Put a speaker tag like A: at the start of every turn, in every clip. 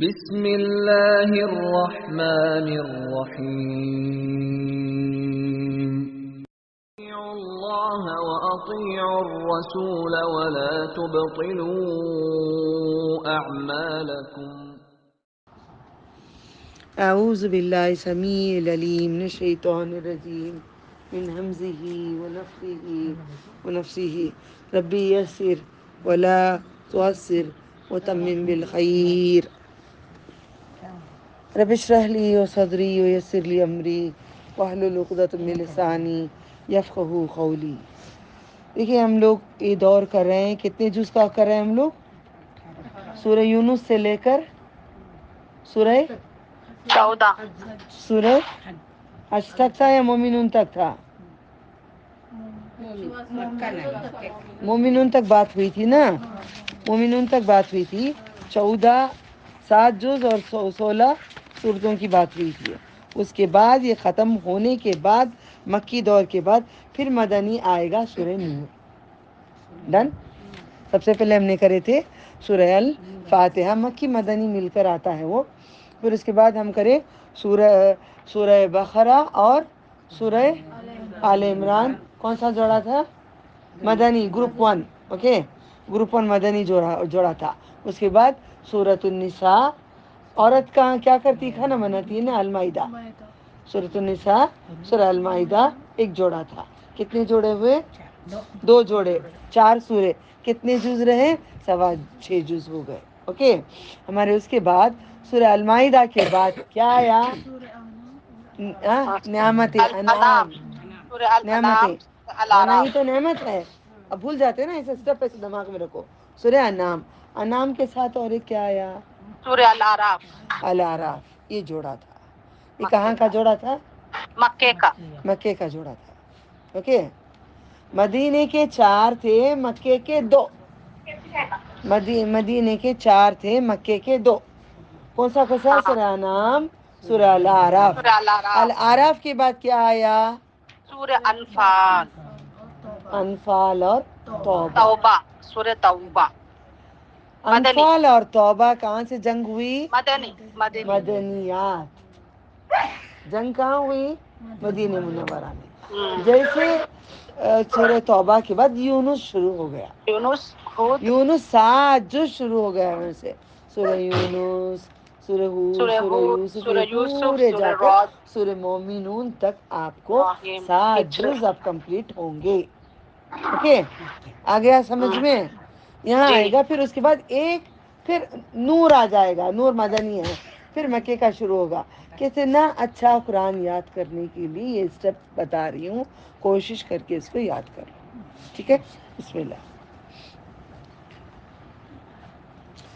A: بسم اللہ الرحمن الرحیم اطیعوا اللہ واطیعوا الرسول ولا تبطلوا اعمالکم
B: اعوذ باللہ السمیع العلیم من الشیطان الرجیم من ہمزہ ونفثہ ربی یسر ولا تعسر وتمم بالخیر رب اشرح لی صدری ویسر لی امری واحلل عقدۃ من لسانی یفقہوا قولی۔ دیکھیے ہم لوگ یہ دور کر رہے ہیں، کتنے جز کا کر رہے ہیں ہم لوگ؟ سورہ یونس سے لے کر سورہ
C: 14
B: سورہ حج تک تھا یا مومنون تک تھا؟ مومنون تک بات ہوئی تھی نا، مومنون تک بات ہوئی تھی۔ 7 جز اور 16 صورتوں کی بات ہوئی تھی۔ اس کے بعد یہ ختم ہونے کے بعد مکی دور کے بعد پھر مدنی آئے گا سورہ نور۔ ڈن؟ سب سے پہلے ہم نے کرے تھے سورہ الفاتحہ، مکی مدنی مل کر آتا ہے وہ۔ پھر اس کے بعد ہم کرے سورہ بقرہ اور سورہ آل عمران۔ کون سا جوڑا تھا؟ مدنی گروپ 1، اوکے، گروپ 1 مدنی جوڑا تھا۔ اس کے بعد سورۃ النساء، عورت کہاں کیا کرتی، کھانا بناتی ہے نا، المائدہ۔ سورۃ النساء، سورہ المائدہ ایک جوڑا تھا۔ کتنے جوڑے ہوئے؟ 2 جوڑے، 4 سورے۔ کتنے جز رہے؟ 6.25 جز ہو گئے، اوکے۔ ہمارے اس کے بعد سورہ المائدہ کے بعد کیا آیا؟ نعمت انعام،
C: سورہ
B: نعمتیں، کھانا ہی
C: الاعراف
B: تو نعمت ہے۔ اب بھول جاتے ہیں نا، ایسے اسٹیپ ایسے دماغ میں رکھو۔ سورہ انعام، انعام کے ساتھ اور ایک کیا آیا؟
C: سورہ الاعراف
B: الاعراف، یہ جوڑا تھا۔ یہ کہاں کا جوڑا تھا؟
C: مکے کا۔
B: مکے کا جوڑا تھا، اوکے۔ مدینے کے 4 تھے، مکے کے 2۔ مدینے کے 4 تھے، مکے کے 2۔ کون سا سورہ انعام، سورہ الاعراف۔
C: سورہ الاعراف،
B: الاعراف کے بعد کیا آیا؟
C: سورہ انفال،
B: انفال اور توبہ۔
C: توبہ، سورہ توبہ مدنی،
B: انفال اور توبہ کہاں سے جنگ ہوئی؟
C: مدنی
B: مدنیات۔ جنگ کہاں ہوئی؟ مدینہ منورہ میں۔ جیسے سورہ توبہ کے بعد یونس شروع ہو گیا۔
C: یونس، ہود،
B: یونس 7 جز شروع ہو گیا ان سے۔ سورہ یونس، سورہ ہود، سورہ یوسف، یہ پورے جا کر
C: رعد،
B: سورہ مومنون تک آپ کو
C: ابراہیم،
B: 7
C: ہجر۔
B: جز اب کمپلیٹ ہوں گے، اوکے۔ آ گیا سمجھ میں؟ یہاں
C: جی،
B: آئے گا، پھر اس کے بعد پھر نور آ جائے گا، نور مدنی ہے، پھر مکے کا شروع ہوگا۔ کتنا اچھا قرآن یاد کرنے کے لیے یہ اسٹیپ بتا رہی ہوں، کوشش کر کے اس کو یاد کر لو، ٹھیک ہے؟ بسم اللہ۔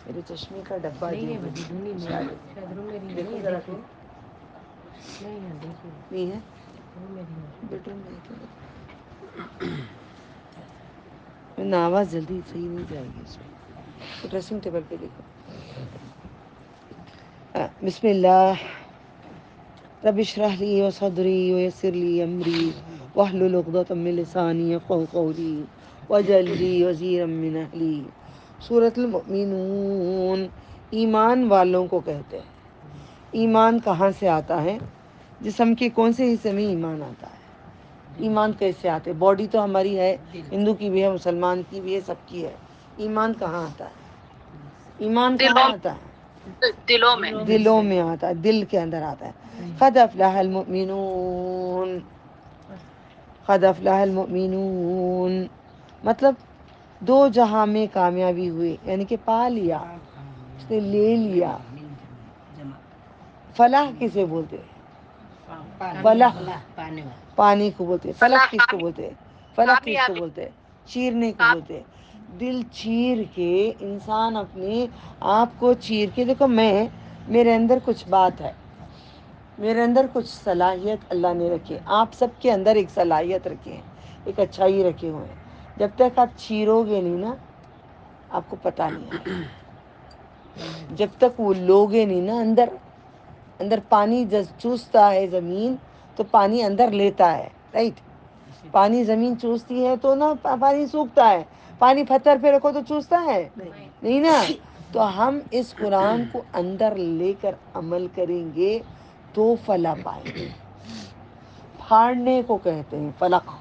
B: میرے چشمے کا ڈبہ نہیں ہے، بیٹوں میں آواز جلدی صحیح نہیں جائے گی اس میں، ڈریسنگ ٹیبل پہ دیکھو۔ بسم اللہ۔ رب اشرح لی صدری ویسر لی امری واحلل عقدۃ من لسانی یفقہوا قولی واجعل لی وزیرا من اہلی۔ سورۃ المؤمنون، ایمان والوں کو کہتے ہیں۔ ایمان کہاں سے آتا ہے؟ جسم کے کون سے حصے میں ایمان آتا ہے؟ ایمان کیسے آتے؟ باڈی تو ہماری ہے، ہندو کی بھی ہے، مسلمان کی بھی ہے، سب کی ہے۔ ایمان کہاں آتا ہے؟ ایمان کہاں آتا ہے؟
C: دلوں میں،
B: دلوں میں آتا ہے، دل کے اندر آتا ہے۔ قد افلح المؤمنون، قد افلح المؤمنون مطلب 2 جہاں میں کامیابی ہوئی، یعنی کہ پا لیا، اس نے لے لیا۔ فلاح کسے بولتے ہیں؟ فلاح پانی کو بولتے ہیں۔ فلح کس کو بولتے ہیں؟ فلح کس کو بولتے ہیں؟ چیرنے کو بولتے ہیں۔ دل چیر کے انسان اپنے آپ کو چیر کے، دیکھو میرے اندر کچھ بات ہے، میرے اندر کچھ صلاحیت اللہ نے رکھی ہے، آپ سب کے اندر ایک صلاحیت رکھی ہے، ایک اچھائی رکھے ہوئے ہیں۔ جب تک آپ چیرو گے نہیں نا، آپ کو پتہ نہیں آئے گا۔ جب تک وہ لوگے نہیں نا، اندر پانی چوستا ہے زمین تو پانی اندر لیتا ہے، رائٹ؟ پانی زمین چوستی ہے تو نا پانی سوکھتا ہے، پانی پتھر پہ رکھو تو چوستا ہے نہیں نا، تو ہم اس قرآن کو اندر لے کر عمل کریں گے تو فلاح پائیں گے. پھاڑنے کو کہتے ہیں فلق.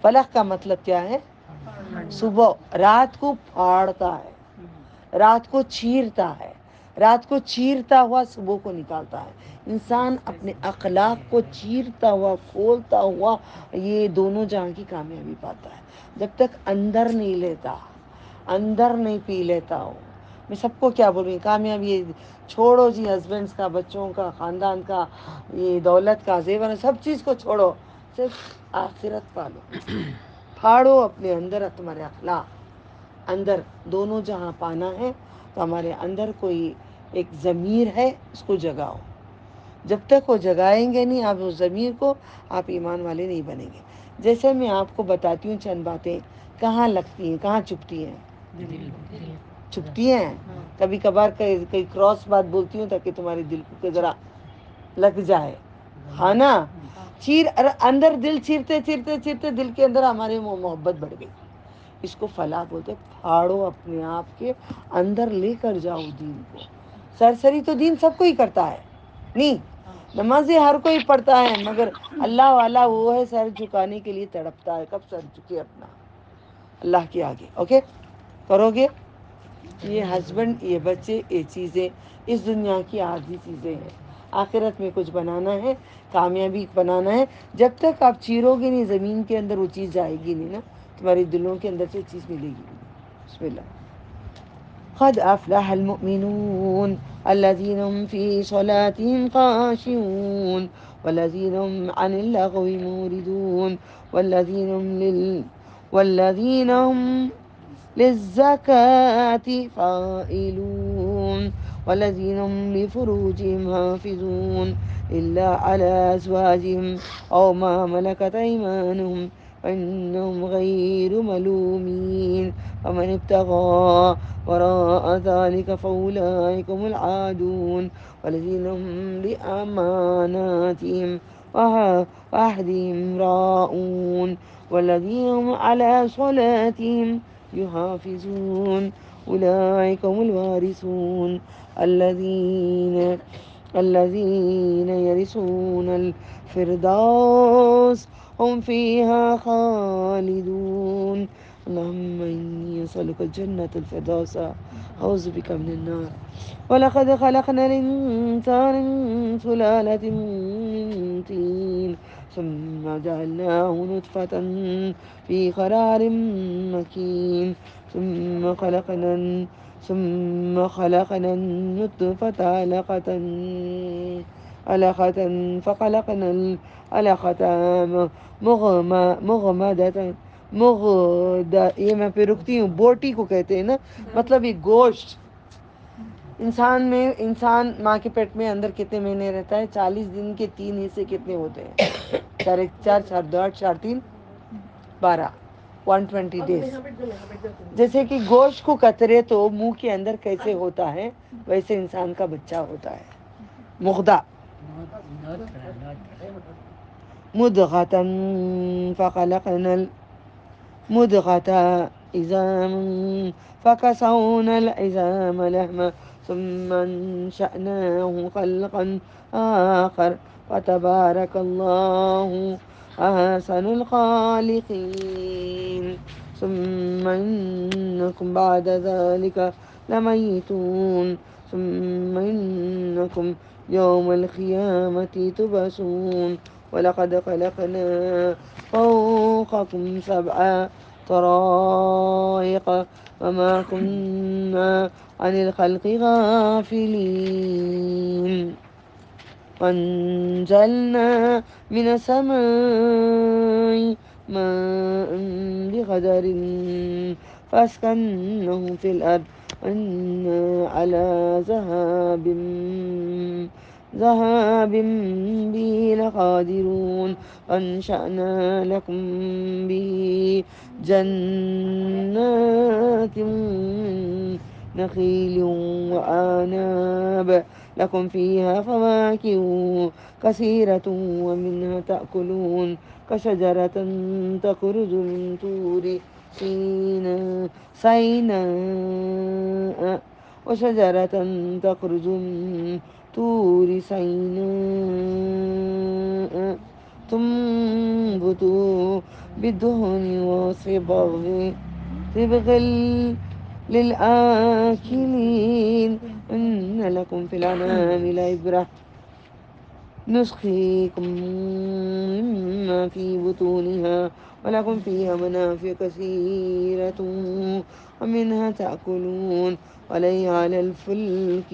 B: فلق کا مطلب کیا ہے؟ صبح رات کو پھاڑتا ہے، رات کو چیرتا ہے، رات کو چیرتا ہوا صبح کو نکالتا ہے. انسان اپنے اخلاق کو چیرتا ہوا کھولتا ہوا یہ دونوں جہاں کی کامیابی پاتا ہے. جب تک اندر نہیں لیتا، اندر نہیں پی لیتا ہو. میں سب کو کیا بولوں، کامیابی چھوڑو جی، ہسبینڈس کا، بچوں کا، خاندان کا، یہ دولت کا، زیور، سب چیز کو چھوڑو، صرف آخرت پالو. پھاڑو اپنے اندر تمہارے اخلاق. اندر دونوں جہاں پانا ہے تو ہمارے اندر کوئی ایک ضمیر ہے، اس کو جگاؤ. جب تک وہ جگائیں گے نہیں آپ اس ضمیر کو، آپ ایمان والے نہیں بنیں گے. جیسے میں آپ کو بتاتی ہوں چند باتیں کہاں لگتی ہیں، کہاں چپتی ہیں. چپتی ہیں. کبھی کبھار کئی کراس بات بولتی ہوں تاکہ تمہارے دل کو ذرا لگ جائے، ہاں نا. اندر دل چیرتے چیرتے چیرتے دل کے اندر ہماری محبت بڑھ گئی. اس کو فلاح بولتے. پھاڑو اپنے آپ کے اندر لے کر جاؤ دین کو. سرسری تو دین سب کو ہی کرتا ہے، نہیں نمازیں ہر کوئی پڑھتا ہے، مگر اللہ والا وہ ہے سر جھکانے کے لیے تڑپتا ہے. کب سر جھکے اپنا اللہ کے آگے. اوکے کرو گے. یہ ہسبینڈ، یہ بچے، یہ چیزیں اس دنیا کی عارضی چیزیں ہیں. آخرت میں کچھ بنانا ہے، کامیابی بنانا ہے. جب تک آپ چیرو گے نہیں زمین کے اندر، وہ چیز جائے گی نہیں نا، تمہارے دلوں کے اندر سے چیز ملے گی. بسم اللہ. قد افلح المؤمنون الذين هم في صلاتهم خاشعون والذين هم عن اللغو موردون والذين هم للزكاة فاعلون والذين هم لفروجهم حافظون إلا على أزواجهم أو ما ملكت أيمانهم فإنهم غير ملومين فمن ابتغى وراء ذلك فأولئك هم العادون والذين هم لأماناتهم وعهدهم راعون والذين هم على صلاتهم يحافظون أولئك هم الوارثون الذين يرثون الفردوس هم فيها خالدون. اللهم إني أسألك الجنة الفردوس أعوذ بك من النار. ولقد خلقنا الإنسان من سلالة من طين ثم جعلناه نطفة في قرار مكين ثم خلقنا النطفة علقة فخلقنا العلقة یہ میں پہ رکتی ہوں. بوٹی کو کہتے ہیں نا، مطلب یہ گوشت. انسان ماں کے پیٹ میں اندر کتنے مہینے رہتا ہے؟ 40 دن کے 3 حصے کتنے ہوتے ہیں؟ 4 1 4 4 2 8 4 3 12 120 ڈیز. جیسے کہ گوشت کو کترے تو منہ کے اندر کیسے ہوتا ہے، ویسے انسان کا بچہ ہوتا ہے. مغدہ مدغة فخلقنا المدغة عظاما فكسونا العظام لحما ثم انشأناه خلقا آخر فتبارك الله أحسن الخالقين. ثم إنكم بعد ذلك لميتون ثم إنكم يوم القيامة تبعثون. ولقد خلقنا فوقكم 7 طرائق وما كنا عن الخلق غافلين وأنزلنا من السماء ماء بقدر فأسكنه في الأرض وإنا على ذهاب به لقادرون. أنشأنا لكم به جنات من نخيل وأعناب لكم فيها فواكه كثيرة ومنها تأكلون كشجرة تخرج من طور سيناء وشجرة تخرج من طور سيناء تنبت بالدهن صبغ للآكلين إن لكم في الأنعام لعبرة نسقيكم مما في بطونها ولكم فيها منافع كثيرة ومنها تأكلون على الفلك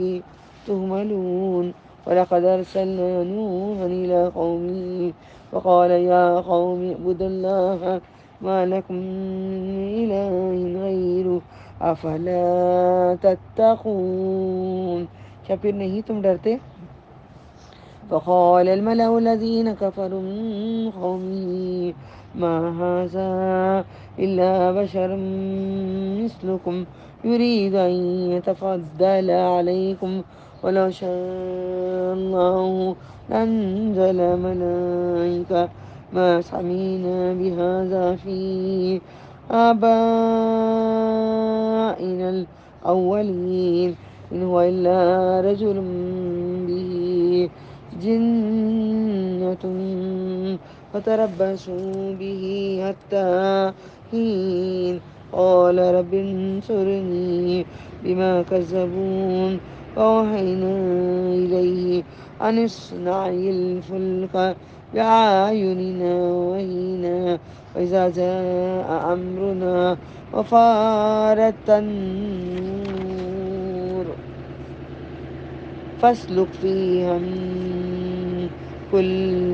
B: تهملون ولقد أرسلنا نوحا إلى قومه فقال يا قوم اعبدوا الله ما لكم من إله غيره أفلا تتقون. کیا پھر نہیں تم ڈرتے؟ فقال الملأ الذين كفروا من قومه ما هذا إلا بشر مثلكم يريد أن يتفضل عليكم ولو شاء الله لأنزل ملائكة ما سمعنا بهذا في آبائنا الأولين إن هو إلا رجل به جنة فتربصوا به حتى حين قال رب انصرني بما كذبون فأوحينا إليه أن اصنع الفلك بأعيننا وحينا وإذا جاء أمرنا وفارت النور فاسلك فيها من كل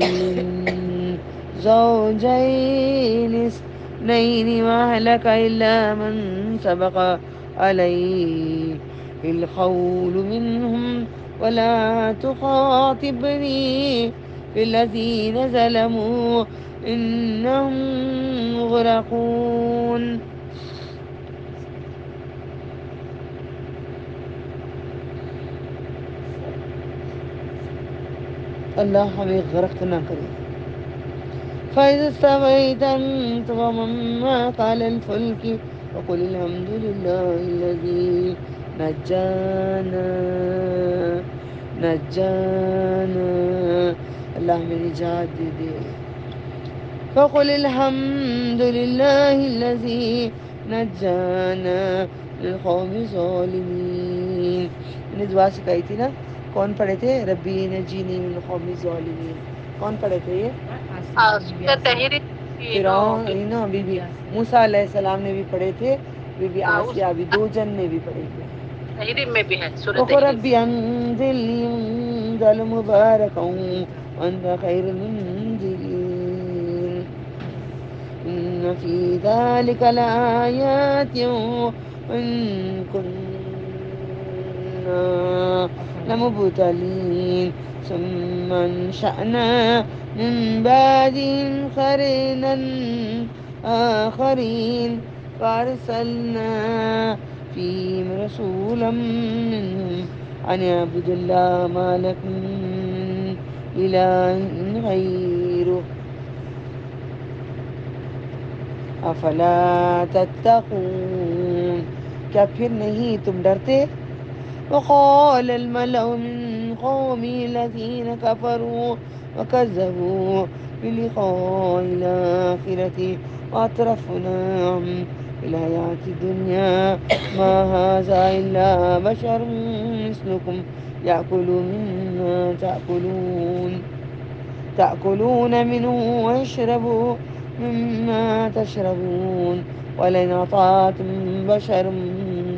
B: زوجين اثنين وأهلك إلا من سبق عليه القول منهم ولا تخاطبني في الذين ظلموا إنهم مغرقون. اللہ ہمیں غرق نہ کرے. فَإِذَا اسْتَوَيْتَ أَنْتَ وَمَن مَّعَكَ عَلَى الْفُلْكِ فَقُلِ الْحَمْدُ لِلَّهِ الَّذِي نجانا اللہ ہمیں نجات دے دے. فَقُلِ الْحَمْدُ لِلَّهِ الَّذِي نجانا من القوم الظالمین. میں نے دعا سکھائی تھی نا، کون پڑھے تھے؟ ربی نجینی من القوم الظالمین. کون پڑھے تھے یہ؟ فرعون نا، بی بی موسیٰ علیہ السلام نے بھی پڑھے تھے، بی بی آسیہ بھی، دو جن نے بھی پڑھے تھے.
C: تحریم میں بھی ہے سورۃ
B: وقل ربی انزلنی منزلا مبارکا وانت خیر المنزلین ان فی ذلک لآیات وان كنا لمبتلین ثم انشأنا من بعدهم قرنا آخرين فأرسلنا فيهم رسولا منهم أن اعبدوا الله ما لكم من إله غيره أفلا تتقون. کیا پھر نہیں تم ڈرتے؟ وقال الملأ من قومه الذين كفروا وكذبوا بلقاء الآخرة وأترفناهم في الحياة الدنيا ما هذا إلا بشر مثلكم يأكل مما تأكلون منه ويشرب مما تشربون ولئن أطعتم بشر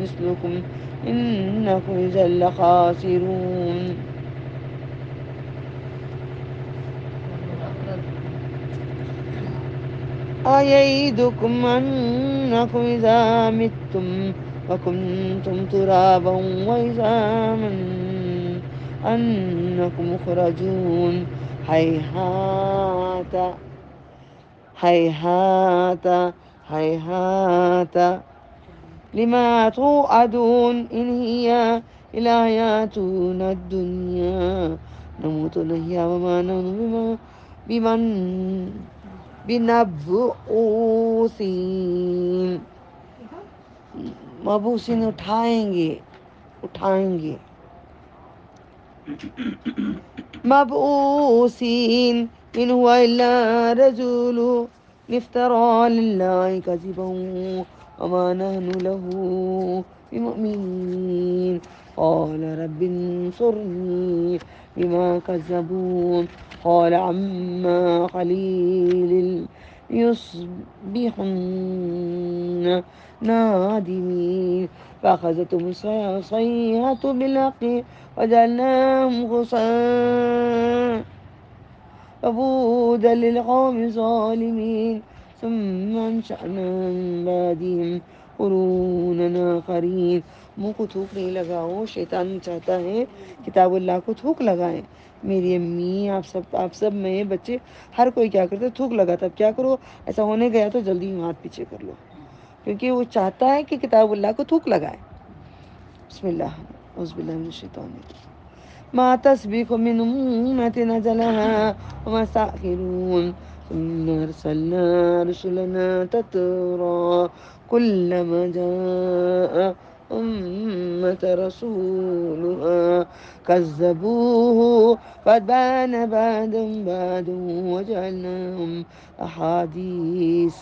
B: مثلكم إنكم إذا لخاسرون. أيعدكم أنكم إذا متم وكنتم ترابا وعظاما أنكم مخرجون هيهات هيهات هيهات لما توعدون إن هي إلا حياتنا الدنيا نموت ونحيا وما نحن بمبعوثين اٹھائیں گے. اٹھائیں گے. مبعوثین ان هو الا رجل افترى على الله كذبا وما نحن له بمؤمنين قال رب انصرني بما كذبون قال عما قليل يصبحن نادمين فأخذتهم الصيحة بالحق وجعلناهم غثاء فبودا للقوم الظالمين ثم انشأنا من بعدهم قرونا آخرين. منہ کو تھوک نہیں لگاؤ، شیطان چاہتا ہے کتاب اللہ کو تھوک لگائیں. میری امی، آپ سب میں بچے ہر کوئی کیا کرتا ہے، تھوک لگاتا. اب کیا کرو، ایسا ہونے گیا تو جلدی ہاتھ پیچھے کر لو، کیونکہ وہ چاہتا ہے کہ کتاب اللہ کو تھوک لگائے. بسم اللہ، اعوذ باللہ من الشیطان الرجیم. ما تسبق من أمة أجلها وما يستأخرون ثم أرسلنا رسلنا تترى كلما جاء أمة رسولها كذبوه فأتبعنا بعدهم بعدا وجعلناهم أحاديث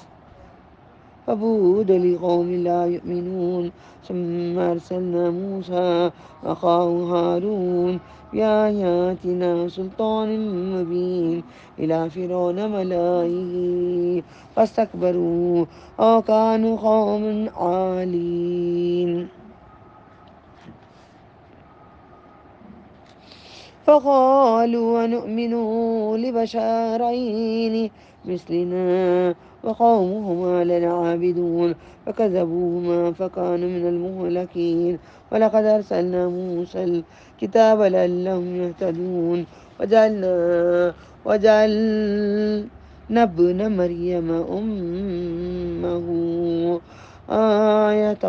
B: فبعدا لقوم لا يؤمنون. ثم أرسلنا موسى وأخاه هارون بآياتنا سلطان مبين إلى فرعون ملائه فاستكبروا وكانوا قوما عالين. فقالوا ونؤمن لبشرين مثلنا وقومهما لنا عابدون فكذبوهما فكانوا من المهلكين. ولقد أرسلنا موسى الكتاب لعلهم يهتدون وجعلنا ابن مريم أمه آية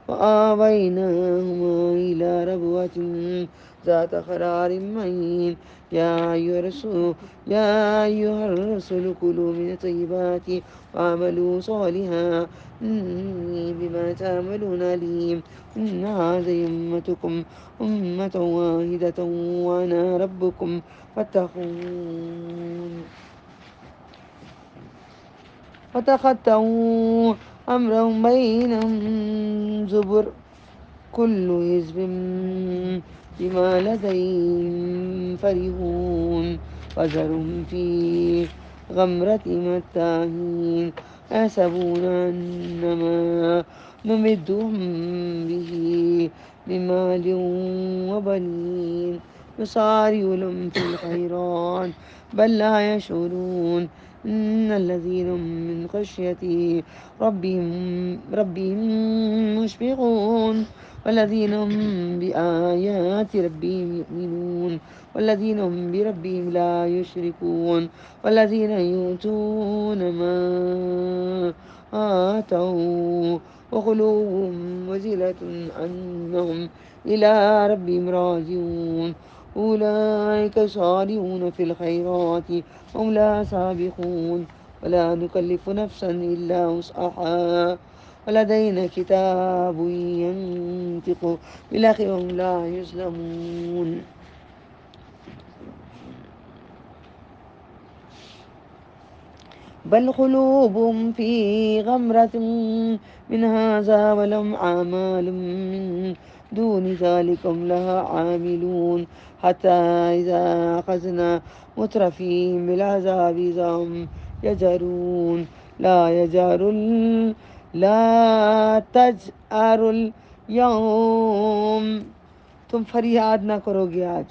B: وآويناهما إلى ربوة ذات قرار مهين. يا أيها الرسل كلوا من الطيبات وعملوا صالحا إني بما تعملون عليم. إن هذه أمتكم أمة واحدة وأنا ربكم فاتقون. فتقطعوا أمرهم بينهم زبر كل حزب بما لديهم فرحون. وذرهم في غمرتهم التاهين يحسبون أنما نمدهم به بمال وبنين نسارع لهم في الخيرات بل لا يشعرون. إن الذين هم من خشية ربهم مشفقون والذين هم بآيات ربهم يؤمنون والذين هم بربهم لا يشركون والذين يؤتون ما آتوا وقلوبهم وجلة أنهم إلى ربهم راجعون. أولئك يسارعون في الخيرات هم لا سابقون ولا نكلف نفسا إلا وسعها ولدينا كتاب ينطق بالحق وهم لا يظلمون. بل قلوبهم في غمرة من هذا ولهم أعمال من دون ذلك هم لها عاملون. حتى إذا أخذنا مترفين بالعذاب إذا هم يجأرون. لا تجأروا اليوم، تم فریاد نہ کرو گے آج.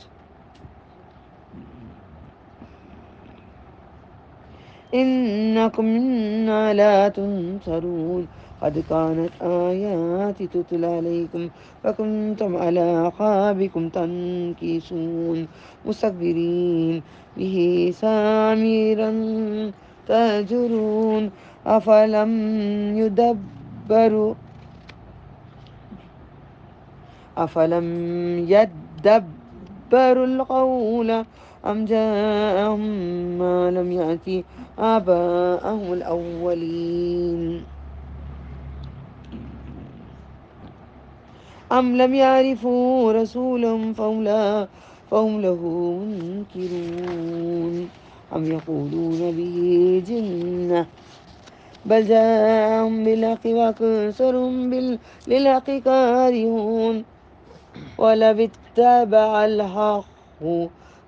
B: إنكم منا لا تنصرون. قد كانت آياتي تتلى عليكم فكنتم على أعقابكم تنكصون مستكبرين به سامرا تهجرون. أفلم يدبروا القول أم جاءهم ما لم يأت آباءهم الأولين. أم لم يعرفوا رسولهم فهم له منكرون أم يقولون به جنة بل جاءهم بالحق وأكثرهم للحق كارهون ولو اتبع الحق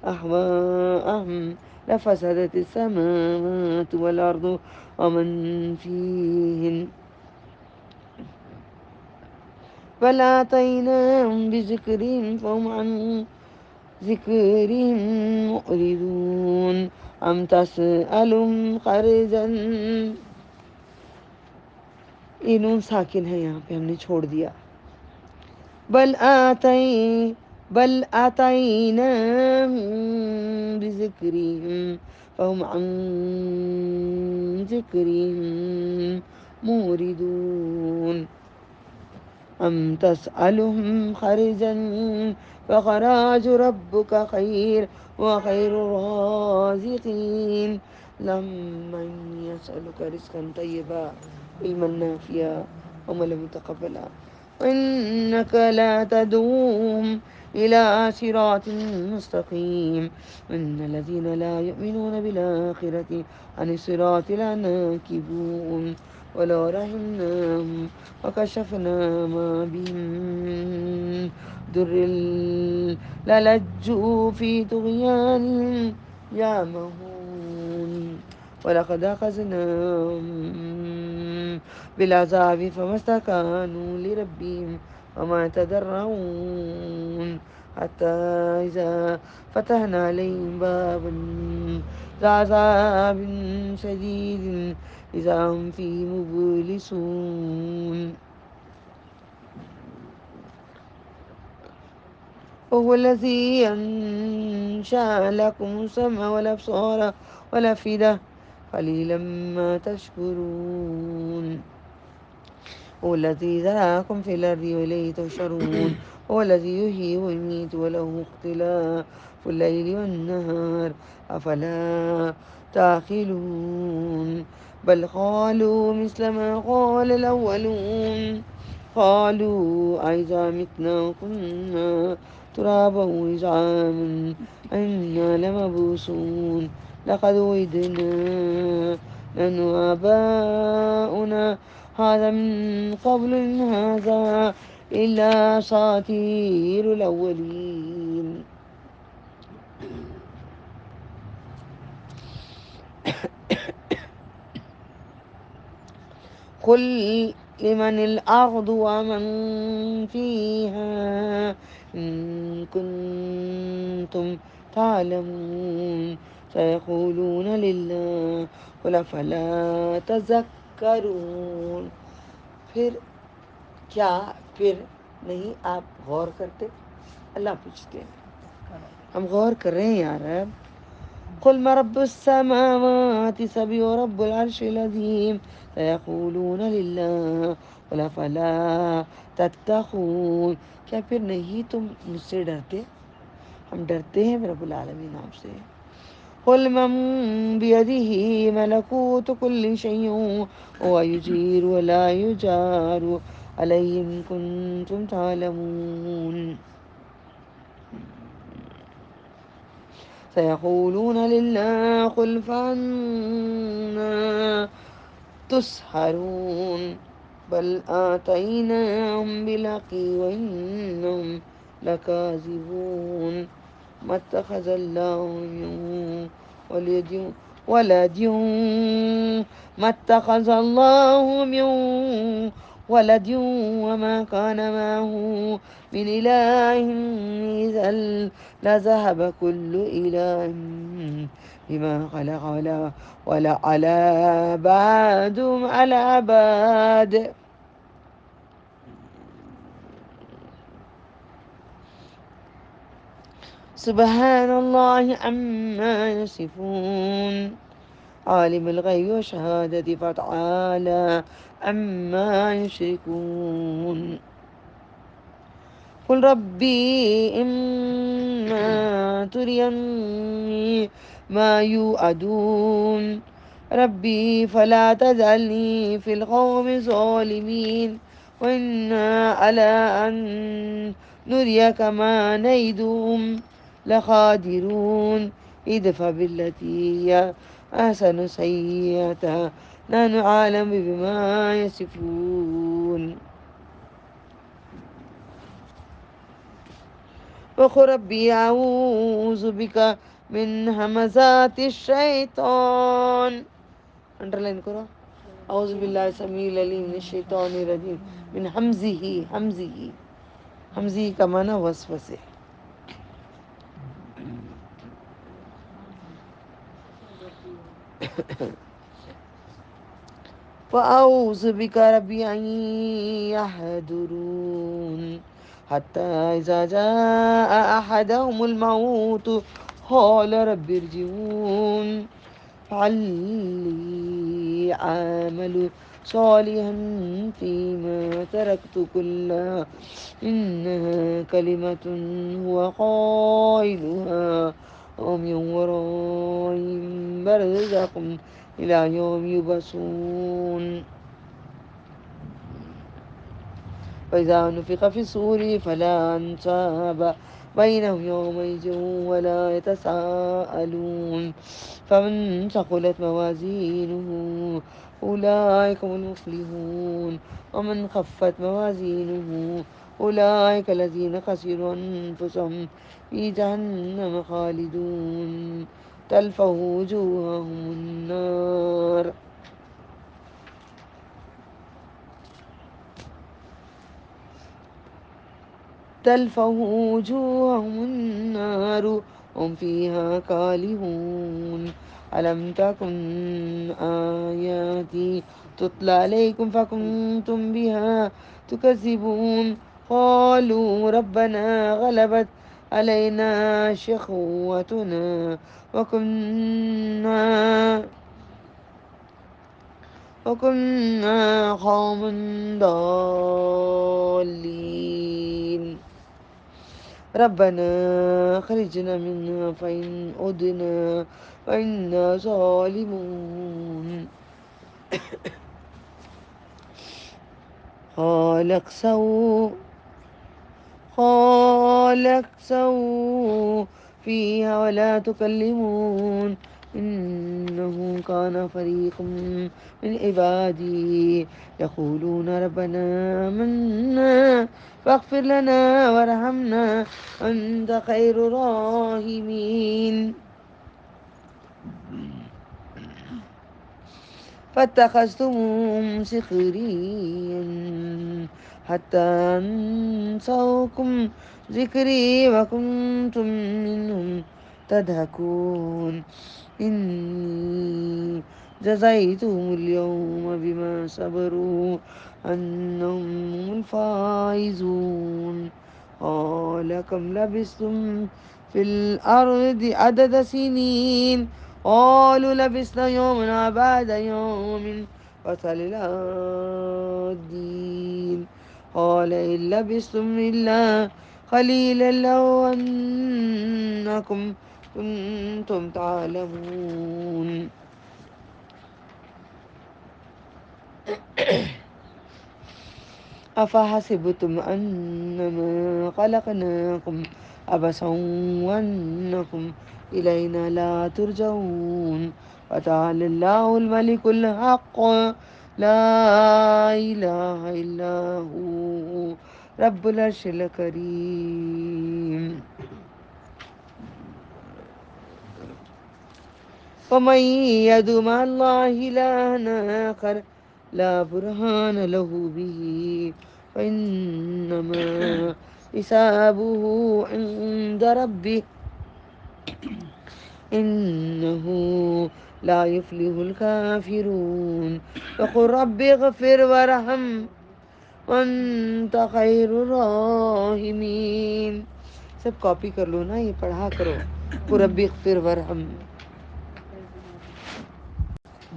B: أهواءهم لفسدت السماوات والأرض ومن فيهن فلاتيناهم بذكرهم فهم عن ذكرهم معرضون أم تسألهم خرجا. یہ نون ساکن ہے یہاں پہ ہم نے چھوڑ دیا. بل آتیناہم بذکرہم فہم عن ذکرہم موردون ام تسألهم خرجا فخراج ربك خير وخير الرازقين لمن يسألك رزقا طيبا علما نافعا وعملا متقبلا وإنك لا تدعوهم إلى صراط مستقيم إن الذين لا يؤمنون بالآخرة عن الصراط لناكبون ولو رحمناهم وكشفنا ما بهم من ضر للجوا في طغيانهم يعمهون ولقد أخذناهم بالعذاب فما استكانوا لربهم وما يتضرعون حتى إذا فتحنا عليهم بابا ذا عذاب شديد إذا هم فيه مبلسون وهو الذي أنشأ لكم السمع والأبصار والأفئدة قليلا ما تشكرون هو الذي ذراكم في الأرض وإليه تحشرون هو الذي يحيي ويميت وله اختلاف الليل والنهار أفلا تعقلون بل قالوا مثل ما قال الأولون قالوا أإذا متنا وكنا ترابا وعظاما أئنا لمبعوثون لقد وعدنا نحن وآباؤنا هذا من قبل إن هذا إلا أساطير الأولين. قل لمن الأرض ومن فيها إن كنتم تعلمون سيقولون لله قل أفلا تذكرون. پھر نہیں آپ غور کرتے؟ اللہ پوچھتے ہیں. ہم غور کر رہے ہیں یار. قل ما رب السماوات السبع ورب العرش العظیم سيقولون لله قل أفلا تتقون. کیا پھر نہیں تم مجھ سے ڈرتے؟ ہم ڈرتے ہیں رب العالمین نام سے. قل من بيده ملكوت كل شيء ويجير ولا يجار عليه إن كنتم تعلمون سيقولون لله قل فأنا تسحرون بل آتيناهم بالحق وإنهم لكاذبون ما اتخذ الله من ولد ما اتخذ الله من ولد وما كان معه من إله إذا لذهب كل إله بما خلق ولا على بعضهم على بعض. سبحان الله عما يصفون عالم الغيب والشهادة فتعالى عما يشركون. قل ربي إما تريني ما يوعدون ربي فلا تجعلني في القوم الظالمين وإنا على أن نريك ما نعدهم لقادرون ادفع بالتي هي أحسن سيئة نحن أعلم بما يصفون وقل ربي أعوذ بك من همزات الشيطان انڈرلائن کرو اعوذ باللہ السمیع العلیم من الشیطان الرجیم من حمزہ کا معنی وسوسے وأعوذ بك ربي أن يحضرون حتى إذا جاء أحدهم الموت قال رب ارجعون لعلي أعمل صالحا فيما تركت كلا إنها كلمة هو قائلها ومن ورائهم برزخ إلى يوم يبعثون فإذا نفخ في الصور فلا أنساب بينهم يومئذ ولا يتساءلون فمن ثقلت موازينه أولئك هم المفلحون ومن خفت موازينه أولئك الذين خسروا أنفسهم في جهنم خالدون تلفح وجوههم النار هم فيها كالحون ألم تكن آياتي تتلى عليكم فكنتم بها تكذبون قالوا ربنا غلبت علينا شقوتنا وكنا قوما ضالين ربنا أخرجنا منها فإن عدنا فإنا ظالمون قال اخسئوا فيها ولا تكلمون إنه كان فريق من عبادي يقولون ربنا آمنا فاغفر لنا وارحمنا أنت خير الراحمين فاتخذتموهم سخريا حتى أنسوكم ذكري وكنتم منهم تضحكون إني جزيتهم اليوم بما صبروا أنهم هم الفائزون قال كم لبثتم في الأرض عدد سنين قالوا لبثنا يوما بعد يوم فاسأل العادين قال إن لبثتم إلا قليلا لو أنكم كنتم تعلمون أفحسبتم أنما خلقناكم عبثا وأنكم إلينا لا ترجعون وتعالى الله الملك الحق لا إله إلا هو رب العرش الكريم ومن يدع مع الله إلها آخر لا برهان له به فإنما حسابه عند ربه إنه لا يفلح الكافرون وقل رب اغفر وارحم وأنت خير الراحمين سب کاپی کر لو نا یہ پڑھا کرو قل رب اغفر وارحم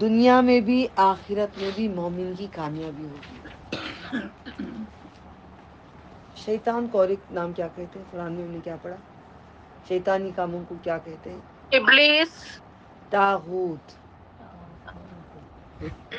B: دنیا میں بھی آخرت میں بھی مومن کی کامیابی ہوگی شیطان کو اور ایک نام کیا کہتے ہیں قرآن میں ہم نے کیا پڑھا شیطانی کاموں کو کیا کہتے ہیں
C: ابلیس
B: طاغوت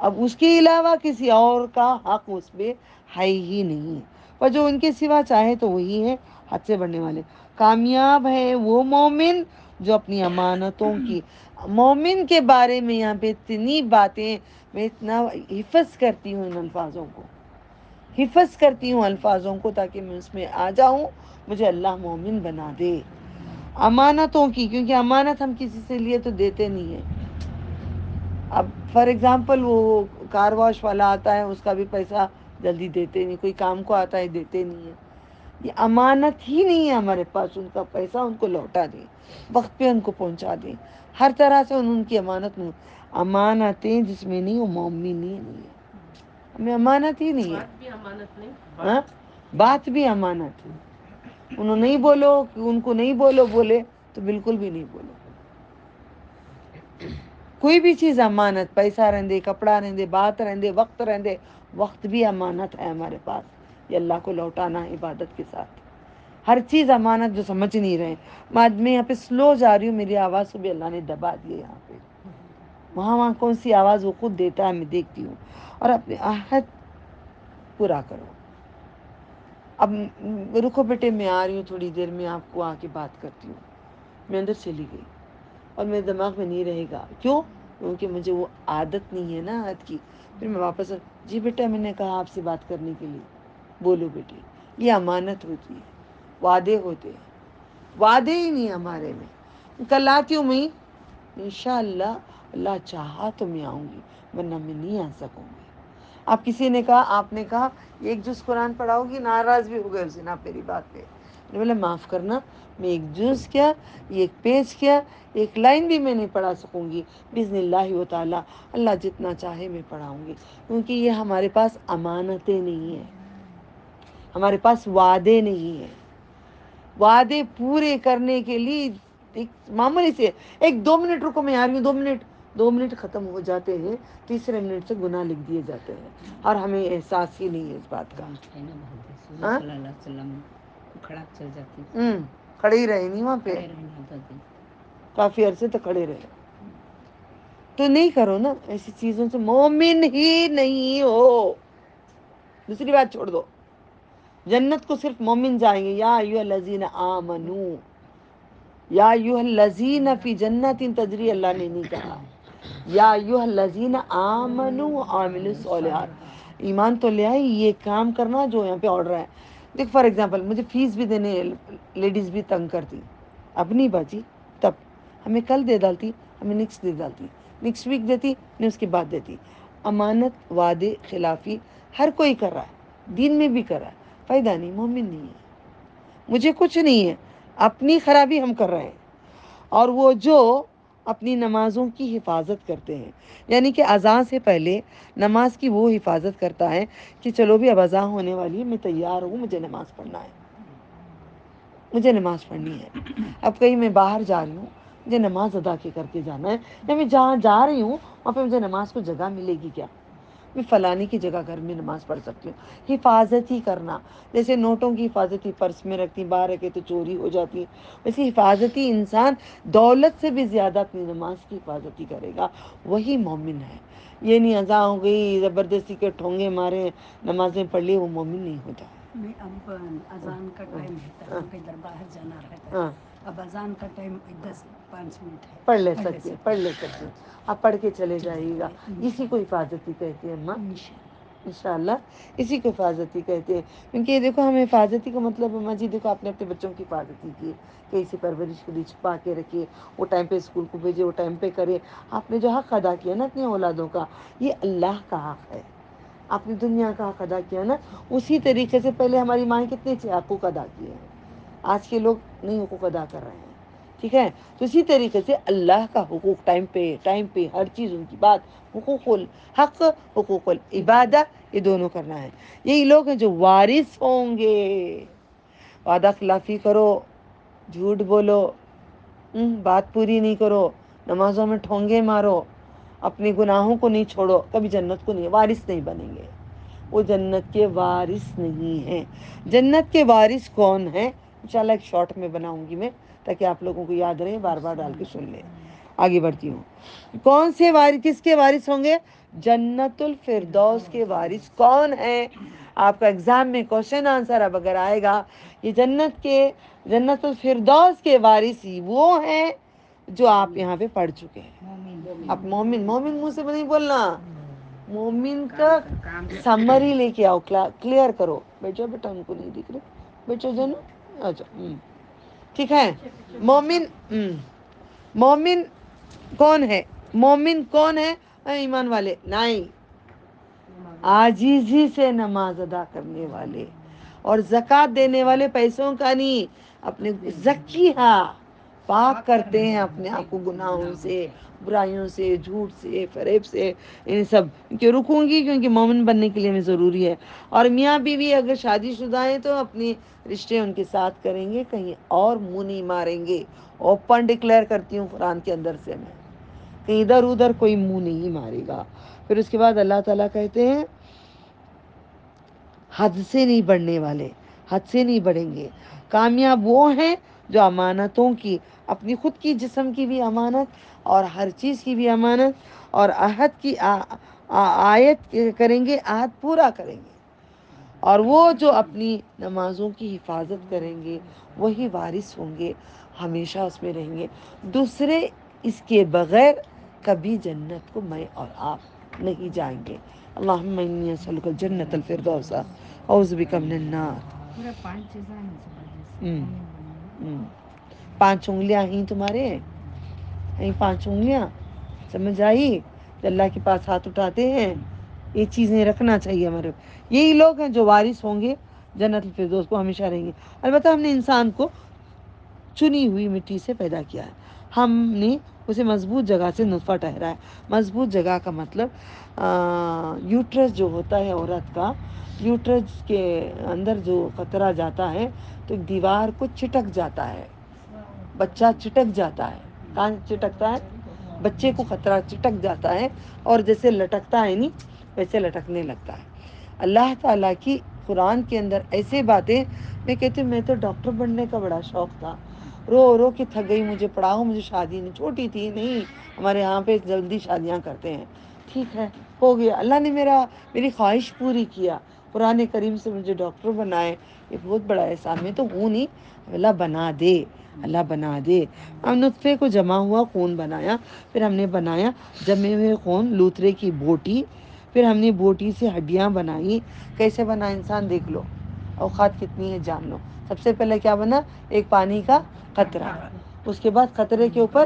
B: اب اس کے علاوہ کسی اور کا حق اس پہ ہے ہی نہیں، پر جو ان کے سوا چاہے تو وہی ہے حد سے بڑھنے والے۔ کامیاب ہے وہ مومن جو اپنی امانتوں کی، مومن کے بارے میں یہاں پہ اتنی باتیں، میں اتنا حفظ کرتی ہوں ان الفاظوں کو، حفظ کرتی ہوں الفاظوں کو تاکہ میں اس میں آ جاؤں، مجھے اللہ مومن بنا دے۔ امانتوں کی، کیونکہ امانت ہم کسی سے لیے تو دیتے نہیں ہیں۔ اب فار ایگزامپل وہ کار واش والا آتا ہے، اس کا بھی پیسہ جلدی دیتے نہیں، کوئی کام کو آتا ہے دیتے نہیں ہے، یہ امانت ہی نہیں ہے ہمارے پاس، ان کا پیسہ ان کو لوٹا دیں، وقت پہ ان کو پہنچا دیں، ہر طرح سے ان کی امانت نہیں، امانتیں جس میں نہیں وہ مومن ہی نہیں ہے، ہمیں امانت ہی نہیں ہے۔
C: بات بھی امانت نہیں،
B: ہاں؟ بات بھی امانت ہے، انہوں نہیں بولو، ان کو نہیں بولو، بولے تو بالکل بھی نہیں بولو۔ کوئی بھی چیز امانت، پیسہ رہندے، کپڑا رہندے، بات رہندے، وقت رہندے، وقت بھی امانت ہے ہمارے پاس، یہ اللہ کو لوٹانا ہے عبادت کے ساتھ۔ ہر چیز امانت جو سمجھ نہیں رہے۔ میں یہاں پہ سلو جا رہی ہوں، میری آواز کو بھی اللہ نے دبا دی یہاں پہ، وہاں کون سی آواز وہ خود دیتا ہے میں دیکھتی ہوں۔ اور اپنے عہد پورا کرو۔ اب رکو بیٹے میں آ رہی ہوں تھوڑی دیر میں، آپ کو آ کے بات کرتی ہوں۔ میں اندر چلی گئی اور میرے دماغ میں نہیں رہے گا، کیوں؟ کیونکہ مجھے وہ عادت نہیں ہے نا عہد کی۔ پھر میں واپس جی بیٹا میں نے کہا آپ سے بات کرنے کے لیے، بولو بیٹے، یہ امانت ہوتی ہے، وعدے ہوتے ہیں، وعدے ہی نہیں ہمارے میں۔ کل آتی ہوں میں، انشاءاللہ اللہ چاہا تو میں آؤں گی، ورنہ میں نہیں آ سکوں گی۔ آپ کسی نے کہا، آپ نے کہا ایک جز قرآن پڑھاؤ گی، ناراض بھی ہو گئے اس دن آپ میری بات پہ، میں نے بولا معاف کرنا، میں ایک جز کیا، ایک پیج کیا، ایک لائن بھی میں نہیں پڑھا سکوں گی، باذن اللہ و تعالی اللہ جتنا چاہے میں پڑھاؤں گی، کیونکہ یہ ہمارے پاس امانتیں نہیں ہیں، ہمارے پاس وعدے نہیں ہیں۔ وعدے پورے کرنے کے لیے ایک معمولی سے 1-2 منٹ رکو میں آ رہی ہوں، 2 منٹ، 2 منٹ ختم ہو جاتے ہیں، تیسرے منٹ سے گناہ لکھ دیے جاتے ہیں، اور ہمیں احساس ہی نہیں ہے اس بات کا۔ ہاں؟
C: صلی اللہ علیہ وسلم کھڑا چل جاتی،
B: کھڑے ہی رہے نہیں وہاں پہ،
C: کھڑے رہنا ہوتا تھا۔
B: کافی عرصے تک کھڑے رہے، تو نہیں کرو نا ایسی چیزوں سے، مومن ہی نہیں ہو۔ دوسری بات چھوڑ دو، جنت کو صرف مومن جائیں گے، یا ایھا الذین آمنو، یا ایھا الذین فی جنت تجری، اللہ نے نہیں کہا یا ایھا الذین آمنو وعملوا الصالحات، ایمان تو لے آئی، یہ کام کرنا جو یہاں پہ آرڈر ہے۔ دیکھ فار ایگزامپل مجھے فیس بھی دینے لیڈیز بھی تنگ کرتی، اب نہیں باجی، تب ہمیں کل دے ڈالتی، ہمیں نیکسٹ دے ڈالتی، نیکسٹ ویک دیتی، نہیں اس کے بعد دیتی۔ امانت، وعدے خلافی ہر کوئی کر رہا ہے، دین میں بھی کر رہا ہے، فائدہ نہیں، مومن نہیں ہے۔ مجھے کچھ نہیں ہے، اپنی خرابی ہم کر رہے ہیں۔ اور وہ جو اپنی نمازوں کی حفاظت کرتے ہیں، یعنی کہ اذان سے پہلے نماز کی وہ حفاظت کرتا ہے کہ چلو بھی اب اذان ہونے والی ہے، میں تیار ہوں، مجھے نماز پڑھنا ہے، مجھے نماز پڑھنی ہے۔ اب کہیں میں باہر جا رہی ہوں، مجھے نماز ادا کے کر کے جانا ہے، یا میں جہاں جا رہی ہوں وہاں پہ مجھے نماز کو جگہ ملے گی کیا؟ میں فلانی کی جگہ گھر میں نماز پڑھ سکتی ہوں۔ حفاظت ہی کرنا، جیسے نوٹوں کی حفاظتی پرس میں رکھتی، باہر رکھے تو چوری ہو جاتی، ویسے حفاظتی انسان دولت سے بھی زیادہ اپنی نماز کی حفاظتی کرے گا، وہی مومن ہے۔ یہ نہیں اذان ہو گئی زبردستی کے ٹھونگے مارے نمازیں پڑھ لی، وہ مومن نہیں ہوتا۔
C: میں اب اذان کا ٹائم ہے، ہم کو ادھر باہر جانا رہتا ہے،
B: ہاں،
C: اب اذان کا ٹائم 10-5 منٹ ہے،
B: پڑھ لے سکتے ہیں، پڑھ لے سکتے ہیں، آپ پڑھ کے چلے جائیے گا،
C: انشاءاللہ،
B: اسی کو حفاظتی کہتے ہیں اماں،
C: انشاءاللہ۔
B: انشاءاللہ اسی کو حفاظتی کہتے ہیں۔ کیونکہ یہ دیکھو ہمیں حفاظتی کا مطلب اماں جی، دیکھو آپ نے اپنے بچوں کی حفاظتی کی، کہیں سے پرورش کے لیے چھپا کے رکھیے، وہ ٹائم پہ اسکول کو بھیجے، وہ ٹائم پہ کرے، آپ نے جو حق ادا کیا نا اپنی اولادوں کا، یہ اللہ کا حق ہے، آپ نے دنیا کا حق ادا کیا نا، اسی طریقے سے پہلے ہماری مائیں کتنے اچھے حقوق ادا کیے ہیں، آج کے لوگ نہیں حقوق ادا کر رہے ہیں، ٹھیک ہے؟ تو اسی طریقے سے اللہ کا حقوق ٹائم پہ ہر چیز ان کی بات، حقوق الحق، حقوق العبادہ، یہ دونوں کرنا ہے۔ یہی لوگ ہیں جو وارث ہوں گے۔ وعدہ خلافی کرو، جھوٹ بولو، بات پوری نہیں کرو، نمازوں میں ٹھونگے مارو، اپنے گناہوں کو نہیں چھوڑو، کبھی جنت کو نہیں، وارث نہیں بنیں گے، وہ جنت کے وارث نہیں ہیں۔ جنت کے وارث کون ہیں؟ انشاءاللہ ایک شارٹ میں بناؤں گی میں، تاکہ آپ لوگوں کو یاد رہے، بار بار ڈال کے سن لیں۔ آگے بڑھتی ہوں. کون سے وارث کس کے وارث ہوں گے؟ جنت الفردوس کے وارث کون ہیں؟ آپ کا ایگزام میں کوشچن آنسر اب اگر آئے گا یہ جنت الفردوس کے وارث ہی وہ ہیں جو آپ یہاں پہ پڑھ چکے ہیں. اب مومن منہ سے نہیں بولنا، مومن کا سمری لے کے آؤ، کلیئر کرو. بیٹھو بیٹا، ان کو نہیں دکھ رہے، بیٹھو جنو، اچھا ٹھیک ہے. مومن کون ہے؟ مومن کون ہے؟ ایمان والے نہیں، عاجزی سے نماز ادا کرنے والے اور زکوٰۃ دینے والے. پیسوں کا نہیں، اپنے زکیہ پاک کرتے ہیں اپنے آپ کو گناہوں سے، برائیوں سے، جھوٹ سے، فریب سے، ان سب کہ رکوں گی کیونکہ مومن بننے کے لیے ہمیں ضروری ہے. اور میاں بیوی اگر شادی شدہ ہیں تو اپنے رشتے ان کے ساتھ کریں گے، کہیں اور منہ نہیں ماریں گے. اوپن ڈکلیئر کرتی ہوں قرآن کے اندر سے میں، کہ ادھر ادھر کوئی منہ نہیں مارے گا. پھر اس کے بعد اللہ تعالیٰ کہتے ہیں حد سے نہیں بڑھنے والے، حد سے نہیں بڑھیں گے. کامیاب وہ ہیں جو امانتوں کی، اپنی خود کی جسم کی بھی امانت اور ہر چیز کی بھی امانت اور عہد کی آیت کریں گے، عہد پورا کریں گے. اور وہ جو اپنی نمازوں کی حفاظت کریں گے وہی وارث ہوں گے، ہمیشہ اس میں رہیں گے. دوسرے اس کے بغیر کبھی جنت کو میں اور آپ نہیں جائیں گے. اللہم انی اسألک الجنت الفردوس اعوذ بک من النار.
C: پورا 5 چیزیں ہیں جیسے
B: 5 انگلیاں ہیں تمہارے، ہیں 5 انگلیاں، سمجھ آئی؟ تو اللہ کے پاس ہاتھ اٹھاتے ہیں، یہ چیزیں رکھنا چاہیے ہمارے. یہی لوگ ہیں جو وارث ہوں گے جنت الفردوس کو، ہمیشہ رہیں گے. البتہ ہم نے انسان کو چنی ہوئی مٹی سے پیدا کیا ہے، ہم نے اسے مضبوط جگہ سے نطفہ ٹھہرا ہے. مضبوط جگہ کا مطلب یوٹرس جو ہوتا ہے عورت کا، یوٹرس کے اندر جو قطرہ جاتا ہے تو ایک دیوار کو چٹک جاتا ہے، بچہ چٹک جاتا ہے. کہاں چٹکتا ہے؟ بچے کو قطرہ چٹک جاتا ہے اور جیسے لٹکتا ہے نہیں ویسے لٹکنے لگتا ہے. اللہ تعالیٰ کی قرآن کے اندر ایسے باتیں، میں کہتی ہوں میں تو ڈاکٹر بننے کا بڑا شوق تھا، رو رو کے تھک گئی، مجھے پڑھاؤ، مجھے شادی نہیں، چھوٹی تھی نہیں، ہمارے یہاں پہ جلدی شادیاں کرتے ہیں. ٹھیک ہے، ہو گیا، اللہ نے میری خواہش پوری کیا، قرآن کریم سے مجھے ڈاکٹر بنائے. یہ بہت بڑا احسان، میں تو ہوں نہیں، اللہ بنا دے، اللہ بنا دے. ہم نطفے کو جمع ہوا خون بنایا، پھر ہم نے بنایا جمے ہوئے خون لوتھرے کی بوٹی، پھر ہم نے بوٹی سے ہڈیاں بنائی. کیسے بنا انسان دیکھ لو، اوقات کتنی ہے جان لو. سب سے پہلے کیا بنا؟ ایک پانی کا قطرہ، اس کے بعد قطرے کے اوپر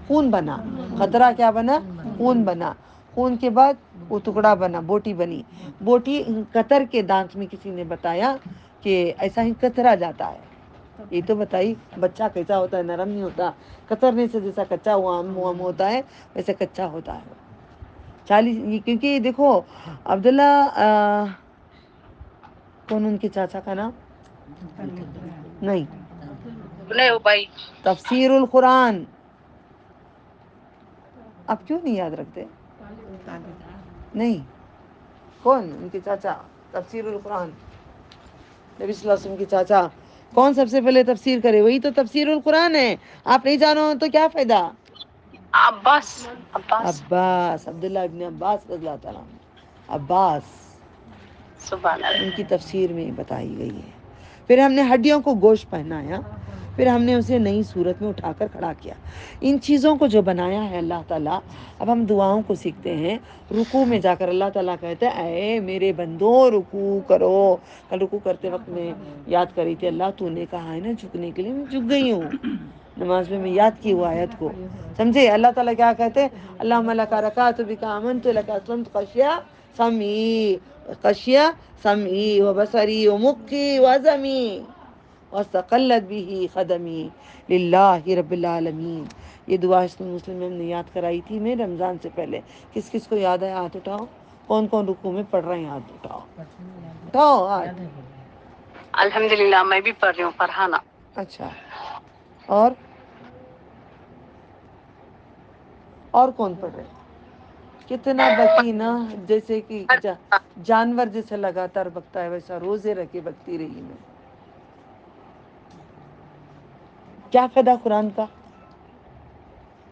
B: خون بنا، قطرہ کیا بنا؟ خون بنا. خون کے بعد وہ ٹکڑا بنا، بوٹی بنی. بوٹی قطر کے دانت میں کسی نے بتایا کہ ایسا ہی قطرہ جاتا ہے. یہ تو بتائی بچہ کیسا ہوتا ہے؟ نرم نہیں ہوتا، قطرنے سے جیسا کچا ہوا آم ہوتا ہے ویسے کچا ہوتا ہے. 40، کیونکہ دیکھو عبداللہ کون ان کے چاچا کا نام؟ نہیں، تفسیر القرآن. آپ کیوں نہیں یاد رکھتے؟ نہیں، کون ان کے چاچا؟ تفسیر القرآن، نبی صلی اللہ علیہ وسلم کے چاچا کون سب سے پہلے تفسیر کرے؟ وہی تو تفسیر القرآن ہے. آپ نہیں جانو تو کیا فائدہ؟ عباس، عبداللہ ابن عباس رضی اللہ تعالیٰ عنہ. عباس، سبحان اللہ، ان کی تفسیر میں بتائی گئی ہے. پھر ہم نے ہڈیوں کو گوشت پہنایا، پھر ہم نے اسے نئی صورت میں اٹھا کر کھڑا کیا. ان چیزوں کو جو بنایا ہے اللہ تعالیٰ، اب ہم دعاؤں کو سیکھتے ہیں. رکوع میں جا کر اللہ تعالیٰ کہتے ہیں اے میرے بندوں رکوع کرو. کل رکوع کرتے وقت میں یاد کری تھی اللہ تو نے کہا ہے نا جھکنے کے لیے، میں جھک گئی ہوں. نماز میں یاد کی وہ آیت کو، سمجھے؟ اللہ تعالیٰ کیا کہتے ہیں؟ اللہم لک رکعت بک آمنت لک اسلمت خشیہ سمعی و بصری و مخی و عظمی واستقلت به قدمی للہ رب العالمین. یہ دعا مسلم میں ہم نے یاد کرائی تھی میں رمضان سے پہلے. کس کس کو یاد ہے؟ ہاتھ اٹھاؤ. کون کون رکوع میں پڑھ رہے ہیں؟ ہاتھ اٹھاؤ، اٹھاؤ ہاتھ. الحمدللہ میں بھی پڑھ رہی ہوں فرحانہ. اچھا، اور کون پڑھ رہے ہیں؟ کتنا بکی نا، جیسے کہ جانور جیسے لگاتار بکتا ہے ویسا روزے رکھے بکتی رہی میں. کیا فائدہ قرآن کا؟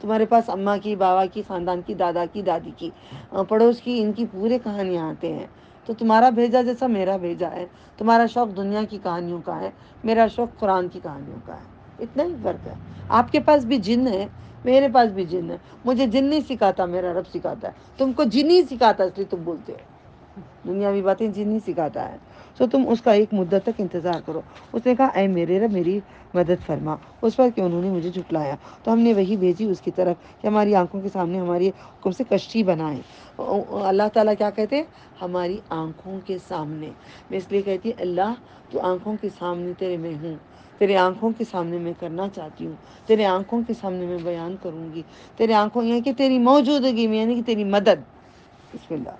B: تمہارے پاس اماں کی، بابا کی، خاندان کی، دادا کی، دادی کی، پڑوس کی، ان کی پورے کہانیاں آتے ہیں. تو تمہارا بھیجا جیسا میرا بھیجا ہے. تمہارا شوق دنیا کی کہانیوں کا ہے، میرا شوق قرآن کی کہانیوں کا ہے. اتنا ہی فرق ہے. آپ کے پاس بھی جن ہے، میرے پاس بھی جن ہے. مجھے جن نہیں سکھاتا، میرا رب سکھاتا ہے. تم کو جن ہی سکھاتا ہے، اس لیے تم بولتے ہو. دنیاوی باتیں جن نہیں سکھاتا ہے. تو تم اس کا ایک مدت تک انتظار کرو. اس نے کہا اے میرے رب میری مدد فرما. اس پر کہ انہوں نے مجھے جھٹلایا تو ہم نے وہی بھیجی اس کی طرف کہ ہماری آنکھوں کے سامنے ہماری حکم سے کشتی بنائے. اللہ تعالیٰ کیا کہتے ہیں؟ ہماری آنکھوں کے سامنے. میں اس لیے کہتی اللہ تو آنکھوں کے سامنے تیرے میں ہوں، تیرے آنکھوں کے سامنے میں کرنا چاہتی ہوں، تیرے آنکھوں کے سامنے میں بیان کروں گی. تیرے آنکھوں یعنی کہ تیری موجودگی میں، یعنی کہ تیری مدد. بسم اللہ.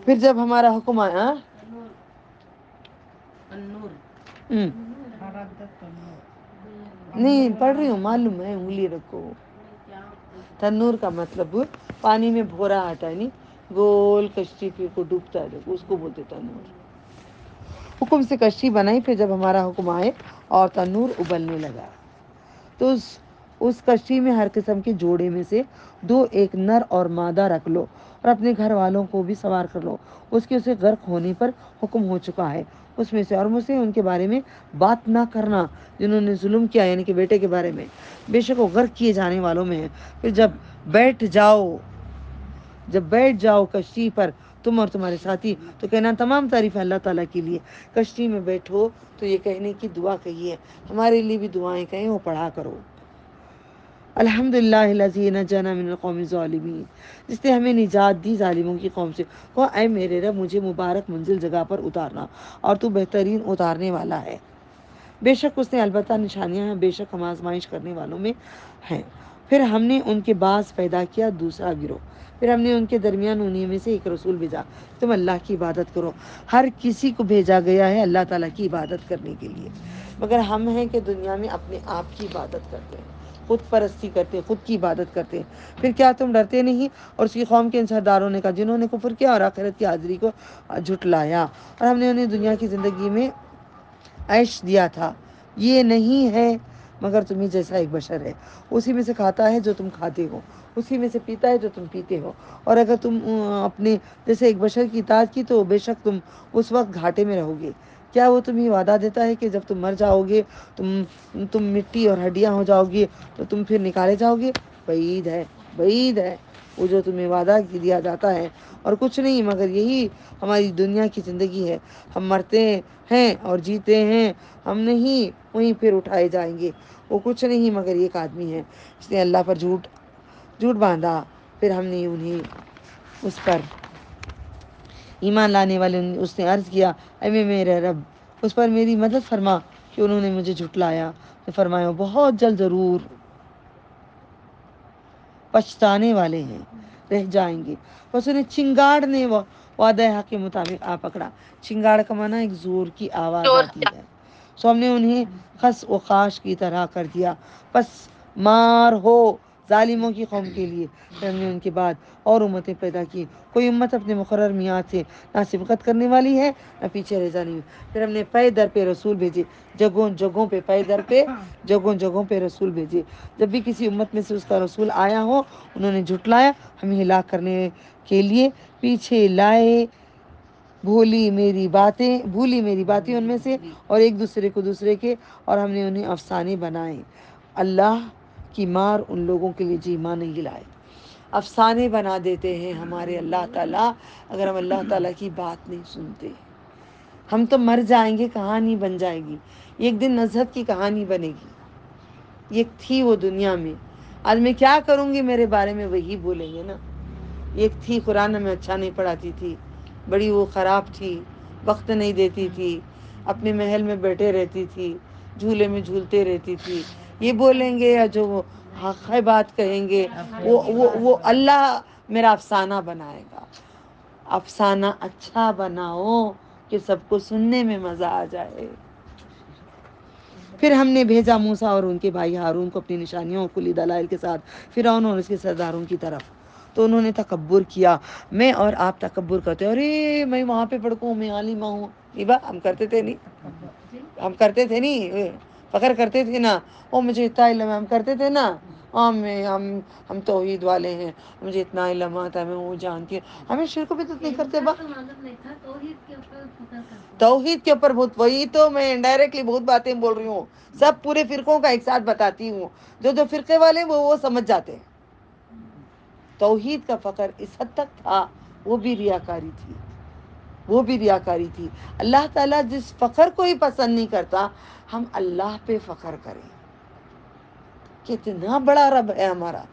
B: پھر جب ہمارا حکم آیا نہیں پڑھ رہی ہوں، معلوم ہے، انگلی رکھو. تنور کا مطلب پانی میں بھورا آتا ہے، نہیں گول کشتی پھر کو ڈوبتا ہے، اس کو بولتے تنور. حکم سے کشتی بنائی. پھر جب ہمارا حکم آئے اور تنور ابلنے لگا تو اس کشتی میں ہر قسم کے جوڑے میں سے 2 ایک نر اور مادہ رکھ لو اور اپنے گھر والوں کو بھی سوار کر لو. اس کے اسے غرق ہونے پر حکم ہو چکا ہے اس میں سے، اور مجھ سے ان کے بارے میں بات نہ کرنا جنہوں نے ظلم کیا، یعنی کہ بیٹے کے بارے میں. بے شک وہ غرق کیے جانے والوں میں ہے. پھر جب بیٹھ جاؤ کشتی پر تم اور تمہارے ساتھی تو کہنا تمام تعریف اللہ تعالیٰ کے لیے. کشتی میں بیٹھو تو یہ کہنے کی دعا کہیے، ہمارے لیے بھی دعائیں کہیں، وہ پڑھا کرو. الحمدللہ الذی نجانا من القوم الظالمین، جس نے ہمیں نجات دی ظالموں کی قوم سے. کہو اے میرے رب مجھے مبارک منزل جگہ پر اتارنا، اور تو بہترین اتارنے والا ہے. بے شک اس نے البتہ نشانیاں ہیں، بے شک ہم آزمائش کرنے والوں میں ہیں. پھر ہم نے ان کے بعض پیدا کیا دوسرا گروہ، پھر ہم نے ان کے درمیان انہی میں سے ایک رسول بھیجا تم اللہ کی عبادت کرو. ہر کسی کو بھیجا گیا ہے اللہ تعالیٰ کی عبادت کرنے کے لیے، مگر ہم ہیں کہ دنیا میں اپنے آپ کی عبادت کرتے ہیں، خود پرستی کرتے ہیں، خود کی عبادت کرتے ہیں. پھر کیا تم ڈرتے نہیں؟ اور اس کی قوم کے ان سرداروں نے کہا جنہوں نے کفر کیا اور آخرت کی حاضری کو جھٹلایا، اور ہم نے انہیں دنیا کی زندگی میں عیش دیا تھا، یہ نہیں ہے مگر تمہیں جیسا ایک بشر ہے. اسی میں سے کھاتا ہے جو تم کھاتے ہو، اسی میں سے پیتا ہے جو تم پیتے ہو. اور اگر تم اپنے جیسے ایک بشر کی اطاعت کی تو بے شک تم اس وقت گھاٹے میں رہو گے. کیا وہ تمہیں وعدہ دیتا ہے کہ جب تم مر جاؤ گے، تم مٹی اور ہڈیاں ہو جاؤ گے تو تم پھر نکالے جاؤ گے؟ بعید ہے، بعید ہے وہ جو تمہیں وعدہ دیا جاتا ہے. اور کچھ نہیں مگر یہی ہماری دنیا کی زندگی ہے، ہم مرتے ہیں اور جیتے ہیں، ہم نہیں وہیں پھر اٹھائے جائیں گے. وہ کچھ نہیں مگر ایک آدمی ہے جس نے اللہ پر جھوٹ باندھا. پھر ہم نے انہیں اس پر ایمان لانے والے اس نے عرض کیا اے میرے رب اس پر میری مدد فرما کہ انہوں نے مجھے جھٹلایا. تو فرمایا بہت جلد ضرور پچھتانے والے ہیں، رہ جائیں گے. بس انہیں چنگاڑ نے وعدہ حق کے مطابق آ پکڑا. چنگاڑ کا معنی ایک زور کی آواز آتی ہے. سو ہم نے انہیں خس و خاش کی طرح کر دیا. پس مار ہو ظالموں کی قوم کے لیے. پھر ہم نے ان کے بعد اور امتیں پیدا کی. کوئی امت اپنے مقرر میعاد سے نہ سبقت کرنے والی ہے نہ پیچھے رہ جانے والی. پھر ہم نے پے در پہ رسول بھیجے، جگہوں جگہوں پہ، پے در پہ جگہوں جگہوں پہ رسول بھیجے. جب بھی کسی امت میں سے اس کا رسول آیا ہو انہوں نے جھٹلایا، ہم ہلاک کرنے کے لیے پیچھے لائے بھولی میری باتیں ان میں سے، اور ایک دوسرے کو دوسرے کے، اور ہم نے انہیں افسانے بنائے. اللہ کی مار ان لوگوں کے لیے جو ایمان نہیں لائے. افسانے بنا دیتے ہیں ہمارے اللہ تعالیٰ اگر ہم اللہ تعالیٰ کی بات نہیں سنتے. ہم تو مر جائیں گے، کہانی بن جائے گی، ایک دن نزہت کی کہانی بنے گی. ایک تھی وہ دنیا میں، آج میں کیا کروں گی میرے بارے میں وہی بولیں گے نا. ایک تھی قرآن میں اچھا نہیں پڑھاتی تھی، بڑی وہ خراب تھی، وقت نہیں دیتی تھی، اپنے محل میں بیٹھے رہتی تھی، جھولے میں جھولتے رہتی تھی. یہ بولیں گے یا جو وہ حق ہے بات کہیں گے، وہ اللہ میرا افسانہ بنائے گا. افسانہ اچھا بناؤ کہ سب کو سننے میں مزہ آ جائے. پھر ہم نے بھیجا موسیٰ اور ان کے بھائی ہارون کو اپنی نشانیوں کلی دلائل کے ساتھ فرعون اور اس کے سرداروں کی طرف. تو انہوں نے تکبر کیا. میں اور آپ تکبر کرتے، ارے میں وہاں پہ پڑھوں، میں عالمہ ہوں. ہم کرتے تھے نہیں، فخر کرتے تھے نا، وہ مجھے اتنا علم ہے، ہم کرتے تھے نا. ہم توحید والے ہیں، مجھے اتنا علم آتا ہے، میں وہ جانتی ہوں. ہمیں شرک بھی تو نہیں کرتے با. توحید کے اوپر بہت، وہی تو میں انڈائریکٹلی بہت باتیں بول رہی ہوں. سب پورے فرقوں کا ایک ساتھ بتاتی ہوں. جو فرقے والے ہیں وہ سمجھ جاتے ہیں. توحید کا فخر اس حد تک تھا، وہ بھی ریاکاری تھی، وہ بھی ریاکاری تھی. اللہ تعالیٰ جس فخر کو ہی پسند نہیں کرتا، ہم اللہ پہ فخر کریں. کتنا بڑا رب ہے ہمارا.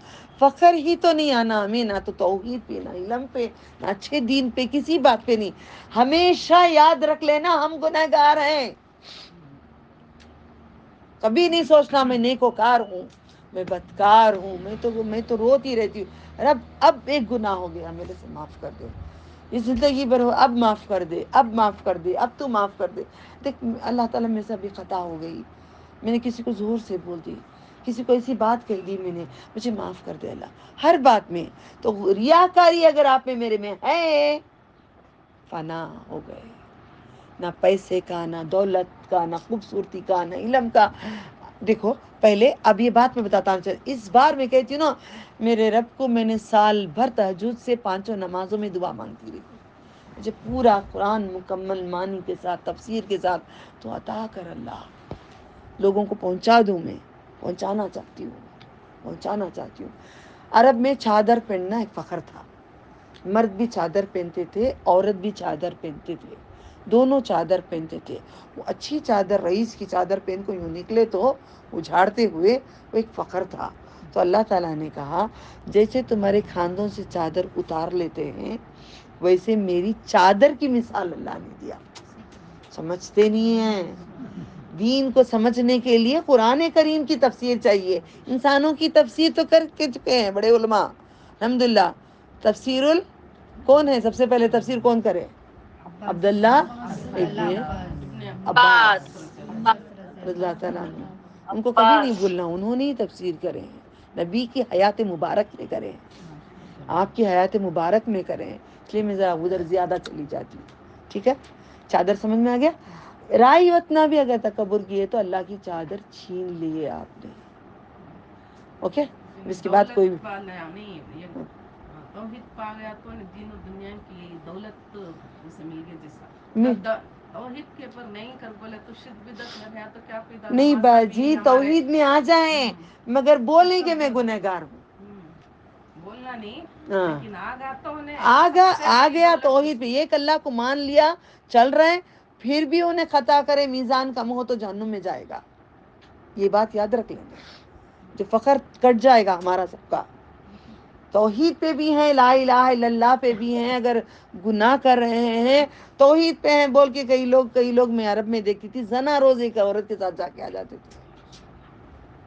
B: فخر ہی تو نہیں آنا ہمیں، نہ تو توحید پہ، نہ علم پہ، نہ اچھے دین پہ، کسی بات پہ نہیں. ہمیشہ یاد رکھ لینا ہم گنہگار ہیں. کبھی نہیں سوچنا میں نیکوکار ہوں، میں بدکار ہوں. میں تو روتی رہتی ہوں، رب اب ایک گناہ ہو گیا میرے سے، معاف کر دے. یہ زندگی بھر ہو، اب معاف کر دے، اب معاف کر دے، اب تو معاف کر دے. دیکھ اللہ تعالیٰ میں سے ابھی خطا ہو گئی، میں نے کسی کو زور سے بول دی، کسی کو ایسی بات کہہ دی میں نے، مجھے معاف کر دے اللہ ہر بات میں. تو ریاکاری اگر آپ میں میرے میں ہے، فنا ہو گئے. نہ پیسے کا، نہ دولت کا، نہ خوبصورتی کا، نہ علم کا. دیکھو پہلے، اب یہ بات میں بتاتا ہوں، اس بار میں کہتی ہوں نا، میرے رب کو میں نے سال بھر تہجد سے 5 نمازوں میں دعا مانگتی رہی، مجھے پورا قرآن مکمل معنی کے ساتھ، تفسیر کے ساتھ تو عطا کر اللہ. لوگوں کو پہنچا دوں، میں پہنچانا چاہتی ہوں. عرب میں چادر پہننا ایک فخر تھا. مرد بھی چادر پہنتے تھے، عورت بھی چادر پہنتے تھے، دونوں چادر پہنتے تھے. وہ اچھی چادر، رئیس کی چادر پہن کو یوں نکلے تو اجھاڑتے ہوئے، وہ ایک فخر تھا. تو اللہ تعالیٰ نے کہا جیسے تمہارے کھاندوں سے چادر اتار لیتے ہیں، ویسے میری چادر کی مثال اللہ نے دیا. سمجھتے نہیں ہیں. دین کو سمجھنے کے لیے قرآن کریم کی تفسیر چاہیے. انسانوں کی تفسیر تو کر کے چکے ہیں بڑے علماء الحمدللہ. تفسیر کون ہے؟ سب سے پہلے تفسیر کون کرے؟ عبداللہ ابن عباس رضی اللہ تعالیٰ عنہ. ان کو کبھی نہیں بھولنا، انہوں نے ہی تفسیر کرے ہیں، نبی کی حیات مبارک میں کرے ہیں، آپ کی حیات مبارک میں کریں. اس لیے میں ذرا ادھر زیادہ چلی جاتی ہوں. ٹھیک ہے، چادر سمجھ میں آ گیا. رائی وطنا بھی اگر تکبر کیے تو اللہ کی چادر چھین لیے آپ نے. اوکے، اس کے بعد کوئی توحید پا گیا تو دین و دنیا کی دولت اسے مل گئی. جیسا توحید کے پر نہیں کر بولے تو شرک بدعت میں گیا تو کیا پیدا. نہیں باجی، توحید میں آ جائیں مگر بولیں کہ میں گنہگار ہوں. بولنا نہیں، لیکن آ گیا توحید پہ، ایک اللہ کو مان لیا، چل رہے ہیں. پھر بھی انہیں خطا کرے، میزان کم ہو تو جہنم میں جائے گا. یہ بات یاد رکھ لیں گے، جو فخر کٹ جائے گا ہمارا سب کا. توحید پہ بھی ہیں، لا الہ الا اللہ پہ بھی ہیں. اگر گناہ کر رہے ہیں توحید پہ ہیں بول کے، کئی لوگ میں عرب میں دیکھتی تھی زنا روز ایک عورت کے ساتھ جا کے آ جاتے تھے.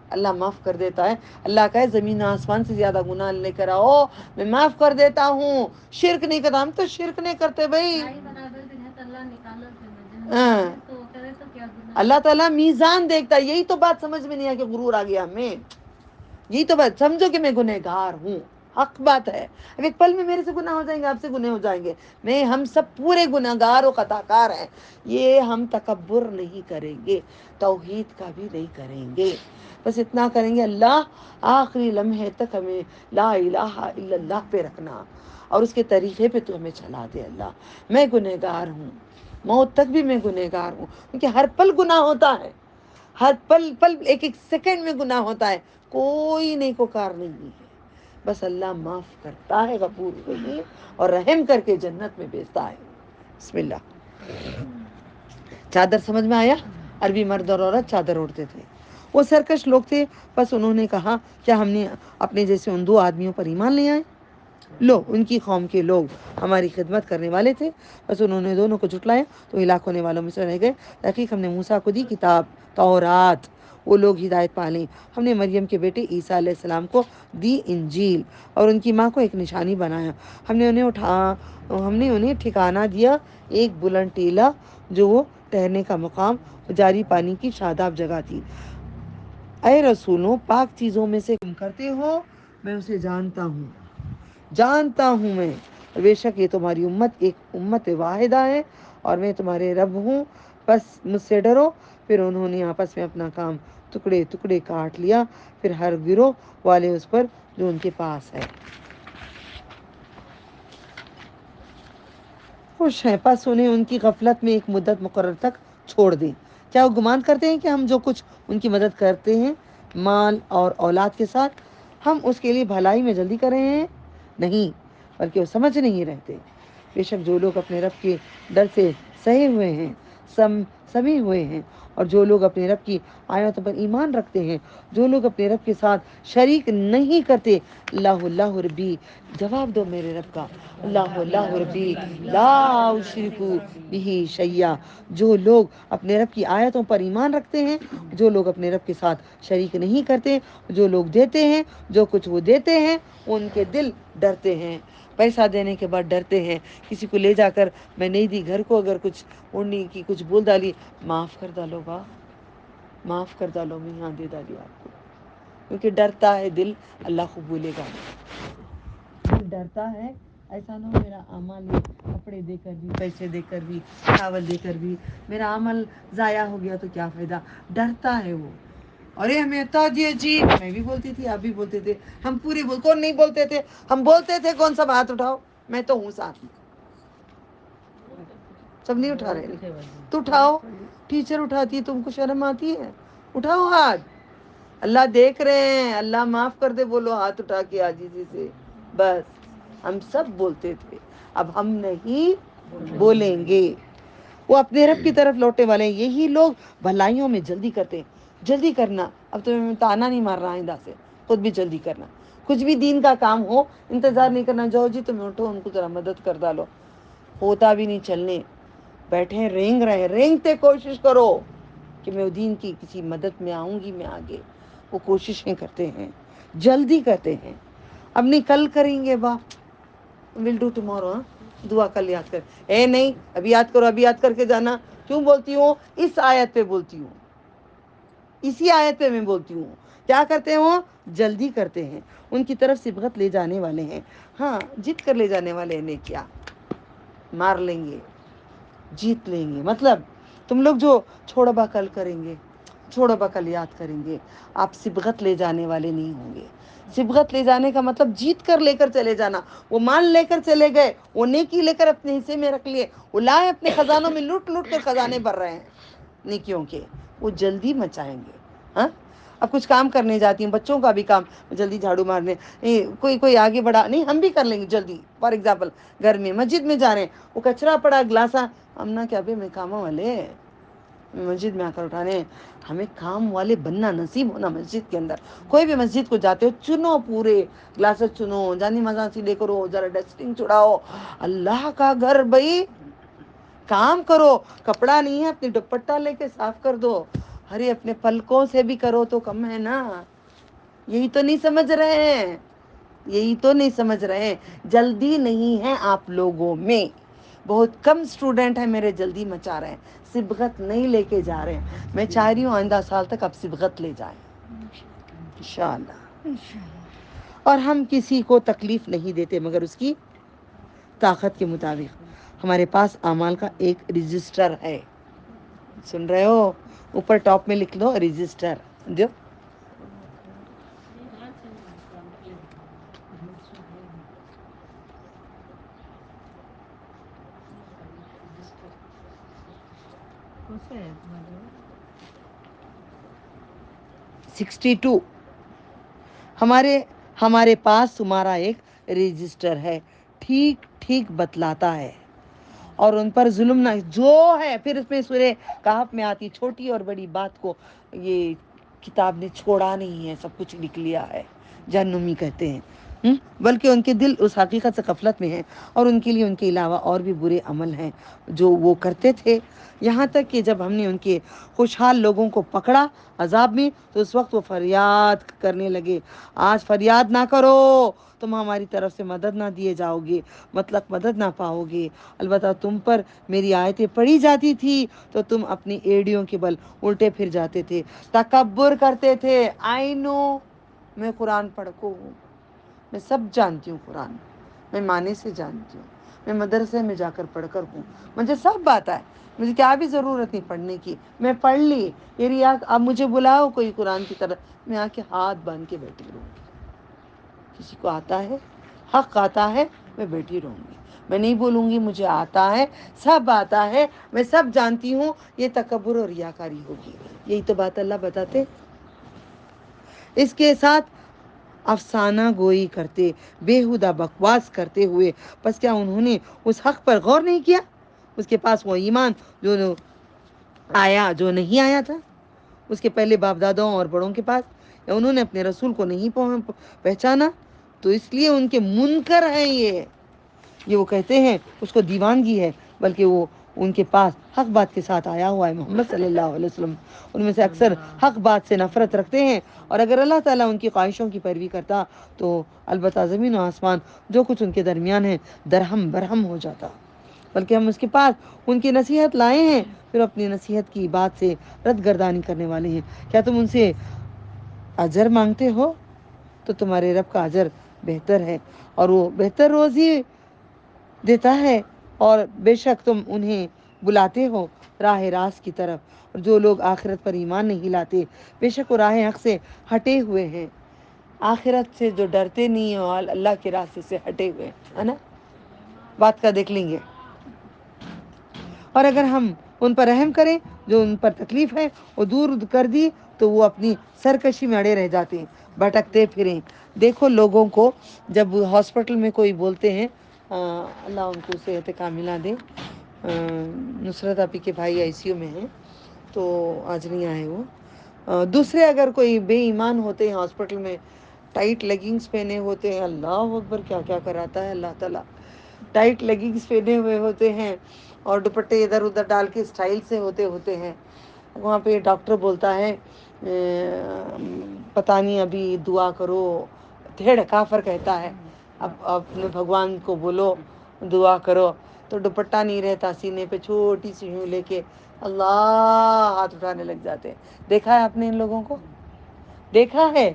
B: اللہ معاف کر دیتا ہے. اللہ کہے زمین آسمان سے زیادہ گناہ لے کر آؤ، میں معاف کر دیتا ہوں. شرک نہیں کرتا، ہم تو شرک نہیں کرتے بھائی. اللہ تعالیٰ میزان دیکھتا ہے. یہی تو بات سمجھ میں نہیں آ کہ غرور آ گیا ہمیں. یہی تو بات سمجھو کہ میں گنہگار ہوں، حق بات ہے. اب ایک پل میں میرے سے گناہ ہو جائیں گے، آپ سے گناہ ہو جائیں گے. ہم سب پورے گنہگار و خطا کار ہیں. یہ ہم تکبر نہیں کریں گے، توحید کا بھی نہیں کریں گے. بس اتنا کریں گے، اللہ آخری لمحے تک ہمیں لا الہ الا اللہ پہ رکھنا، اور اس کے طریقے پہ تو ہمیں چلا دے. اللہ میں گنہگار ہوں، موت تک بھی میں گنہگار ہوں، کیونکہ ہر پل گناہ ہوتا ہے. ہر پل ایک سیکنڈ میں گناہ ہوتا ہے. کوئی نیکوکار نہیں ہے، بس اللہ معاف کرتا ہے، غفور رحیم، اور رحم کر کے جنت میں بھیجتا ہے. بسم اللہ. چادر سمجھ میں آیا؟ عربی مرد اور عورت چادر اوڑھتے تھے. وہ سرکش لوگ تھے، بس انہوں نے کہا کیا ہم نے اپنے جیسے ان 2 آدمیوں پر ایمان لے آئے؟ لو، ان کی قوم کے لوگ ہماری خدمت کرنے والے تھے، بس انہوں نے دونوں کو جھٹلایا تو ہلاک ہونے والوں میں سے رہ گئے. تحقیق ہم نے موسیٰ کو دی کتاب تورات، وہ لوگ ہدایت پا لیں. ہم نے مریم کے بیٹے عیسیٰ علیہ السلام کو دی انجیل، اور ان کی ماں کو ایک نشانی بنایا. ہم نے انہیں ٹھکانہ دیا ایک بلند ٹیلہ، جو وہ ٹھہرنے کا مقام، جاری پانی کی شاداب جگہ تھی. اے رسولوں، پاک چیزوں میں سے تم کرتے ہو، میں اسے جانتا ہوں میں. بے شک یہ تمہاری امت ایک امت واحدہ ہے، اور میں تمہارے رب ہوں، بس مجھ سے ڈرو. پھر انہوں نے آپس میں اپنا کام ٹکڑے ٹکڑے کاٹ لیا، پھر ہر گروہ والے اس پر جو ان کے پاس ہے خوش ہیں، پس انہیں ان کی غفلت میں ایک مدت مقرر تک چھوڑ دیں۔ کیا وہ گمان کرتے ہیں کہ ہم جو کچھ ان کی مدد کرتے ہیں مال اور اولاد کے ساتھ، ہم اس کے لیے بھلائی میں جلدی کر رہے ہیں؟ نہیں، بلکہ وہ سمجھ نہیں رہتے۔ بے شک جو لوگ اپنے رب کے ڈر سے سہے ہوئے ہیں، سمے ہوئے ہیں، اور جو لوگ اپنے رب کی آیاتوں پر ایمان رکھتے ہیں، جو لوگ اپنے رب کے ساتھ شریک نہیں کرتے، اللہ اللہ ربی، جواب دو میرے رب کا، اللہ اللہ ربی لا اشرک بہ شیئا، جو لوگ اپنے رب کی آیتوں پر ایمان رکھتے ہیں، جو لوگ اپنے رب کے ساتھ شریک نہیں کرتے، جو لوگ دیتے ہیں جو کچھ وہ دیتے ہیں، ان کے دل ڈرتے ہیں۔ پیسہ دینے کے بعد ڈرتے ہیں، کسی کو لے جا کر میں نہیں دی، گھر کو اگر کچھ اڑنی کی کچھ بول ڈالی، معاف کر ڈالو با، معاف کر ڈالو، میں یہاں دے ڈالی آپ کو، کیونکہ ڈرتا ہے دل اللہ کو بھولے گا، دل ڈرتا ہے ایسا نہ ہو میرا عمل کپڑے دے کر بھی، پیسے دے کر بھی، چاول دے کر بھی میرا عمل ضائع ہو گیا تو کیا فائدہ، ڈرتا ہے وہ۔ ارے ہمیں عطا دیے جی، میں بھی بولتی تھی، آپ بھی بولتے تھے، ہم پوری کون نہیں بولتے تھے، ہم بولتے تھے، کون سا ہاتھ اٹھاؤ، میں تو ہوں ساتھ میں، سب نہیں اٹھا رہے، تو اٹھاؤ، ٹیچر اٹھاتی ہے، تم کو شرم آتی ہے، اٹھاؤ ہاتھ، اللہ دیکھ رہے ہیں، اللہ معاف کر دے، بولو ہاتھ اٹھا کے عاجزی سے، بس ہم سب بولتے تھے، اب ہم نہیں بولیں گے۔ وہ اپنے رب کی طرف لوٹے والے ہیں، یہی لوگ بھلائیوں میں جلدی کرتے ہیں۔ جلدی کرنا، اب تمہیں تانا نہیں مار رہا آئندہ سے، خود بھی جلدی کرنا، کچھ بھی دین کا کام ہو انتظار نہیں کرنا، جاؤ جی تمہیں اٹھو، ان کو ذرا مدد کر ڈالو، ہوتا بھی نہیں چلنے بیٹھے رینگ رہے، رینگتے کوشش کرو کہ میں دین کی کسی مدد میں آؤں گی، میں آگے، وہ کوششیں کرتے ہیں، جلدی کرتے ہیں، اب نہیں کل کریں گے با، ول ڈو ٹمورو، دعا کل یاد کر، اے نہیں ابھی یاد کرو، ابھی یاد کر کے جانا، کیوں بولتی ہوں، اس آیت پہ بولتی ہوں، اسی آیت پہ میں بولتی ہوں، کیا کرتے ہیں وہ، جلدی کرتے ہیں، ان کی طرف صبغت لے جانے والے ہیں، ہاں جیت کر لے جانے والے ہیں، کیا مار لیں گے، جیت لیں گے، مطلب تم لوگ جو چھوڑو با کل کریں گے، چھوڑو با کل یاد کریں گے، آپ صبغت لے جانے والے نہیں ہوں گے۔ صبغت لے جانے کا مطلب جیت کر لے کر چلے جانا، وہ مان لے کر چلے گئے، وہ نیکی لے کر اپنے حصے میں رکھ لیے، وہ لائے اپنے خزانوں میں، لوٹ لوٹ کر خزانے بھر رہے ہیں نیکیوں کے، وہ جلدی مچائیں گے۔ ہاں اب کچھ کام کرنے جاتی ہوں، بچوں کا بھی کام، جلدی جھاڑو مارنے، کوئی آگے بڑھا نہیں، ہم بھی کر لیں گے جلدی، فار ایگزامپل گھر میں مسجد میں جا رہے ہیں، وہ کچرا پڑا گلاسا، ہم نہ کیا بھی میں کاموں والے مسجد میں آ کر اٹھانے، ہمیں کام والے بننا نصیب ہونا مسجد کے اندر۔ کوئی بھی مسجد کو جاتے ہو چنو، پورے گلاسز چنو، جانی مزاسی لے کرو، ذرا ڈسٹنگ چھڑاؤ، اللہ کا گھر بھائی کام کرو، کپڑا نہیں ہے اپنی دوپٹہ لے کے صاف کر دو، ارے اپنے پلکوں سے بھی کرو تو کم ہے نا، یہی تو نہیں سمجھ رہے ہیں، یہی تو نہیں سمجھ رہے ہیں، جلدی نہیں ہے آپ لوگوں میں، بہت کم سٹوڈنٹ ہیں میرے جلدی مچا رہے ہیں، صبغت نہیں لے کے جا رہے ہیں، میں چاہ رہی ہوں آئندہ سال تک آپ صبغت لے جائیں انشاءاللہ، اور ہم کسی کو تکلیف نہیں دیتے مگر اس کی طاقت کے مطابق، ہمارے پاس اعمال کا ایک رجسٹر ہے، سن رہے ہو، اوپر ٹاپ میں لکھ لو رجسٹر، جو
C: کون ہے تمہارے
B: 62 ہمارے پاس تمہارا ایک رجسٹر ہے، ٹھیک ٹھیک بتلاتا ہے، اور ان پر ظلم نہ، جو ہے پھر اس میں سورہ کہف میں آتی، چھوٹی اور بڑی بات کو یہ کتاب نے چھوڑا نہیں ہے، سب کچھ لکھ لیا ہے، جہنمی کہتے ہیں، بلکہ ان کے دل اس حقیقت سے غفلت میں ہیں، اور ان کے لیے ان کے علاوہ اور بھی برے عمل ہیں جو وہ کرتے تھے، یہاں تک کہ جب ہم نے ان کے خوشحال لوگوں کو پکڑا عذاب میں تو اس وقت وہ فریاد کرنے لگے، آج فریاد نہ کرو، تم ہماری طرف سے مدد نہ دیے جاؤ گے، مطلب مدد نہ پاؤ گے، البتہ تم پر میری آیتیں پڑھی جاتی تھی تو تم اپنی ایڑیوں کے بل الٹے پھر جاتے تھے، تکبر کرتے تھے، آئی نو میں قرآن پڑھوں ہوں، میں سب جانتی ہوں، قرآن میں معنی سے جانتی ہوں، میں مدرسے میں جا کر پڑھ کر ہوں، مجھے سب آتا ہے، مجھے کیا بھی ضرورت نہیں پڑھنے کی، میں پڑھ لی یہ ریا. اب مجھے بلاؤ کوئی قرآن کی طرف، میں آ کے ہاتھ باندھ کے بیٹھی رہوں گی. کسی کو آتا ہے، حق آتا ہے، میں بیٹھی رہوں گی. میں نہیں بولوں گی مجھے آتا ہے، سب آتا ہے، میں سب جانتی ہوں، یہ تکبر اور ریاکاری ہوگی. یہی تو بات اللہ بتاتے. اس کے ساتھ افسانہ گوئی کرتے، بےہودہ بکواس کرتے ہوئے، پس کیا انہوں نے اس حق پر غور نہیں کیا؟ اس کے پاس وہ ایمان جو آیا، جو نہیں آیا تھا اس کے پہلے باپ داداؤں اور بڑوں کے پاس، یا انہوں نے اپنے رسول کو نہیں پہچانا، تو اس لیے ان کے منکر ہیں. یہ وہ کہتے ہیں اس کو دیوانگی ہے، بلکہ وہ ان کے پاس حق بات کے ساتھ آیا ہوا ہے محمد صلی اللہ علیہ وسلم. ان میں سے اکثر حق بات سے نفرت رکھتے ہیں، اور اگر اللہ تعالیٰ ان کی خواہشوں کی پیروی کرتا تو البتہ زمین و آسمان جو کچھ ان کے درمیان ہے درہم برہم ہو جاتا. بلکہ ہم اس کے پاس ان کی نصیحت لائے ہیں، پھر اپنی نصیحت کی بات سے رد گردانی کرنے والے ہیں. کیا تم ان سے اجر مانگتے ہو؟ تو تمہارے رب کا اجر بہتر ہے، اور وہ بہتر روزی دیتا ہے. اور بے شک تم انہیں بلاتے ہو راہ راست کی طرف، اور جو لوگ آخرت پر ایمان نہیں لاتے بے شک وہ راہ حق سے ہٹے ہوئے ہیں. آخرت سے جو ڈرتے نہیں ہیں اور اللہ کے راستے سے ہٹے ہوئے ہیں، ہے نا؟ بات کا دیکھ لیں گے. اور اگر ہم ان پر رحم کریں جو ان پر تکلیف ہے وہ دور کر دی تو وہ اپنی سرکشی میں اڑے رہ جاتے ہیں، بھٹکتے پھریں. دیکھو لوگوں کو جب ہاسپٹل میں کوئی بولتے ہیں، اللہ ان کو صحت کاملہ دے، نصرت آپی کے بھائی آئی سی یو میں ہیں تو آج نہیں آئے وہ. دوسرے اگر کوئی بے ایمان ہوتے ہیں ہاسپٹل میں، ٹائٹ لیگنگز پہنے ہوتے ہیں، اللہ اکبر کیا کیا کراتا ہے اللہ تعالیٰ. ٹائٹ لیگنگز پہنے ہوئے ہوتے ہیں اور دوپٹے ادھر ادھر ڈال کے اسٹائل سے ہوتے ہیں. وہاں پہ ڈاکٹر بولتا ہے پتہ نہیں ابھی دعا کرو، دھیڑ کافر کہتا ہے اب اپنے بھگوان کو بولو دعا کرو، تو دوپٹہ نہیں رہتا سینے پہ، چھوٹی سی یوں لے کے اللہ ہاتھ اٹھانے لگ جاتے ہیں. دیکھا ہے آپ نے ان لوگوں کو؟ دیکھا ہے؟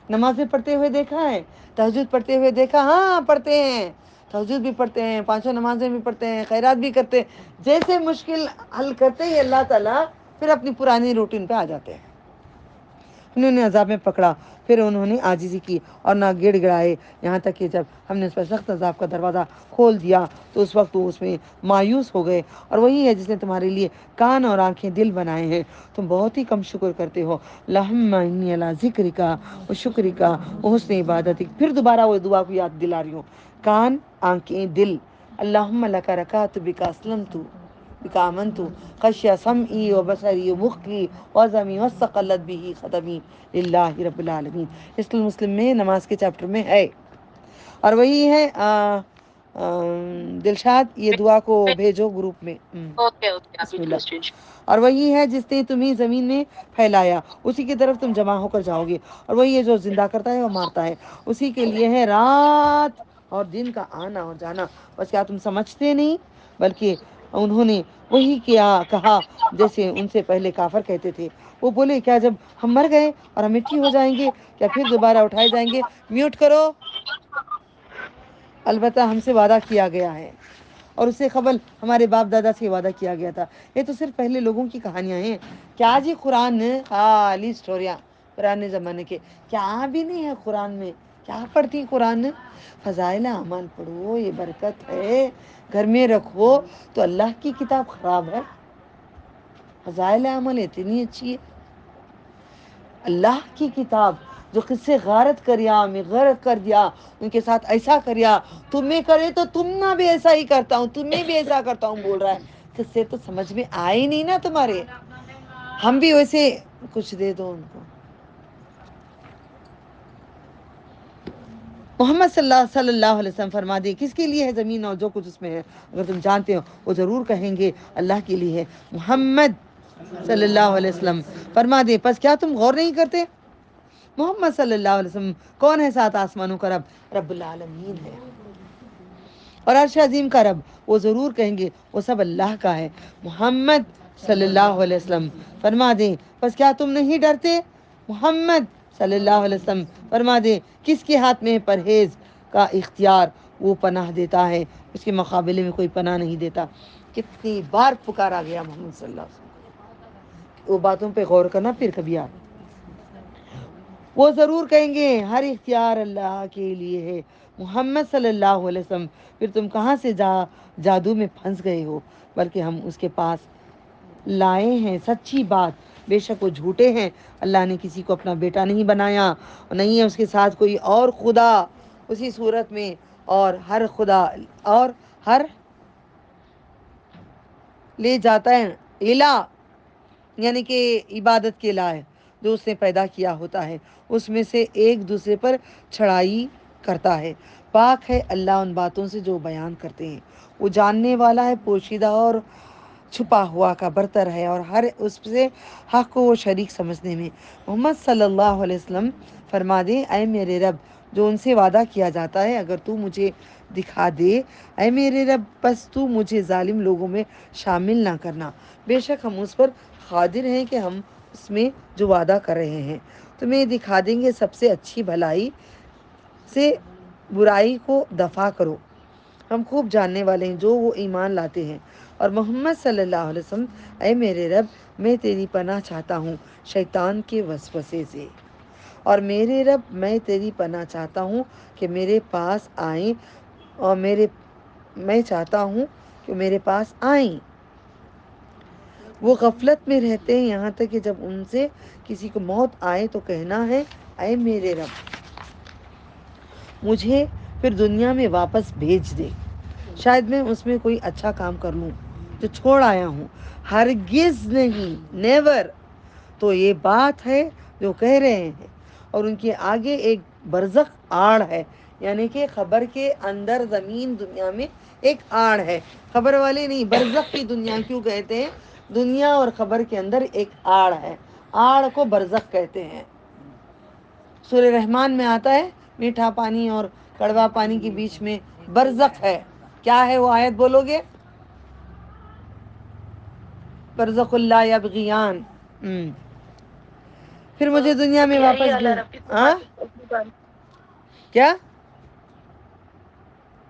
B: نمازیں پڑھتے ہوئے دیکھا ہے؟ تہجد پڑھتے ہوئے دیکھا؟ ہاں پڑھتے ہیں، تہجد بھی پڑھتے ہیں، پانچوں نمازیں بھی پڑھتے ہیں، خیرات بھی کرتے ہیں. جیسے مشکل حل کرتے ہی اللہ تعالیٰ پھر اپنی پرانی روٹین پہ آ جاتے ہیں. انہوں نے عذاب میں پکڑا، پھر انہوں نے عاجزی کی اور نہ گڑ گڑائے، یہاں تک کہ جب ہم نے اس پر سخت عذاب کا دروازہ کھول دیا تو اس وقت وہ اس میں مایوس ہو گئے. اور وہی ہے جس نے تمہارے لیے کان اور آنکھیں دل بنائے ہیں، تم بہت ہی کم شکر کرتے ہو. اللہم انی علی ذکرک و شکرک و حسن عبادتک. پھر دوبارہ وہ دعا کو یاد دلا رہی ہوں. کان، آنکھیں، دل. اللہم لک رکعت بک اسلمت بک آمنت خشیہ سمعی و بصری و مخی وعظمی واستقلت به قدمی للہ رب العالمین. اس مسلم میں نماز کے چیپٹر میں ہے. اور وہی ہے دلشاد یہ دعا کو بھیجو گروپ میں. بسم اللہ. اور وہی ہے جس نے تمہیں زمین میں پھیلایا، اسی کی طرف تم جمع ہو کر جاؤ گے. اور وہی ہے جو زندہ کرتا ہے اور مارتا ہے، اسی کے لیے ہے رات اور دن کا آنا اور جانا. بس کیا تم سمجھتے نہیں؟ بلکہ انہوں نے وہی کہا جیسے ان سے پہلے کافر کہتے تھے. وہ بولے کیا جب ہم مر گئے اور ہم مٹی ہو جائیں گے کیا پھر دوبارہ اٹھائے جائیں گے؟ میوٹ کرو. البتہ ہم سے وعدہ کیا گیا ہے اور اس سے قبل ہمارے باپ دادا سے وعدہ کیا گیا تھا. یہ تو صرف پہلے لوگوں کی کہانیاں ہیں. کیا جی قرآن خالی اسٹوریاں پرانے زمانے کے، کیا بھی نہیں ہے قرآن میں. کیا پڑھتی قرآن؟ فضائل اعمال پڑھو، یہ برکت ہے. گھر میں رکھو تو اللہ کی کتاب خراب ہے؟ فضائل اعمال اتنی اچھی ہے. اللہ کی کتاب جو قصے غارت کریا میں غرق کر دیا، ان کے ساتھ ایسا کریا، تمہیں کرے تو تم نہ بھی ایسا ہی کرتا ہوں، تمہیں بھی ایسا کرتا ہوں بول رہا ہے. قصے تو سمجھ میں آئے نہیں نا تمہارے. ہم بھی ویسے کچھ دے دو ان کو. محمد صلی اللہ علیہ وسلم فرما دے کس کے لیے ہے زمین اور جو کچھ اس میں ہے؟ اگر تم جانتے ہو وہ ضرور کہیں گے اللہ کے لیے ہے. محمد صلی اللہ علیہ وسلم فرما دے پس کیا تم غور نہیں کرتے؟ محمد صلی اللہ علیہ وسلم کون ہے سات آسمانوں کا رب؟ رب العالمین ہے. اور عرش عظیم کا رب؟ وہ ضرور کہیں گے وہ سب اللہ کا ہے. محمد صلی اللہ علیہ وسلم فرما دیں پس کیا تم نہیں ڈرتے؟ محمد صلی اللہ علیہ وسلم فرما دیں کس کے ہاتھ میں ہے پرہیز کا اختیار؟ وہ پناہ دیتا ہے اس کے مقابلے میں کوئی پناہ نہیں دیتا. کتنی بار پکارا گیا محمد صلی اللہ علیہ وسلم. وہ باتوں پہ غور کرنا پھر کبھی آپ. وہ ضرور کہیں گے ہر اختیار اللہ کے لیے ہے محمد صلی اللہ علیہ وسلم. پھر تم کہاں سے جادو میں پھنس گئے ہو؟ بلکہ ہم اس کے پاس لائے ہیں سچی بات. بے شک وہ جھوٹے ہیں. اللہ نے کسی کو اپنا بیٹا نہیں بنایا، نہیں ہے اس کے ساتھ کوئی اور خدا اسی صورت میں. اور ہر خدا اور ہر لے جاتا ہے الہ، یعنی کہ عبادت کے لائے جو اس نے پیدا کیا ہوتا ہے، اس میں سے ایک دوسرے پر چھڑائی کرتا ہے. پاک ہے اللہ ان باتوں سے جو بیان کرتے ہیں. وہ جاننے والا ہے پوشیدہ اور چھپا ہوا کا برتر ہے، اور ہر اس سے حق کو وہ شریک سمجھنے میں. محمد صلی اللہ علیہ وسلم فرما دیں اے میرے رب، جو ان سے وعدہ کیا جاتا ہے اگر تو مجھے دکھا دے اے میرے رب، بس تو مجھے ظالم لوگوں میں شامل نہ کرنا. بے شک ہم اس پر قادر ہیں کہ ہم اس میں جو وعدہ کر رہے ہیں تمہیں دکھا دیں گے. سب سے اچھی بھلائی سے برائی کو دفع کرو. ہم خوب جاننے والے ہیں جو وہ ایمان لاتے ہیں. اور محمد صلی اللہ علیہ وسلم اے میرے رب، میں تیری پناہ چاہتا ہوں شیطان کے وسوسے سے. اور میرے رب میں تیری پناہ چاہتا ہوں کہ میرے پاس آئیں، اور میں چاہتا ہوں کہ میرے پاس آئیں. وہ غفلت میں رہتے ہیں یہاں تک کہ جب ان سے کسی کو موت آئے تو کہنا ہے اے میرے رب مجھے پھر دنیا میں واپس بھیج دے، شاید میں اس میں کوئی اچھا کام کر لوں جو چھوڑ آیا ہوں. ہرگز نہیں، نیور. تو یہ بات ہے جو کہہ رہے ہیں، اور ان کے آگے ایک برزخ آڑ ہے، یعنی کہ خبر کے اندر زمین دنیا میں ایک آڑ ہے. خبر والے نہیں، برزخ کی دنیا کیوں کہتے ہیں؟ دنیا اور خبر کے اندر ایک آڑ ہے، آڑ کو برزخ کہتے ہیں. سورہ رحمان میں آتا ہے میٹھا پانی اور کڑوا پانی کے بیچ میں برزخ ہے. کیا ہے وہ آیت بولو گے؟ برزخ اللہ یبغیان. پھر مجھے دنیا میں واپس کیا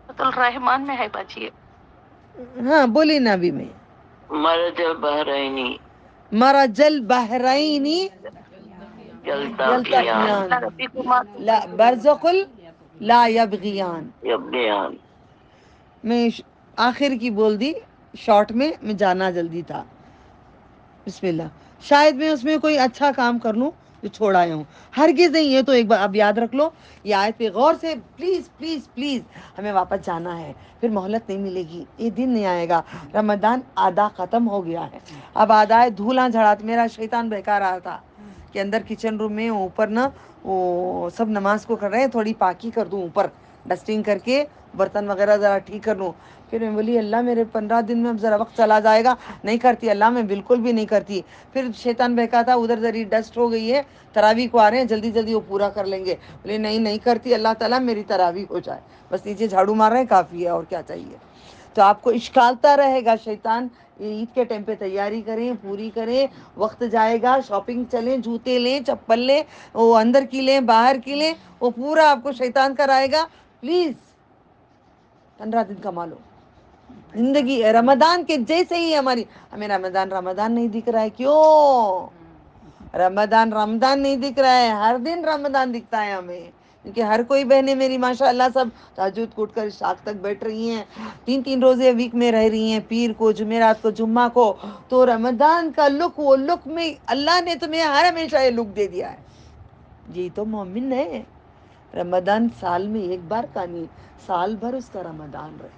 C: الرحمان میں ہے باجی.
B: ہاں بولی نا ابھی میں
C: مرج البحرینی
B: مرج البحرینی یلتقیان لا برزخ لا یبغیان. میں آخر کی بول دی شارٹ میں جانا جلدی تھا. بسم اللہ. شاید میں اس میں کوئی اچھا کام کر لوں جو چھوڑ آیا ہوں. ہرگز نہیں. یہ تو ایک بار اب یاد رکھ لو، یہ آیت پہ غور سے پلیز پلیز پلیز. ہمیں واپس جانا ہے، پھر مہلت نہیں ملے گی، یہ دن نہیں آئے گا. رمضان آدھا ختم ہو گیا ہے، اب آدھا ہے دھولاں جھڑات. میرا شیطان بہکا رہا تھا کہ اندر کچن روم میں اوپر نا وہ سب نماز کو کر رہے ہیں، تھوڑی پاکی کر دوں، اوپر ڈسٹنگ کر کے برتن وغیرہ ذرا ٹھیک کر لوں. پھر میں بولی اللہ میرے 15 دن میں اب ذرا وقت چلا جائے گا. نہیں کرتی اللہ، میں بالکل بھی نہیں کرتی. پھر شیطان بہکا تھا ادھر ذری ڈسٹ ہو گئی ہے، تراویح کو آ رہے ہیں جلدی جلدی وہ پورا کر لیں گے. بولے نہیں کرتی اللہ تعالیٰ، میری تراویح ہو جائے بس. نیچے جھاڑو مار رہے ہیں کافی ہے، اور کیا چاہیے. تو آپ کو اشکالتا رہے گا شیطان. عید کے ٹائم پہ تیاری کریں، پوری کریں، وقت جائے گا. شاپنگ چلیں، جوتے لیں، چپل لیں، وہ اندر کی لیں باہر کی لیں، وہ پورا آپ کو شیطان کرائے گا. پلیز 15 دن کما لو. زندگی رمضان کے جیسے ہی ہمیں رمضان نہیں دکھ رہا ہے. کیوں رمضان نہیں دکھ رہا ہے؟ ہر دن رمضان دکھتا ہے ہمیں، کیونکہ ہر کوئی بہنیں میری ماشاءاللہ سب تہجد کو اٹھ کر عشاء تک بیٹھ رہی ہیں، 3 روزے ویک میں رہ رہی ہیں، پیر کو، جمعرات کو، جمعہ کو. تو رمضان کا لک، وہ لک میں اللہ نے تمہیں ہر ہمیشہ یہ لک دے دیا ہے. یہ تو مومن ہے. رمضان سال میں ایک بار کا نہیں، سال بھر اس کا رمضان رہے.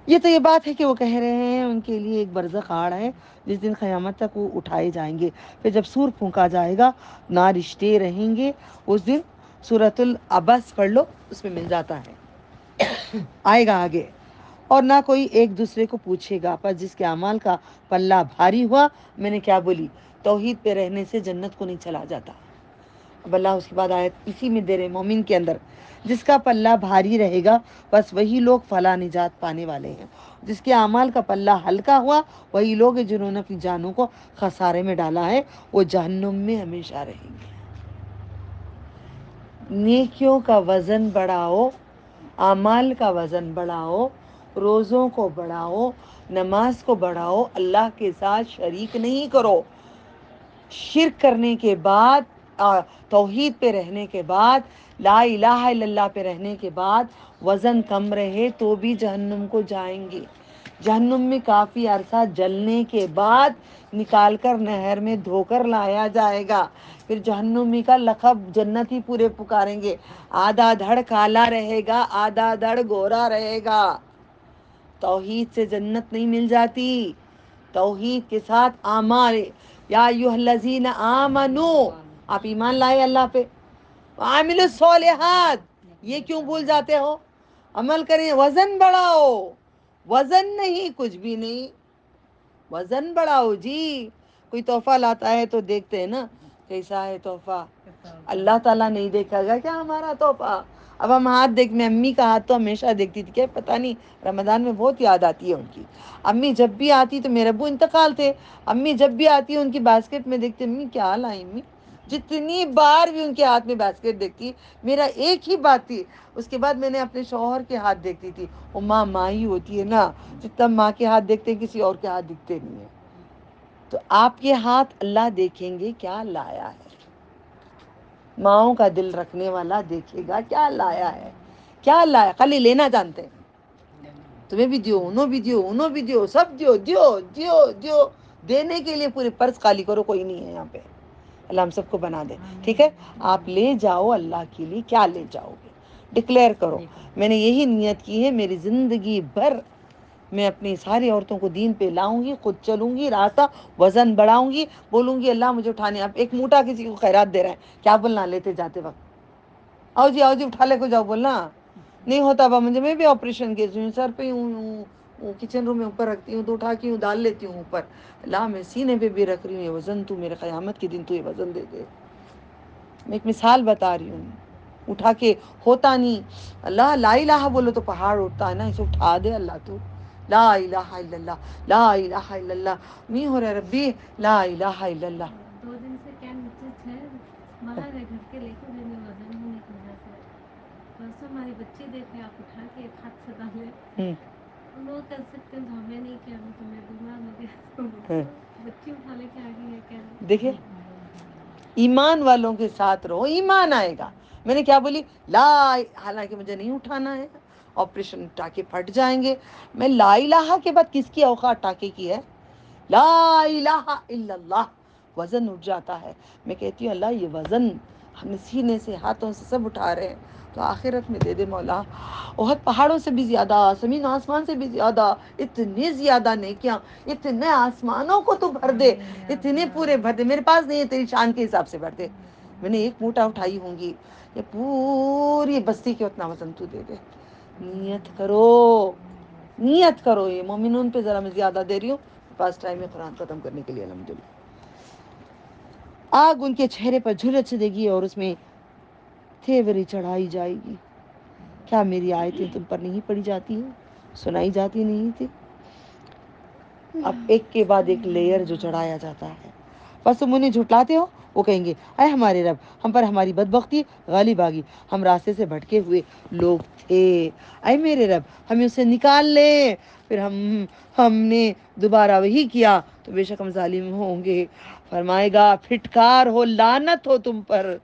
B: یہ تو یہ بات ہے کہ وہ کہہ رہے ہیں ان کے لیے ایک برزخ آڑ ہے جس دن قیامت تک وہ اٹھائے جائیں گے. پھر جب سور پھونکا جائے گا نہ رشتے رہیں گے. اس دن سورۃ العبس پڑھ لو، اس میں مل جاتا ہے، آئے گا آگے. اور نہ کوئی ایک دوسرے کو پوچھے گا، پر جس کے اعمال کا پلہ بھاری ہوا. میں نے کیا بولی؟ توحید پہ رہنے سے جنت کو نہیں چلا جاتا. اب اللہ اس کے بعد آیت اسی میں دے رہے مومن کے اندر. جس کا پلہ بھاری رہے گا بس وہی لوگ فلاح نجات پانے والے ہیں. جس کے اعمال کا پلہ ہلکا ہوا وہی لوگ ہیں جنہوں نے اپنی جانوں کو خسارے میں ڈالا ہے، وہ جہنم میں ہمیشہ رہیں گے. نیکیوں کا وزن بڑھاؤ اعمال کا وزن بڑھاؤ، روزوں کو بڑھاؤ، نماز کو بڑھاؤ، اللہ کے ساتھ شریک نہیں کرو. شرک کرنے کے بعد، توحید پہ رہنے کے بعد، لا الہ الا اللہ پہ رہنے کے بعد وزن کم رہے تو بھی جہنم کو جائیں گے. جہنم میں کافی عرصہ جلنے کے بعد نکال کر نہر میں دھو کر لایا جائے گا. پھر جہنمی کا لقب جنتی پورے پکاریں گے. آدھا دھڑ کالا رہے گا، آدھا دھڑ گورا رہے گا. توحید سے جنت نہیں مل جاتی، توحید کے ساتھ اعمال. یا ایھا الذین آمنو، آپ ایمان لائے اللہ پہ، عامل الصالحات، یہ کیوں بھول جاتے ہو؟ عمل کریں، وزن بڑھاؤ. وزن نہیں، کچھ بھی نہیں، وزن بڑھاؤ جی. کوئی تحفہ لاتا ہے تو دیکھتے ہیں نا کیسا ہے تحفہ. اللہ تعالیٰ نہیں دیکھا گا کیا ہمارا تحفہ؟ اب ہم ہاتھ دیکھ، میں امی کا ہاتھ تو ہمیشہ دیکھتی تھی، کہ پتہ نہیں رمضان میں بہت یاد آتی ہے ان کی. امی جب بھی آتی تو میرے ابو انتقال تھے، امی جب بھی آتی ان کی باسکٹ میں دیکھتی، امی کیا لائی امی. جتنی بار بھی ان کے ہاتھ میں باسکٹ دیکھتی، میرا ایک ہی بات تھی. اس کے بعد میں نے اپنے شوہر کے ہاتھ دیکھتی تھی، وہ ماں ہی ہوتی ہے نا، جتنا ماں کے ہاتھ دیکھتے ہیں کسی اور کے ہاتھ دکھتے نہیں ہیں. تو آپ کے ہاتھ اللہ دیکھیں گے کیا لایا ہے. ماؤں کا دل رکھنے والا دیکھے گا کیا لایا ہے، کیا لایا. خالی لینا جانتے ہیں، تمہیں بھی دیو، انہوں بھی دیو، انہوں بھی دیو، سب دیو دیو دیو دیو. دینے کے لیے پورے پرس خالی کرو، کوئی نہیں ہے یہاں پہ. اللہ ہم سب کو بنا دے. ٹھیک ہے، آپ لے جاؤ اللہ کے لیے. کیا لے جاؤ گے؟ ڈکلیئر کرو. میں نے یہی نیت کی ہے، میری زندگی بھر میں اپنی ساری عورتوں کو دین پہ لاؤں گی، خود چلوں گی راستہ، وزن بڑھاؤں گی، بولوں گی اللہ مجھے اٹھانے. اب ایک موٹا کسی کو خیرات دے رہا ہے، کیا بولنا لیتے جاتے وقت؟ آؤ جی اٹھا لے کو جاؤ بولنا. نہیں ہوتا با مجھے، میں بھی آپریشن کیس ہوں، سر پہ ہوں، کچن روم میں اوپر رکھتی ہوں تو اٹھا کے ڈال لیتی ہوں اوپر. اللہ میں سینے پہ بھی رکھ رہی ہوں یہ وزن، تو میرے قیامت کے دن تو یہ وزن دے دے. میں ایک مثال بتا رہی ہوں. اٹھا کے ہوتا نہیں. اللہ لا الہ بولو تو پہاڑ اٹھتا ہے نا، اسے اٹھا دے اللہ. تو لا الہ الا اللہ، لا الہ الا اللہ. نہیں ہو رہا ربی، لا الہ الا اللہ.
C: 2 دن سے کیا نیچے تھے، باہر ہے گھر کے، لے کے گئے وزن ہونے کی وجہ سے. پرسوں ہماری بچی دیکھے، آپ اٹھا کے ایک ہاتھ سے ڈالے، وہ کر سکتے ہیں تو ہمیں نہیں کیا، تو میں بیمار ہو گیا. بچی اٹھا لے کے آ گئی ہے کیا.
B: دیکھیں، ایمان والوں کے ساتھ رہو، ایمان آئے گا. میں نے کیا بولی؟ حالانکہ مجھے نہیں اٹھانا ہے، آپریشن ٹاکے پھٹ جائیں گے. میں لا الہ کے بعد کس کی اوقات ٹاکے کی ہے؟ لا الہ الا اللہ. وزن اٹھ جاتا ہے. میں کہتی ہوں اللہ یہ وزن ہم سینے سے، ہاتھوں سے سب اٹھا رہے ہیں، تو آخرت میں دے دے مولا. احد پہاڑوں سے بھی زیادہ، زمین آسمان سے بھی زیادہ، اتنی زیادہ نیکیاں، اتنے آسمانوں کو تو بھر دے، اتنے پورے بھر دے. میرے پاس نہیں ہے، تیری شان کے حساب سے بھر دے. میں نے ایک موٹا اٹھائی ہوں گی، یہ پوری بستی کے اتنا وزن تو دے دے. نیت کرو، نیت کرو. یہ مومنون پہ ذرا میں زیادہ دے رہی ہوں، پاس ٹائم میں قرآن ختم کرنے کے لیے الحمدللہ. آگ ان کے چہرے پر جھلس دے گی اور اس میں تھیوری چڑھائی جائے گی. کیا میری آیتیں تم پر نہیں پڑھی جاتی ہیں، سنائی جاتی نہیں تھی؟ اب ایک کے بعد ایک لیئر جو چڑھایا جاتا ہے. بس تم انہیں جھٹلاتے ہو، وہ کہیں گے اے ہمارے رب، ہم پر ہماری بدبختی غالب آ گئی، ہم راستے سے بھٹکے ہوئے لوگ تھے. اے میرے رب ہمیں اسے نکال لے. پھر ہم نے دوبارہ وہی کیا تو بے شک ہم ظالم ہوں گے. فرمائے گا پھٹکار ہو، لعنت ہو تم پر،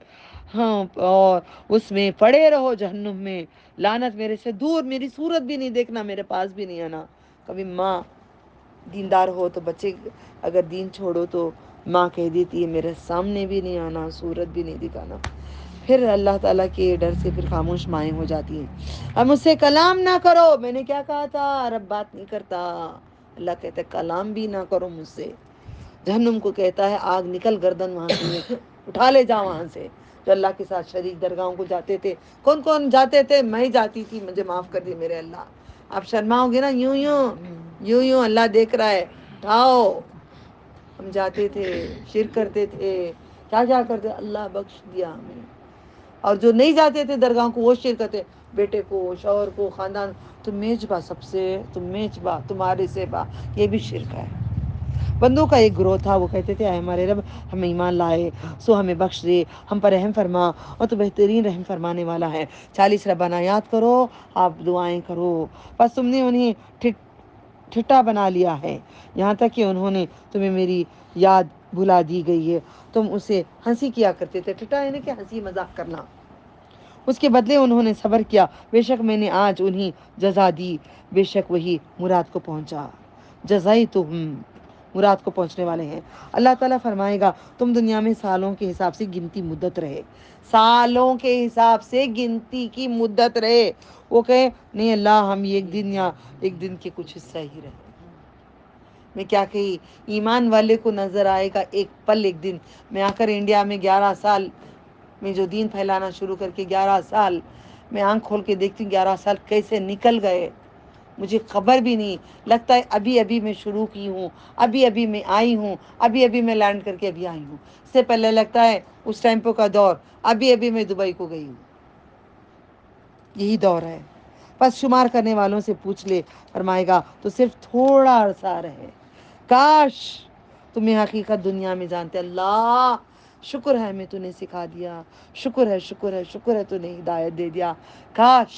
B: ہاں، اور اس میں پڑے رہو جہنم میں. لعنت میرے سے دور، میری صورت بھی نہیں دیکھنا، میرے پاس بھی نہیں آنا. کبھی ماں دیندار ہو تو بچے، اگر دین چھوڑو تو ماں کہہ دیتی ہے میرے سامنے بھی نہیں آنا، صورت بھی نہیں دکھانا. پھر اللہ تعالیٰ کے ڈر سے پھر خاموش مائیں ہو جاتی ہیں. اب مجھ سے کلام نہ کرو. میں نے کیا کہا تھا؟ رب بات نہیں کرتا. اللہ کہتا ہے کلام بھی نہ کرو مجھ سے. جہنم کو کہتا ہے آگ نکل گردن وہاں سے، اٹھا لے جا وہاں سے. جو اللہ کے ساتھ شریک درگاہوں کو جاتے تھے، کون کون جاتے تھے؟ میں ہی جاتی تھی، مجھے معاف کر دی میرے اللہ. آپ شرماؤ گے نا، یوں یوں یوں یوں اللہ دیکھ رہا ہے. اٹھاؤ. ہم جاتے تھے، شرک کرتے تھے، کیا کیا کرتے، اللہ بخش دیا ہمیں. اور جو نہیں جاتے تھے درگاہوں کو، وہ شرک کرتے، بیٹے کو، شوہر کو، خاندان. تم میچ با، سب سے تم میچ با، تمہارے سے با، یہ بھی شرک ہے. بندوں کا ایک گروہ تھا، وہ کہتے تھے اے ہمارے رب ہم ایمان لائے سو ہمیں بخش دے، ہم پر رحم فرما اور تو بہترین رحم فرمانے والا ہے۔ 40 ربانہ یاد کرو، آپ دعائیں کرو، بس تم نے انہیں ٹھٹا بنا لیا ہے، یہاں تک کہ انہوں نے تمہیں میری یاد بھلا دی گئی ہے۔ تم اسے ہنسی کیا کرتے تھے، ٹھٹا یعنی کہ ہنسی مذاق کرنا، اس کے بدلے انہوں نے صبر کیا، بے شک میں نے آج انہیں جزا دی، بے شک وہی مراد کو پہنچا، جزائی تو مراد کو پہنچنے والے ہیں۔ اللہ تعالیٰ فرمائے گا تم دنیا میں سالوں کے حساب سے گنتی مدت رہے، سالوں کے حساب سے گنتی کی مدت رہے۔ وہ کہے نہیں اللہ ہم ایک دن یا ایک دن کے کچھ حصہ ہی رہے۔ میں کیا کہی، ایمان والے کو نظر آئے گا ایک پل ایک دن۔ میں آ کر انڈیا میں 11 سال میں جو دین پھیلانا شروع کر کے 11 سال میں آنکھ کھول کے دیکھتی ہوں 11 سال کیسے نکل گئے، مجھے خبر بھی نہیں لگتا ہے۔ ابھی ابھی میں شروع کی ہوں، ابھی ابھی میں آئی ہوں، ابھی ابھی میں لینڈ کر کے ابھی آئی ہوں۔ اس سے پہلے لگتا ہے اس ٹیمپو کا دور، ابھی ابھی میں دبئی کو گئی ہوں۔ یہی دور ہے۔ بس شمار کرنے والوں سے پوچھ لے، فرمائے گا تو صرف تھوڑا عرصہ رہے، کاش تمہیں حقیقت دنیا میں جانتے۔ اللہ شکر ہے میں تو نے سکھا دیا، شکر ہے شکر ہے شکر ہے تو نے ہدایت دے دیا۔ کاش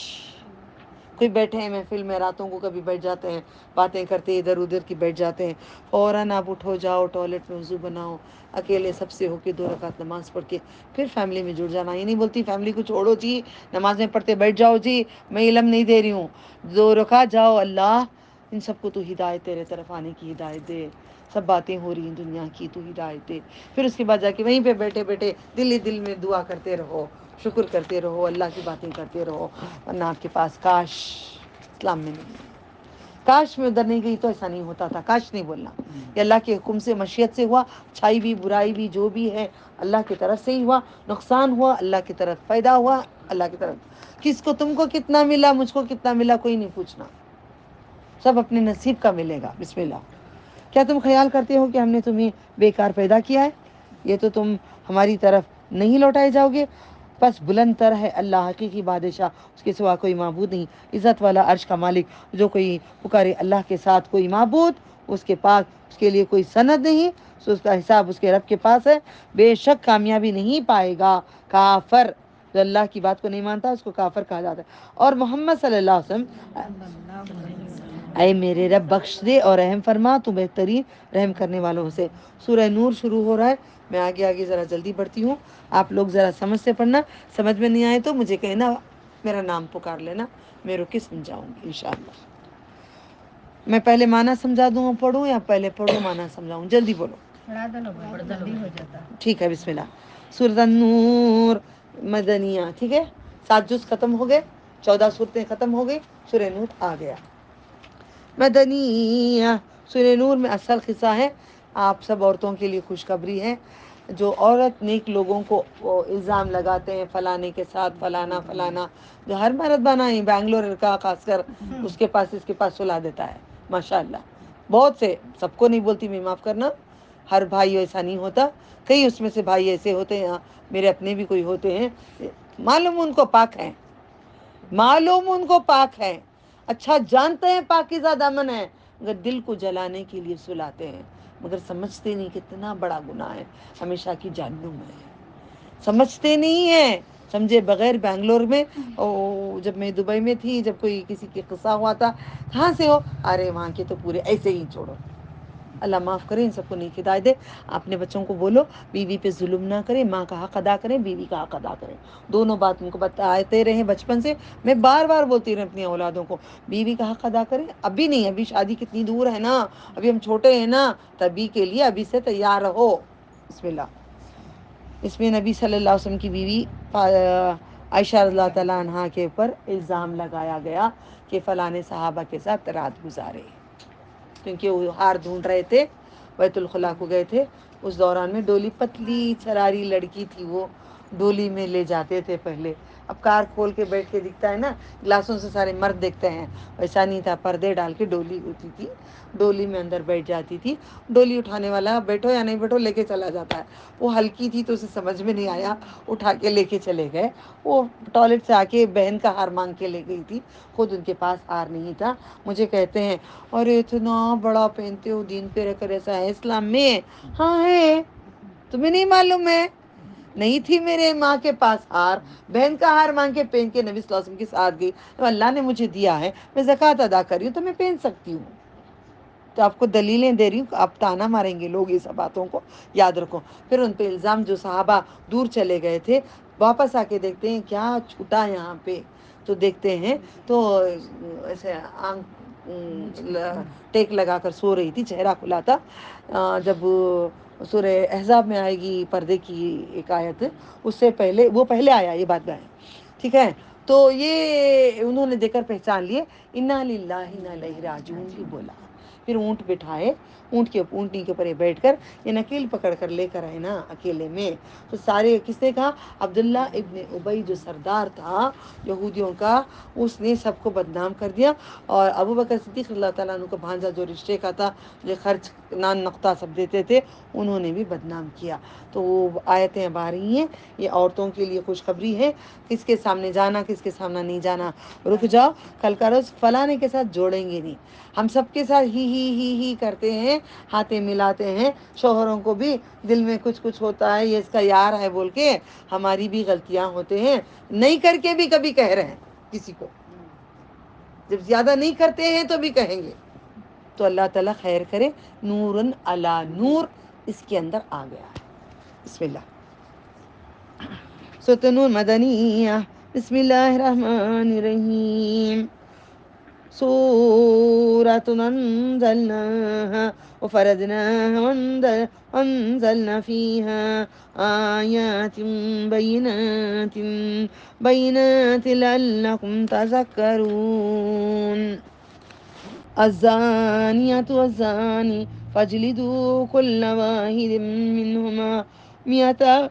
B: کوئی بیٹھے ہیں محفل میں، راتوں کو کبھی بیٹھ جاتے ہیں باتیں کرتے، ادھر ادھر کی بیٹھ جاتے ہیں، فوراً آپ اٹھو جاؤ ٹوائلٹ میں وضو بناؤ، اکیلے سب سے ہو کے 2 رکعت نماز پڑھ کے پھر فیملی میں جڑ جانا۔ یہ نہیں بولتی فیملی کو چھوڑو جی، نمازیں پڑھتے بیٹھ جاؤ جی، میں علم نہیں دے رہی ہوں، 2 رکعت جاؤ، اللہ ان سب کو تو ہدایت تیرے طرف آنے کی ہدایت دے، سب باتیں ہو رہی ہیں دنیا کی، تو ہدایت دے۔ پھر اس کے بعد جا کے وہیں پہ بیٹھے بیٹھے دل ہی دل میں دعا کرتے رہو، شکر کرتے رہو، اللہ کی باتیں کرتے رہو۔ ورنہ آپ کے پاس کاش اسلام میں نہیں، کاش میں ادھر نہیں گئی تو ایسا نہیں ہوتا تھا، کاش نہیں بولنا۔ یہ اللہ کے حکم سے مشیت سے ہوا، اچھائی بھی برائی بھی جو بھی ہے اللہ کی طرف سے ہی ہوا، نقصان ہوا اللہ کی طرف، فائدہ ہوا اللہ کی طرف۔ کس کو تم کو کتنا ملا، مجھ کو کتنا ملا، کوئی نہیں پوچھنا، سب اپنے نصیب کا ملے گا۔ بسم اللہ۔ کیا تم خیال کرتے ہو کہ ہم نے تمہیں بیکار پیدا کیا ہے؟ یہ تو تم ہماری طرف نہیں لوٹائے جاؤ گے۔ بس بلند تر ہے اللہ حقیقی بادشاہ، اس کے سوا کوئی معبود نہیں، عزت والا عرش کا مالک، جو کوئی پکارے اللہ کے ساتھ کوئی معبود اس کے پاس اس کے لیے کوئی سند نہیں، سو اس کا حساب اس کے رب کے پاس ہے، بے شک کامیابی نہیں پائے گا کافر۔ جو اللہ کی بات کو نہیں مانتا اس کو کافر کہا جاتا ہے۔ اور محمد صلی اللہ علیہ وسلم اے میرے رب بخش دے اور رحم فرما، تو بہترین رحم کرنے والوں سے۔ سورہ نور شروع ہو رہا ہے، میں آگے آگے ذرا جلدی بڑھتی ہوں، آپ لوگ ذرا سمجھ سے پڑھنا، سمجھ میں نہیں آئے تو مجھے کہنا، میرا نام پکار لینا، میں رک کے سمجھاؤں گی انشاءاللہ۔ میں پہلے معنی سمجھا دوں پڑھوں یا پہلے پڑھوں معنی سمجھاؤں؟ جلدی بولو، ٹھیک ہے بسم اللہ۔ سورۃ النور مدنیہ، ٹھیک ہے، 7 جز ختم ہو گئے، 14 صورتیں ختم ہو گئی، سورہ نور آ گیا۔ مدنیہ سورہ نور میں اصل قصہ ہے، آپ سب عورتوں کے لیے خوشخبری ہے، جو عورت نیک لوگوں کو وہ الزام لگاتے ہیں فلانے کے ساتھ فلانا فلانا، جو ہر مرد بنائیں بنگلور کا خاص کر اس کے پاس سلا دیتا ہے ماشاءاللہ، بہت سے، سب کو نہیں بولتی میں، معاف کرنا، ہر بھائی ایسا نہیں ہوتا، کئی اس میں سے بھائی ایسے ہوتے ہیں، میرے اپنے بھی کوئی ہوتے ہیں، معلوم ان کو پاک ہیں، معلوم ان کو پاک ہے، اچھا جانتے ہیں پاکیزہ دامن ہے، مگر دل کو جلانے کے لیے سلاتے ہیں، مگر سمجھتے نہیں کتنا بڑا گناہ ہے، ہمیشہ کی جہنم ہے، سمجھتے نہیں ہیں، سمجھے بغیر۔ بنگلور میں جب میں دبئی میں تھی، جب کوئی کسی کی قصہ ہوا تھا، کہاں سے ہو، ارے وہاں کے تو پورے ایسے ہی، چھوڑو، اللہ معاف کرے، ان سب کو نیک ہدایت دے۔ اپنے بچوں کو بولو بیوی پہ ظلم نہ کریں، ماں کا حق ادا کریں، بیوی کا حق ادا کریں، دونوں بات ان کو بتاتے رہیں بچپن سے۔ میں بار بار بولتی رہی اپنی اولادوں کو، بیوی کا حق ادا کریں، ابھی نہیں، ابھی شادی کتنی دور ہے نا، ابھی ہم چھوٹے ہیں نا، تبھی کے لیے ابھی سے تیار رہو۔ بسم اللہ۔ اس میں نبی صلی اللہ علیہ وسلم کی بیوی عائشہ رضی اللہ تعالیٰ عنہ کے اوپر الزام لگایا گیا کہ فلاں صحابہ کے ساتھ رات گزارے، کیونکہ وہ ہار ڈھونڈ رہے تھے، بیت الخلاء کو گئے تھے، اس دوران میں ڈولی، پتلی چھراری لڑکی تھی وہ، ڈولی میں لے جاتے تھے پہلے، اب کار کھول کے بیٹھ کے دکھتا ہے نا، گلاسوں سے سارے مرد دیکھتے ہیں، ویسا نہیں تھا، پردے ڈال کے ڈولی ہوتی تھی، ڈولی میں اندر بیٹھ جاتی تھی، ڈولی اٹھانے والا بیٹھو یا نہیں بیٹھو لے کے چلا جاتا ہے. وہ ہلکی تھی تو اسے سمجھ میں نہیں آیا، اٹھا کے لے کے چلے گئے. وہ ٹوائلٹ سے آ کے بہن کا ہار مانگ کے لے گئی تھی، خود ان کے پاس ہار نہیں تھا. مجھے کہتے ہیں ارے اتنا بڑا پہنتے ہو، دین پہ رہ کر ایسا ہے اسلام میں؟ ہاں ہے، تمہیں نہیں معلوم ہے؟ نہیں تھی میرے ماں کے پاس ہار، بہن کا ہار مانگ کے پہن کے نبی صلی اللہ علیہ وسلم کے ساتھ گئی. اللہ نے مجھے دیا ہے، میں زکوٰۃ ادا کر رہی ہوں تو میں پہن سکتی ہوں. تو آپ کو دلیلیں دے رہی ہوں، آپ تانا ماریں گے لوگ، یہ سب باتوں کو یاد رکھو. پھر ان پہ الزام، جو صحابہ دور چلے گئے تھے واپس آ کے دیکھتے ہیں کیا چھوٹا یہاں پہ، تو دیکھتے ہیں تو ایسے ٹیک لگا کر سو رہی تھی، چہرہ کھلا تھا. جب سورہ احزاب میں آئے گی پردے کی ایک آیت، اس سے پہلے وہ پہلے آیا یہ بات گائیں، ٹھیک ہے؟ تو یہ انہوں نے دیکھ کر پہچان لیے، انا للہ و انا الیہ راجعون بھی بولا. پھر اونٹ بٹھائے، اونٹنی کے اوپر یہ بیٹھ کر یہ نکیل پکڑ کر لے کر آئے نا اکیلے میں. تو سارے کس نے کہا؟ عبداللہ ابن ابی جو سردار تھا یہودیوں کا، اس نے سب کو بدنام کر دیا. اور ابو بکر صدیق اللہ تعالیٰ عنہ کا بھانجا جو رشتے کا تھا، جو خرچ نان نقطہ سب دیتے تھے، انہوں نے بھی بدنام کیا. تو وہ آیتیں اب آ رہی ہیں، یہ عورتوں کے لیے خوشخبری ہے، کس کے سامنے جانا کس کے سامنے نہیں جانا. رک جاؤ، کل کا روز فلانے کے ساتھ جوڑیں گے نہیں. ہم سب کے ساتھ ہی کرتے ہیں، ہاتھیں ملاتے ہیں. شوہروں کو بھی دل میں کچھ ہوتا ہے، یہ اس کا یار ہے بول کے، ہماری بھی غلطیاں ہوتے ہیں، نہیں کر کے بھی کبھی کہہ رہے ہیں کسی کو. جب زیادہ نہیں کرتے ہیں تو بھی کہیں گے. تو اللہ تعالیٰ خیر کرے. نورن علی نور اس کے اندر آ گیا ہے. بسم اللہ. سورۃ نور مدنیہ. بسم اللہ الرحمن الرحیم. سورۃ انزلناها وفرضناها وانزلنا فيها آیات بینات لعلکم تذکرون. الزانیة والزانی فاجلدوا كل واحد منهما 100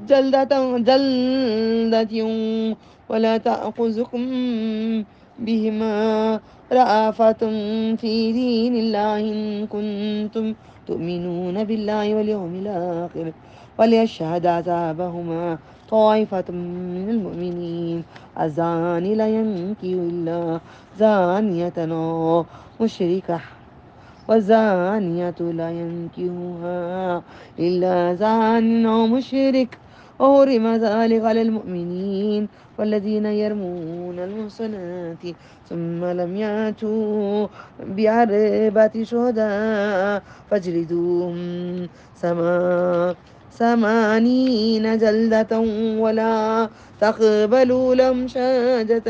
B: جلدة ولا تأخذكم بهما رأفة في دين الله إن كنتم تؤمنون بالله واليوم الآخر وليشهد عذابهما طائفة من المؤمنين. الزاني لا ينكح إلا زانية أو مشركة والزانية لا ينكحها إلا زان أو مشرك وحرم ذلك على المؤمنين. والذين يرمون المحصنات ثم لم يأتوا بأربعة شهداء فاجلدوهم 80 جلدة ولا تقبلوا لهم شهادة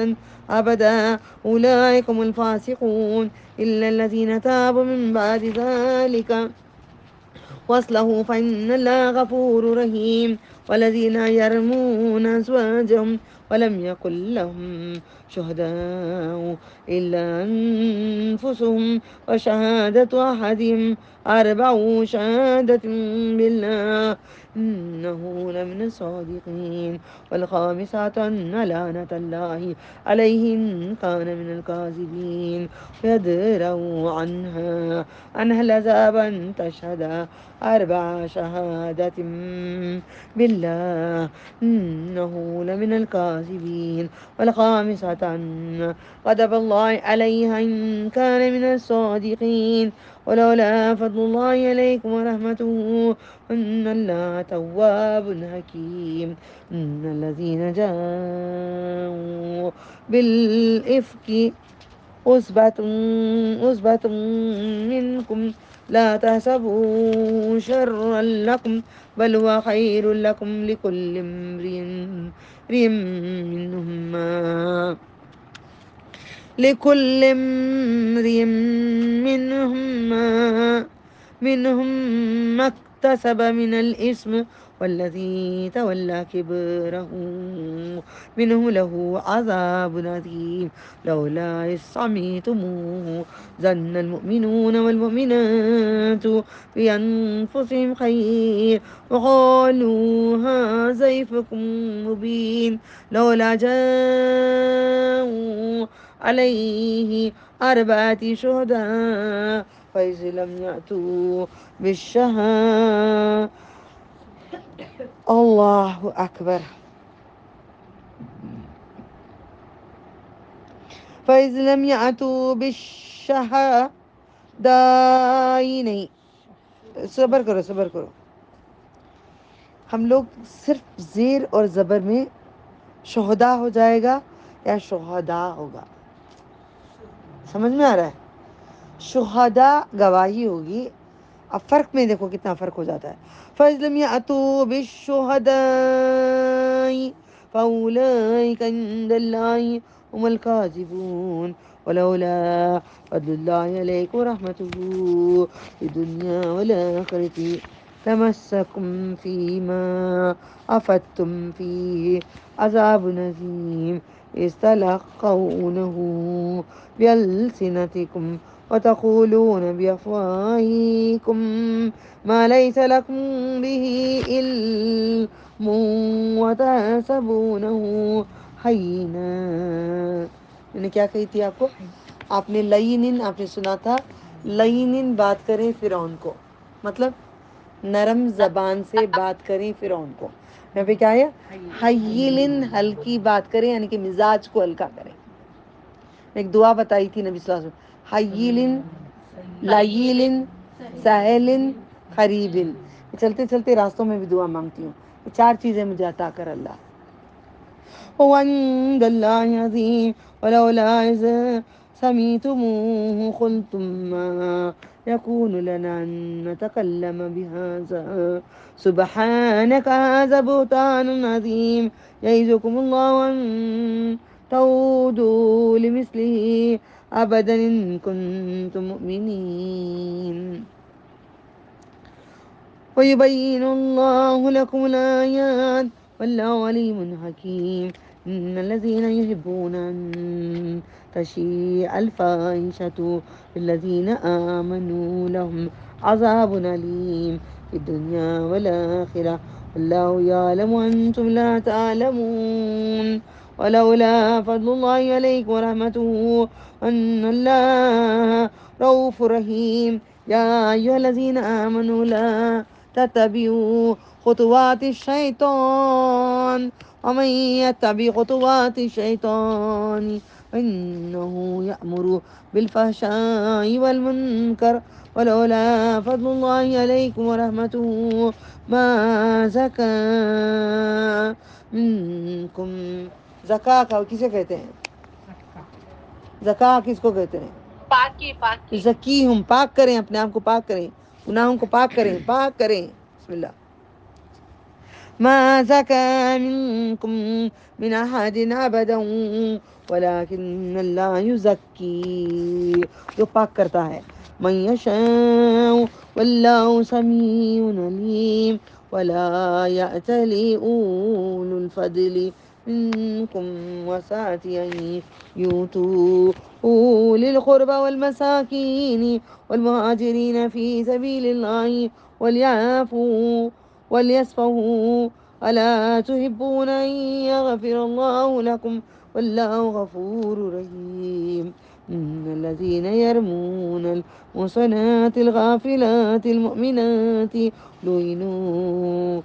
B: أبدا أولئك هم الفاسقون إلا الذين تابوا من بعد ذلك وأصلحوا فإن الله غفور رحيم. والذين يرمون أزواجهم ولم يكن لهم شهداء إلا أنفسهم وشهادة أحدهم 4 شهادة بالله إنه لمن الصادقين. والخامسة أن لعنة الله عليه إن كان من الكاذبين. ويدرأ عنها العذاب أن تشهد 4 شهادة بالله إنه لمن الكاذبين. والخامسة أن غضب الله عليها إن كان من الصادقين. ولولا فضل الله عليكم ورحمته إن الله تواب حكيم. إن الذين جاءوا بالإفك عصبة منكم لا تحسبوا شرا لكم بل هو خير لكم لكل امرئ منهم منهم ما اكتسب من الإثم والذي تولى كبره منهم له عذاب عظيم لولا إذ سمعتموه ظن المؤمنون والمؤمنات بأنفسهم خير وقالوا هذا إفك مبين لولا جاءوا عليه أربعة شهداء فإذ لم يأتوا بالشهادة الله أكبر فإذ لم يأتوا بالشهداء صبر کرو ہم لوگ صرف زیر اور زبر میں شہداء ہو جائے گا یا شہداء ہوگا؟ سمجھ میں آ رہا ہے؟ شہداء گواہی ہوگی. اب فرق میں دیکھو کتنا فرق ہو جاتا ہے. فَإِذْ لَمْ يَأْتُوا بِالشُّهَدَاءِ فَأُولَئِكَ عِندَ اللَّهِ هُمُ الْكَاذِبُونَ وَلَوْلَا فَضْلُ اللَّهِ عَلَيْكُمْ وَرَحْمَتُهُ فِي الدُّنْيَا وَالْآخِرَةِ لَمَسَّكُمْ فِيمَا أَفَدتُّمْ فِيهِ عَذَابٌ عَظِيمٌ إِذْ تَلَقَّوْنَهُ بِأَلْسِنَتِكُمْ وتقولون بأفواهكم ما ليس لكم به علم وتحسبونه هينا. میں نے کیا کہی تھی آپ کو؟ آپ نے لینن آپ نے سنا تھا لینن بات کریں فرعون کو، مطلب نرم زبان سے بات کریں فرعون کو. یہاں پہ کیا ہے؟ حیلن ہلکی بات کریں یعنی کہ مزاج کو ہلکا کریں. ایک دعا بتائی تھی نبی صلی اللہ علیہ وسلم، حیلن لایلن سہلن قریبن. چلتے چلتے راستوں میں بھی دعا مانگتی ہوں. یہ 4 چیزیں مجھے عطا کر اللہ. وعند اللہ عظیم ولولا إذ سمعتموه قلتم ما يكون لنا أن نتكلم بهذا سبحانك هذا بهتان عظيم يعظكم الله أن تعودوا لمثله أبدا إن كنتم مؤمنين ويبين الله لكم الآيات والله عليم حكيم. إن الذين يحبون أن تشيع الفاحشة الذين آمنوا لهم عذاب أليم في الدنيا والآخرة والله يعلم وأنتم لا تعلمون ولولا فضل الله عليكم ورحمته أن الله رؤوف رحيم يا أيها الذين آمنوا لا تتبعوا خطوات الشيطان ومن يتبع خطوات الشيطان إنه يأمر بالفحشاء والمنكر ولولا فضل الله عليكم ورحمته ما زكى منكم. زکا کسے کہتے ہیں؟ زکا کس کو کہتے ہیں؟ پاکی. زکی ہم پاک کریں، اپنے آپ کو پاک کریں، گناہوں کو پاک کریں، پاک کریں. بسم اللہ. ما زكى منكم من أحد أبدا ولكن الله يزكي جو پاک کرتا ہے من يشاء والله سميع عليم ولا يأتل أولو الفضل منكم وسعة أن يؤتوا أولي القربى والمساكين والمهاجرين في سبيل الله وليعفوا وليصفحوا ألا تحبون أن يغفر الله لكم والله غفور رحيم. إن الذين يرمون المحصنات الغافلات المؤمنات لعنوا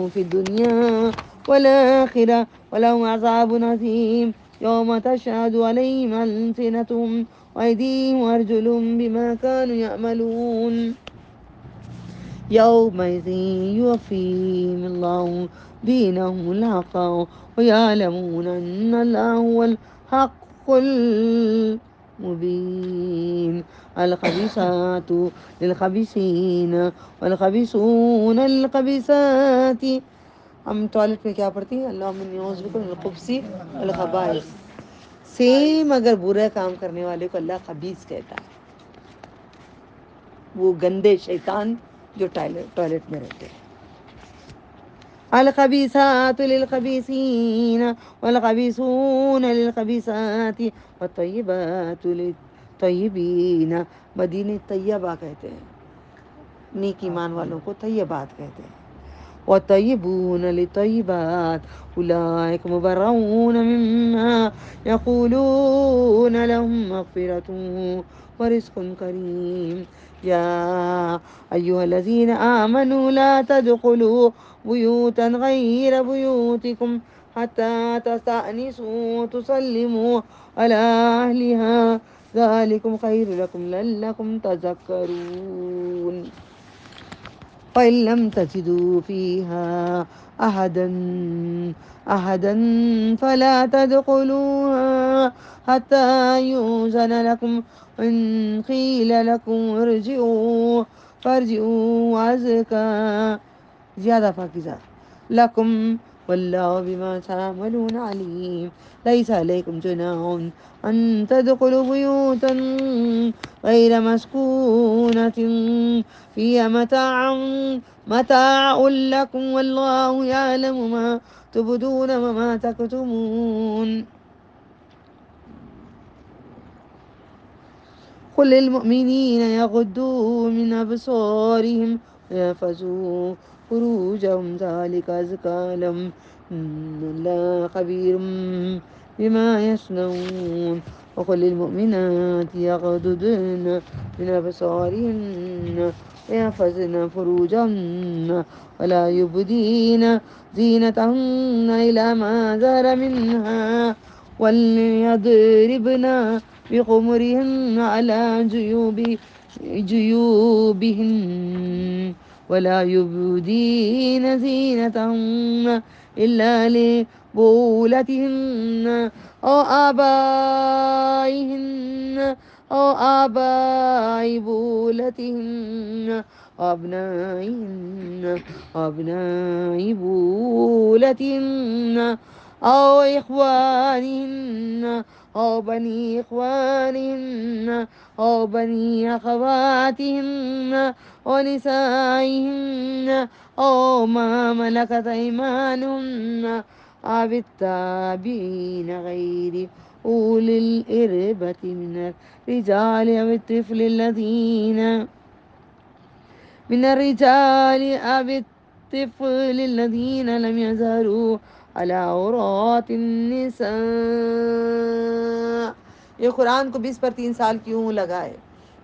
B: في الدنيا والآخرة ولهم عذاب عظيم يوم تشهد عليهم ألسنتهم وأيديهم وأرجلهم بما كانوا يعملون يومئذ يوفيهم الله دينهم الحق ويعلمون أن الله هو الحق المبين. الخبيثات للخبيثين والخبيثون للخبيثات. ہم ٹوائلٹ میں کیا پڑھتی ہیں؟ اللہم انی اعوذ بک من الخبث والخبائث. سیم اگر برا کام کرنے والے کو اللہ خبیث کہتا ہے. وہ گندے شیطان جو ٹوائلٹ میں رہتے ہیں. الخبیثات للخبیثین والخبیثون للخبیثات والطیبات للطیبین. مدینہ طیبہ کہتے ہیں, نیک ایمان والوں کو طیبات کہتے ہیں. وطیبون لطیبات اولئک مبرؤون مما یقولون لهم مغفرۃ ورزق کریم. یا ایها الذین آمنوا لا تدخلوا بیوتا غیر بیوتکم حتی تستأنسوا وتسلموا علی اہلها ذلکم خیر لکم لعلکم تذکرون. فإن لم تجدوا فيها أحدا فلا تدخلوها حتى يؤذن لكم إن قيل لكم ارجعوا فارجعوا أزكى زیادہ پاکیزہ لكم والله بما تعملون عليم. ليس عليكم جناح أن تدخلوا بيوتا غير مسكونة فيها متاع لكم والله يعلم ما تبدون وما تكتمون. قل للمؤمنين يغضوا من أبصارهم ويحفظوا فروجهم ذلك أزكى لهم إن الله خبير بما يصنعون. وقل للمؤمنات يغضضن من أبصارهن ويحفظن فروجهن ولا يبدين زينتهن إلى ما ظهر منها وليضربن بخمرهن على جيوبهن ولا يبدين زينتهن إلا لبولتهن أو آباء بولتهن أبناء بولتهن أو إخوانهن أو بني إخوانهن أو بني أخواتهن ونسائهن أو ما ملكت أيمانهن أو التابعين غير أولي الإربة من الرجال أو الطفل الذين لم يظهروا على عورات النساء. یہ قرآن کو 20 پر 3 سال کیوں لگائے,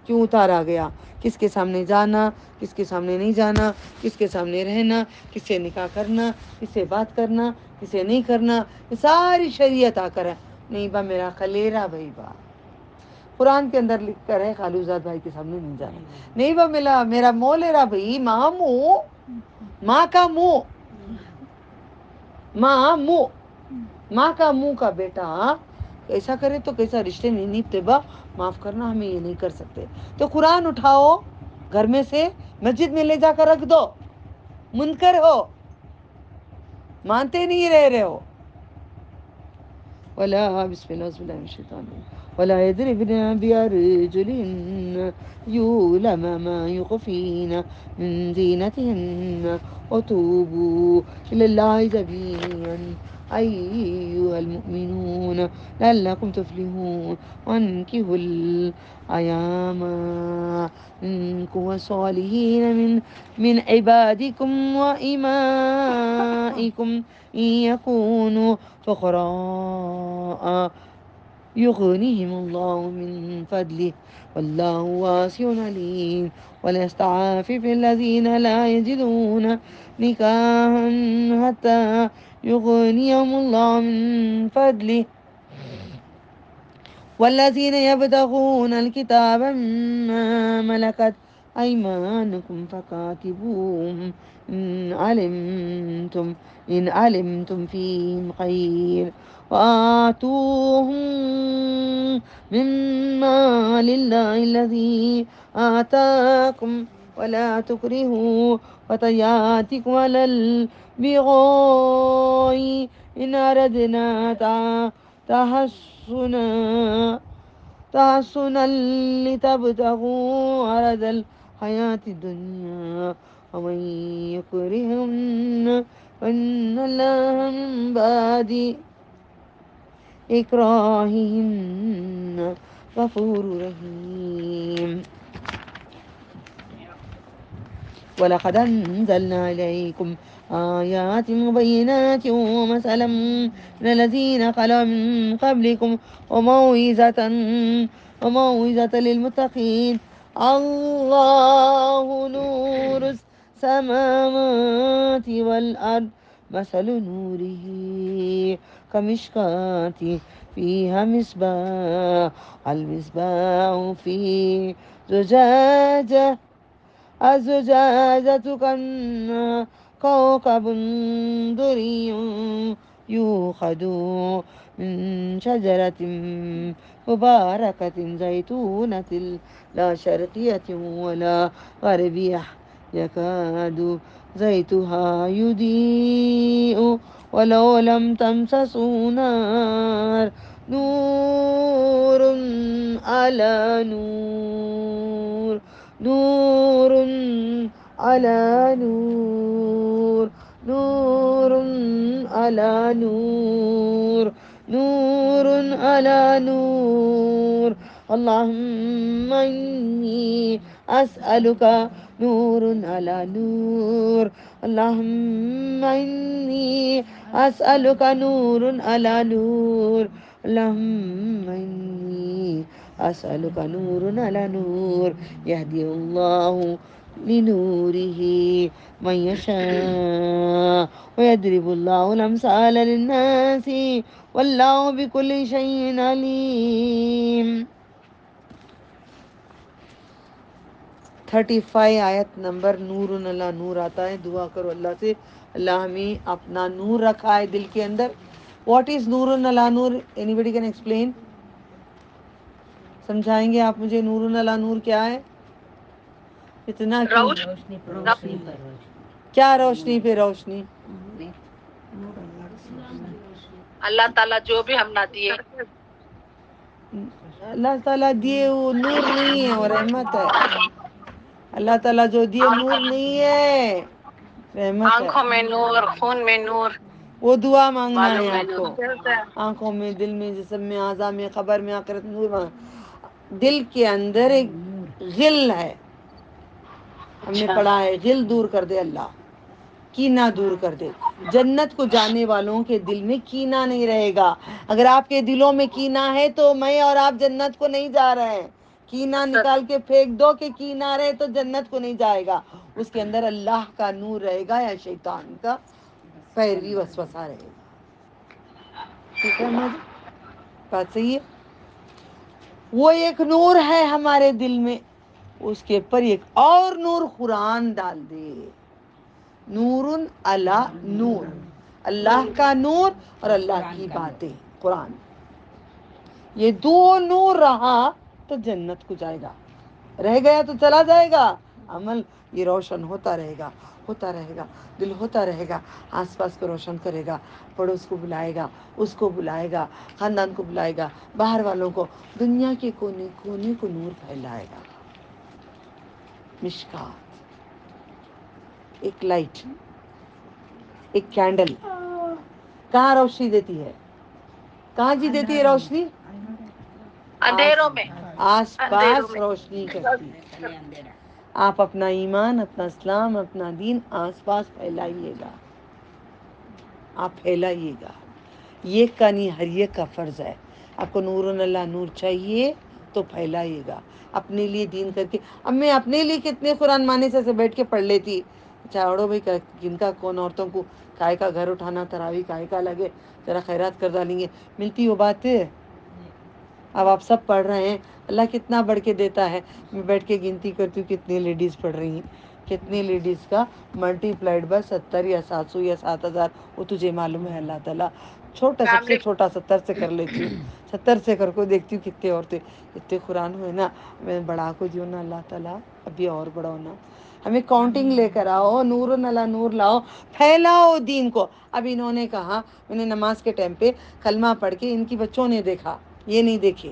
B: کیوں اتارا گیا, کس کے سامنے جانا, کس کے سامنے نہیں جانا, کس کے سامنے رہنا, کس سے نکاح کرنا, کس سے بات کرنا, کس سے نہیں کرنا, یہ ساری شریعت آ کر ہے. نہیں با میرا خلیرا بھائی با قرآن کے اندر لکھ کر ہے خالوزاد بھائی کے سامنے نہیں جانا. نہیں با میرا مولیرا بھائی ماں کا منہ کا بیٹا ایسا کرے تو کیسا رشتے نہیں نبھتے با, معاف کرنا ہمیں یہ نہیں کر سکتے. تو قرآن اٹھاؤ گھر میں سے مسجد میں لے جا کر رکھ دو, منکر ہو, مانتے نہیں رہے ہو. ولا بسم اللہ بسم اللہ من الشیطان ولا يضربن بأرجلهن يعلم ما يخفين من زينتهن وتوبوا إلى الله جميعا أيها المؤمنون لعلكم تفلحون. وانكحوا الأيام منكم والصالحين من عبادكم وإمائكم إن يكونوا فقراء يغنيهم الله من فضله والله واسع عليم. وليستعفف الذين لا يجدون نكاحا حتى يغنيهم الله من فضله والذين يبتغون الكتاب مما ملكت أيمانكم فكاتبوهم إن علمتم فيهم خير وآتوهم مما لله الذي آتاكم ولا تكرهوا فتياتكم على البغاء إن أردنا تحصنا لتبتغوا حیات الدنیا ومن یکرہن فإن اللہ من بعد اکراہہن غفور رحیم. وَلَقَدْ أَنزَلْنَا إِلَيْكُمْ آيَاتٍ مُبَيِّنَاتٍ وَمَثَلًا مِنَ الَّذِينَ خَلَوْا مِن قَبْلِكُمْ وَمَوْعِظَةً لِلْمُتَّقِينَ. اللَّهُ نُورُ السَّمَاوَاتِ وَالْأَرْضِ مَثَلُ نُورِهِ كَمِشْكَاةٍ فِيهَا مِصْبَاحٌ الْمِصْبَاحُ فِي زُجَاجَةٍ الزجاجة كأنها كوكب دري يوقد من شجرة مباركة زيتونة لا شرقية ولا غربية يكاد زيتها يضيء ولو لم تمسسه نار نور على نور نور على نور نور على نور نور على نور. اللهم إني أسألك نور على نور. اللهم إني أسألك نور على نور. اللهم إني أسألك نور على نور يهدي الله لنوره من يشاء ويضرب الله الأمثال للناس والله بكل شيء عليم. 35 آیت نمبر نور اللہ نور آتا ہے. دعا کرو اللہ سے اللہ ہمیں اپنا نور رکھا ہے دل کے اندر. واٹ از نور اللہ نور؟ Anybody can explain? سمجھائیں گے آپ مجھے نور اللہ نور کیا ہے؟ اتنا کیا روشنی پہ روشنی؟
D: اللہ تعالیٰ جو بھی ہم نہ دیے
B: اللہ تعالیٰ دیے وہ نور نہیں ہے، وہ رحمت ہے. اللہ تعالیٰ جو دیے نور نہیں ہے، رحمت ہے.
D: آنکھوں میں نور، خون میں نور،
B: وہ دعا مانگنا ہے
D: بالوں میں
B: آپ کو.
D: نور.
B: آنکھوں میں، دل میں، جسم میں، اعضاء میں، خبر میں، آخرت میں نور مانگنا. دل کے اندر ایک غل ہے، ہم نے پڑھا ہے غل دور کر دے اللہ، کینہ دور کر دے. جنت کو جانے والوں کے دل میں کینہ نہیں رہے گا. اگر آپ کے دلوں میں کینہ ہے تو میں اور آپ جنت کو نہیں جا رہے ہیں. کینہ نکال کے پھینک دو کہ کینہ رہے تو جنت کو نہیں جائے گا. اس کے اندر اللہ کا نور رہے گا یا شیطان کا پیروی وسوسہ رہے گا. ٹھیک ہے اماں جی؟ بات صحیح ہے. وہ ایک نور ہے ہمارے دل میں، اس کے پر ایک اور نور قرآن ڈال دے. نور علی نور، اللہ کا نور اور اللہ کی باتیں قرآن. یہ دو نور رہا تو جنت کو جائے گا، رہ گیا تو چلا جائے گا. عمل یہ روشن ہوتا رہے گا، ہوتا رہے گا. دل ہوتا رہے گا، آس پاس کو روشن کرے گا، پڑوس کو بلائے گا، اس کو بلائے گا، خاندان کو بلائے گا، باہر والوں کو، دنیا کے کونے کونے کو نور پھیلائے گا. مشکات، ایک لائٹ، ایک کینڈل کہاں روشنی دیتی ہے؟ کہاں جی دیتی ہے روشنی؟
D: اندھیروں میں،
B: آس پاس روشنی کرتی ہے. آپ اپنا ایمان، اپنا اسلام، اپنا دین آس پاس پھیلائیے گا. آپ پھیلائیے گا. یہ کا نہیں ہر ایک کا فرض ہے. آپ کو نور اللہ نور چاہیے تو پھیلائیے گا. اپنے لیے دین کر کے، اب میں اپنے لیے کتنے قرآن مانے سے بیٹھ کے پڑھ لیتی. چھوڑو بھائی، جن کا کون عورتوں کو کائے کا گھر اٹھانا، تراوی کائے کا لگے، ذرا خیرات کر ڈالیں گے، ملتی وہ بات ہے. اب آپ سب پڑھ رہے ہیں، اللہ کتنا بڑھ کے دیتا ہے. میں بیٹھ کے گنتی کرتی ہوں کتنی لیڈیز پڑھ رہی ہیں، کتنی لیڈیز کا ملٹی پلائڈ بائی 70 یا 700 یا 7000، وہ تجھے معلوم ہے. اللہ تعالیٰ چھوٹا، سب سے چھوٹا 70 سے کر لیتی ہوں، 70 سے کر کو دیکھتی ہوں کتنے عورتیں. اتنے قرآن ہوئے نا، میں بڑھا کو دیوں نا اللہ تعالیٰ، ابھی اور بڑھاؤ نا. ہمیں کاؤنٹنگ لے کر آؤ، نور اللہ نور لاؤ، پھیلاؤ دین کو. اب انہوں نے کہا، میں نے نماز کے ٹائم پہ کلمہ پڑھ کے، ان کی بچوں نے دیکھا، یہ نہیں دیکھے،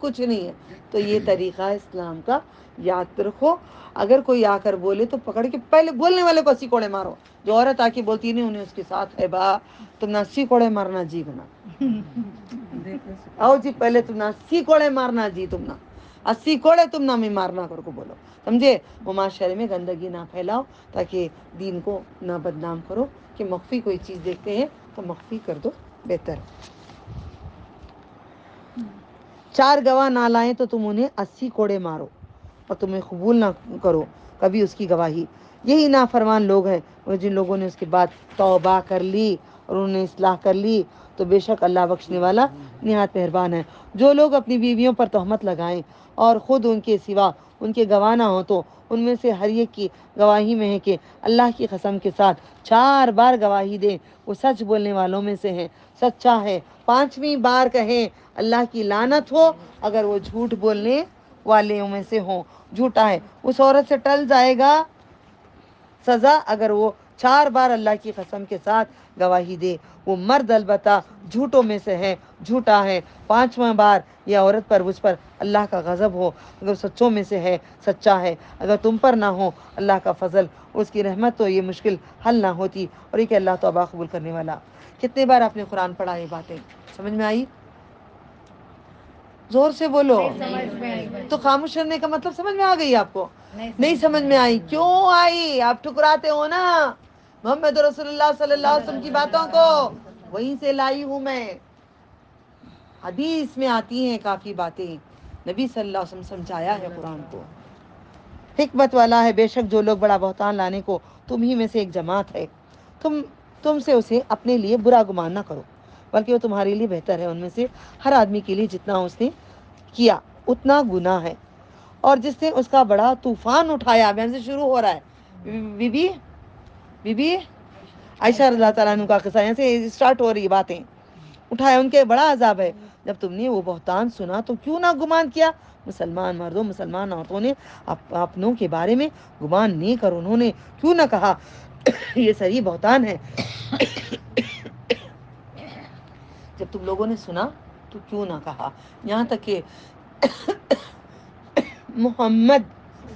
B: کچھ نہیں ہے. تو یہ طریقہ اسلام کا یاد رکھو. اگر کوئی آ کر بولے تو پکڑ کے پہلے بولنے والے کو 80 کوڑے مارو. جو عورت آ کے بولتی نہیں انہیں اس کے ساتھ ہے با تم نے 80 کوڑے مارنا جی بنا. آؤ جی پہلے تم نے 80 کوڑے مارنا جی تم نے 80 کوڑے تم نہ میں مارنا کر کو بولو. سمجھے؟ وہ معاشرے میں گندگی نہ پھیلاؤ تاکہ دین کو نہ بدنام کرو. کہ مخفی کوئی چیز دیکھتے ہیں تو مخفی کر دو بہتر. 4 گواہ نہ لائیں تو تم انہیں 80 کوڑے مارو اور تمہیں قبول نہ کرو کبھی اس کی گواہی. یہی نافرمان لوگ ہیں اور جن لوگوں نے اس کے بعد توبہ کر لی اور انہوں نے اصلاح کر لی تو بے شک اللہ بخشنے والا نہایت مہربان ہے. جو لوگ اپنی بیویوں پر تہمت لگائیں اور خود ان کے سوا ان کے گواہ نہ ہوں تو ان میں سے ہر ایک کی گواہی میں ہے کہ اللہ کی قسم کے ساتھ 4 بار گواہی دیں وہ سچ بولنے والوں میں سے ہیں سچا ہے. 5ویں بار کہیں اللہ کی لعنت ہو اگر وہ جھوٹ بولنے والوں میں سے ہوں. جھوٹا ہے اس عورت سے ٹل جائے گا سزا اگر وہ 4 بار اللہ کی قسم کے ساتھ گواہی دے. وہ مرد البتہ جھوٹوں میں سے ہے جھوٹا ہے. 5واں بار یہ عورت پر اس پر اللہ کا غضب ہو اگر سچوں میں سے ہے سچا ہے. اگر تم پر نہ ہو اللہ کا فضل اس کی رحمت تو یہ مشکل حل نہ ہوتی. اور یہ کہ اللہ توبہ قبول کرنے والا. کتنے بار آپ نے قرآن پڑھا یہ باتیں سمجھ میں آئی؟ زور سے بولو. تو خاموش رہنے کا مطلب سمجھ میں آ گئی آپ کو؟ نہیں سمجھ میں آئی. کیوں آئی؟ آپ ٹھکراتے ہو نا محمد رسول اللہ صلی اللہ علیہ وسلم کی باتوں کو. وہیں سے لائی ہوں میں. حدیث میں آتی ہیں کافی باتیں. نبی صلی اللہ علیہ وسلم سمجھایا ہے قرآن کو. حکمت والا ہے بے شک جو لوگ بڑا بہتان لانے کو تم ہی میں سے ایک جماعت ہے. تم سے اسے اپنے لیے برا گمان نہ کرو بلکہ وہ تمہارے لیے بہتر ہے. ان میں سے ہر آدمی کے لیے جتنا اس نے کیا اتنا گناہ ہے. اور جس نے اس کا بڑا طوفان اٹھایا. اب یہاں سے شروع ہو رہا ہے. بی بی عائشہ رضی اللہ تعالیٰ عنہ کا قصہ یہاں سے اسٹارٹ ہو رہی ہے باتیں. اٹھایا ان کے بڑا عذاب ہے. جب تم نے وہ بہتان سنا تو کیوں نہ گمان کیا. مسلمان مردوں مسلمان عورتوں نے اپنوں کے بارے میں گمان نہیں کرو. انہوں نے کیوں نہ کہا یہ صحیح بہتان ہے. جب تم لوگوں نے سنا تو کیوں نہ کہا. یہاں تک کہ محمد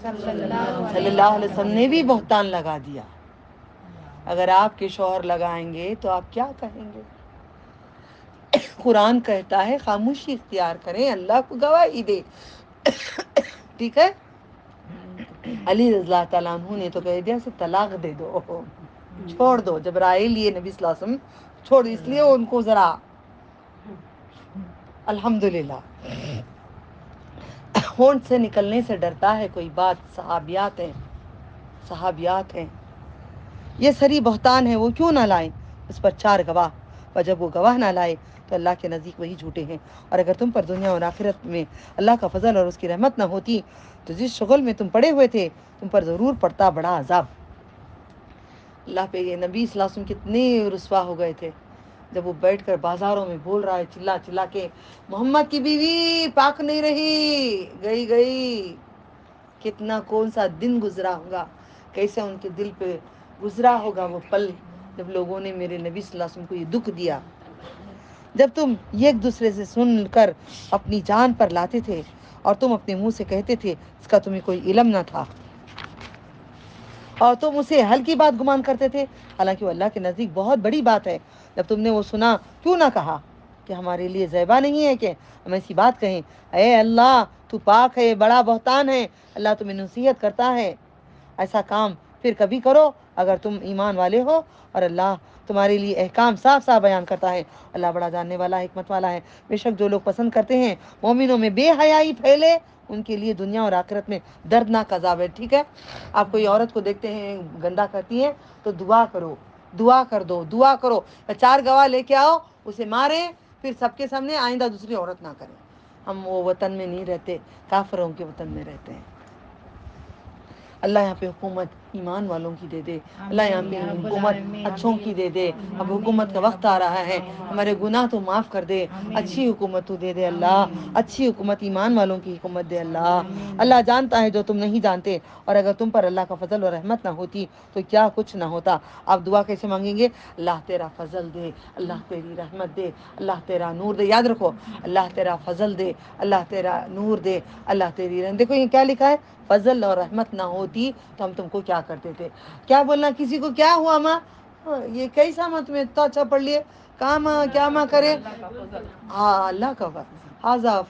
B: صلی اللہ علیہ وسلم نے بھی بہتان لگا دیا. اگر آپ کے شوہر لگائیں گے تو آپ کیا کہیں گے؟ قرآن کہتا ہے خاموشی اختیار کریں اللہ کو گواہی دے. ٹھیک ہے. علی رضی اللہ تعالیٰ عنہ نے تو کہہ دیا اسے طلاق دے دو چھوڑ دو. جبرائیل یہ نبی صلی اللہ علیہ وسلم چھوڑ اس لیے ان کو ذرا الحمدللہ ہونٹ سے نکلنے سے ڈرتا ہے کوئی بات. صحابیات ہیں یہ سری بہتان ہے. وہ کیوں نہ لائیں اس پر 4 گواہ. اور جب وہ گواہ نہ لائے تو اللہ کے نزدیک وہی جھوٹے ہیں. اور اگر تم پر دنیا اور آخرت میں اللہ کا فضل اور اس کی رحمت نہ ہوتی تو جس شغل میں تم پڑے ہوئے تھے تم پر ضرور پڑتا بڑا عذاب. اللہ پہ یہ نبی صلی اللہ علیہ وسلم کتنے رسوا ہو گئے تھے جب وہ بیٹھ کر بازاروں میں بول رہا ہے چلا چلا کے محمد کی بیوی پاک نہیں رہی گئی. کتنا کون سا دن گزرا ہوگا کیسے ان کے دل پہ گزرا ہوگا وہ پل جب لوگوں نے میرے نبی صلی اللہ علیہ وسلم کو یہ دکھ دیا. جب تم ایک دوسرے سے سن کر اپنی جان پر لاتے تھے اور تم اپنے منہ سے کہتے تھے اس کا تمہیں کوئی علم نہ تھا اور تم اسے حل کی بات گمان کرتے تھے حالانکہ وہ اللہ کے نزدیک بہت بڑی بات ہے. جب تم نے وہ سنا کیوں نہ کہا کہ ہمارے لیے زیبا نہیں ہے کہ ہم ایسی بات کہیں. اے اللہ تو پاک ہے بڑا بہتان ہے. اللہ تمہیں نصیحت کرتا ہے ایسا کام پھر کبھی کرو اگر تم ایمان والے ہو اور اللہ تمہارے لیے احکام صاف صاف بیان کرتا ہے. اللہ بڑا جاننے والا حکمت والا ہے. بے شک جو لوگ پسند کرتے ہیں مومنوں میں بے حیائی پھیلے ان کے لیے دنیا اور آخرت میں دردناک عذاب ہے. ٹھیک ہے. آپ کوئی عورت کو دیکھتے ہیں گندا کرتی ہے تو دعا کرو دعا کر دو دعا کرو 4 گواہ لے کے آؤ اسے ماریں پھر سب کے سامنے آئندہ دوسری عورت نہ کریں. ہم وہ وطن میں نہیں رہتے کافروں کے وطن میں رہتے ہیں. اللہ یہاں پہ حکومت ایمان والوں کی دے دے اللہ، یہاں پہ حکومت اچھوں کی دے دے. اب حکومت کا وقت آ رہا ہے، ہمارے گناہ تو معاف کر دے، اچھی حکومت تو دے دے اللہ، اچھی حکومت ایمان والوں کی حکومت دے اللہ. اللہ جانتا ہے جو تم نہیں جانتے، اور اگر تم پر اللہ کا فضل اور رحمت نہ ہوتی تو کیا کچھ نہ ہوتا. آپ دعا کیسے مانگیں گے؟ اللہ تیرا فضل دے، اللہ تیری رحمت دے، اللہ تیرا نور دے. یاد رکھو، اللہ تیرا فضل دے، اللہ تیرا نور دے، اللہ تیری رحمت. دیکھو یہ کیا لکھا ہے، فضل اور رحمت نہ ہوتی تو ہم تم کو کیا کرتے تھے. کیا بولنا کسی کو، کیا ہوا ماں، یہ کیسا ماں تمہیں اتنا اچھا پڑھ لیے، کہاں ماں کیا ماں کرے. ہاں اللہ کا فضل، حاضہ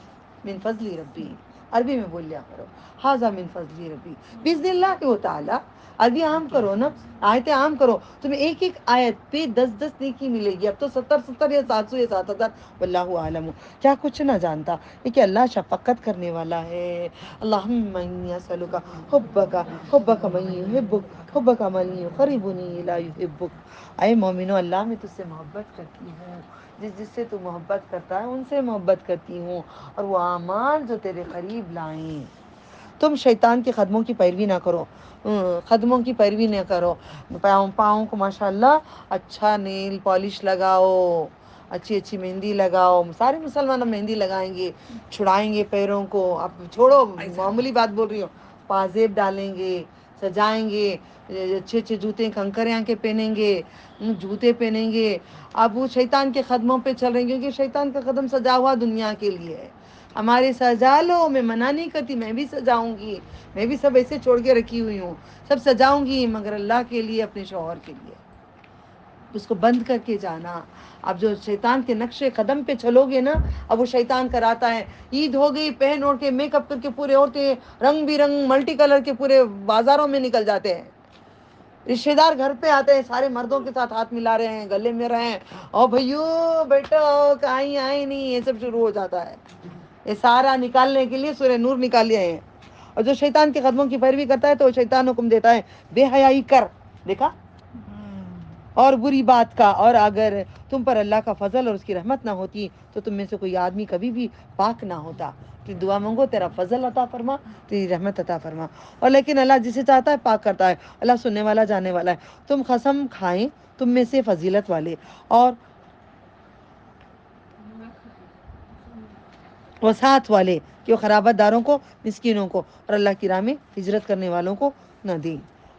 B: من فضل ربی، عربی میں بول لیا کرو، حاضہ من فضل ربی باذن اللہ تعالی. عربی عام کرو نا، آیتیں عام کرو، تمہیں ایک ایک آیت پہ 10 نیکی ملے گی. اب تو 70 یا 700 یا 7000 واللہ عالم، کیا کچھ نہ جانتا. لیکن اللہ شفقت کرنے والا ہے. اللہم انی اسألک حبک من یحبک، حبک من یقربنی الی یحبک. اے مومنو، اللہ میں تجھ سے محبت کرتی ہوں، جس سے تو محبت کرتا ہے ان سے محبت کرتی ہوں، اور وہ اعمال جو تیرے قریب لائیں. تم شیطان کے قدموں کی پیروی نہ کرو، قدموں کی پیروی نہ کرو. پاؤں کو ماشاءاللہ اچھا نیل پالش لگاؤ، اچھی اچھی مہندی لگاؤ. سارے مسلمان مہندی لگائیں گے، چھڑائیں گے پیروں کو. اب چھوڑو، معمولی بات بول رہی ہوں، پازیب ڈالیں گے، سجائیں گے، اچھے اچھے جوتے کنکریاں کے پہنیں گے، جوتے پہنیں گے. اب وہ شیطان کے قدموں پہ چل رہے ہیں، کیونکہ شیطان کا قدم سجا ہوا دنیا کے لیے ہے. ہمارے سجا لو، میں منع نہیں کرتی، میں بھی سجاؤں گی، میں بھی سب ایسے چھوڑ کے رکھی ہوئی ہوں، سب سجاؤں گی، مگر اللہ کے لیے، اپنے شوہر کے لیے. اس کو بند کر کے جانا. اب جو شیطان کے نقش قدم پہ چلو گے نا، اب وہ شیطان کراتا ہے. عید ہو گئی، پہن اوڑھ کے میک اپ کر کے پورے عورتیں رنگ برنگ ملٹی کلر کے پورے بازاروں میں نکل جاتے ہیں. رشتے دار گھر پہ آتے ہیں، سارے مردوں کے ساتھ ہاتھ ملا رہے ہیں، گلے میں رہے ہیں، او بھائیو بیٹا کہیں آئے نہیں، یہ سب شروع ہو جاتا ہے. یہ سارا نکالنے کے لیے سورہ نور نکالے ہیں. اور جو شیطان کے قدموں کی پیروی کرتا ہے تو شیطان حکم دیتا ہے بے حیائی کر، دیکھا، اور بری بات کا. اور اگر تم پر اللہ کا فضل اور اس کی رحمت نہ ہوتی تو تم میں سے کوئی آدمی کبھی بھی پاک نہ ہوتا. تو دعا مانگو، تیرا فضل عطا فرما، تیری رحمت عطا فرما. اور لیکن اللہ جسے چاہتا ہے پاک کرتا ہے. اللہ سننے والا جاننے والا ہے. تم قسم کھائیں تم میں سے فضیلت والے اور وسعت والے کہ وہ خرابت داروں کو، مسکینوں کو اور اللہ کی راہ میں ہجرت کرنے والوں کو نہ دیں،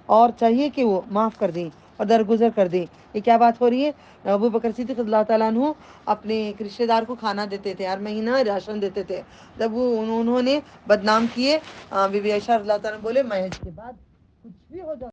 B: اور چاہیے کہ وہ معاف کر دیں اور درگزر کر دیں. یہ کیا بات ہو رہی ہے؟ ابو بکر صدیق رضی اللہ تعالیٰ عنہ اپنے ایک رشتے دار کو کھانا دیتے تھے، ہر مہینہ راشن دیتے تھے. جب وہ انہوں نے بدنام کیے، بی بی عائشہ رضی اللہ تعالیٰ عنہ بولے میں اس کے بعد کچھ بھی ہو جاتا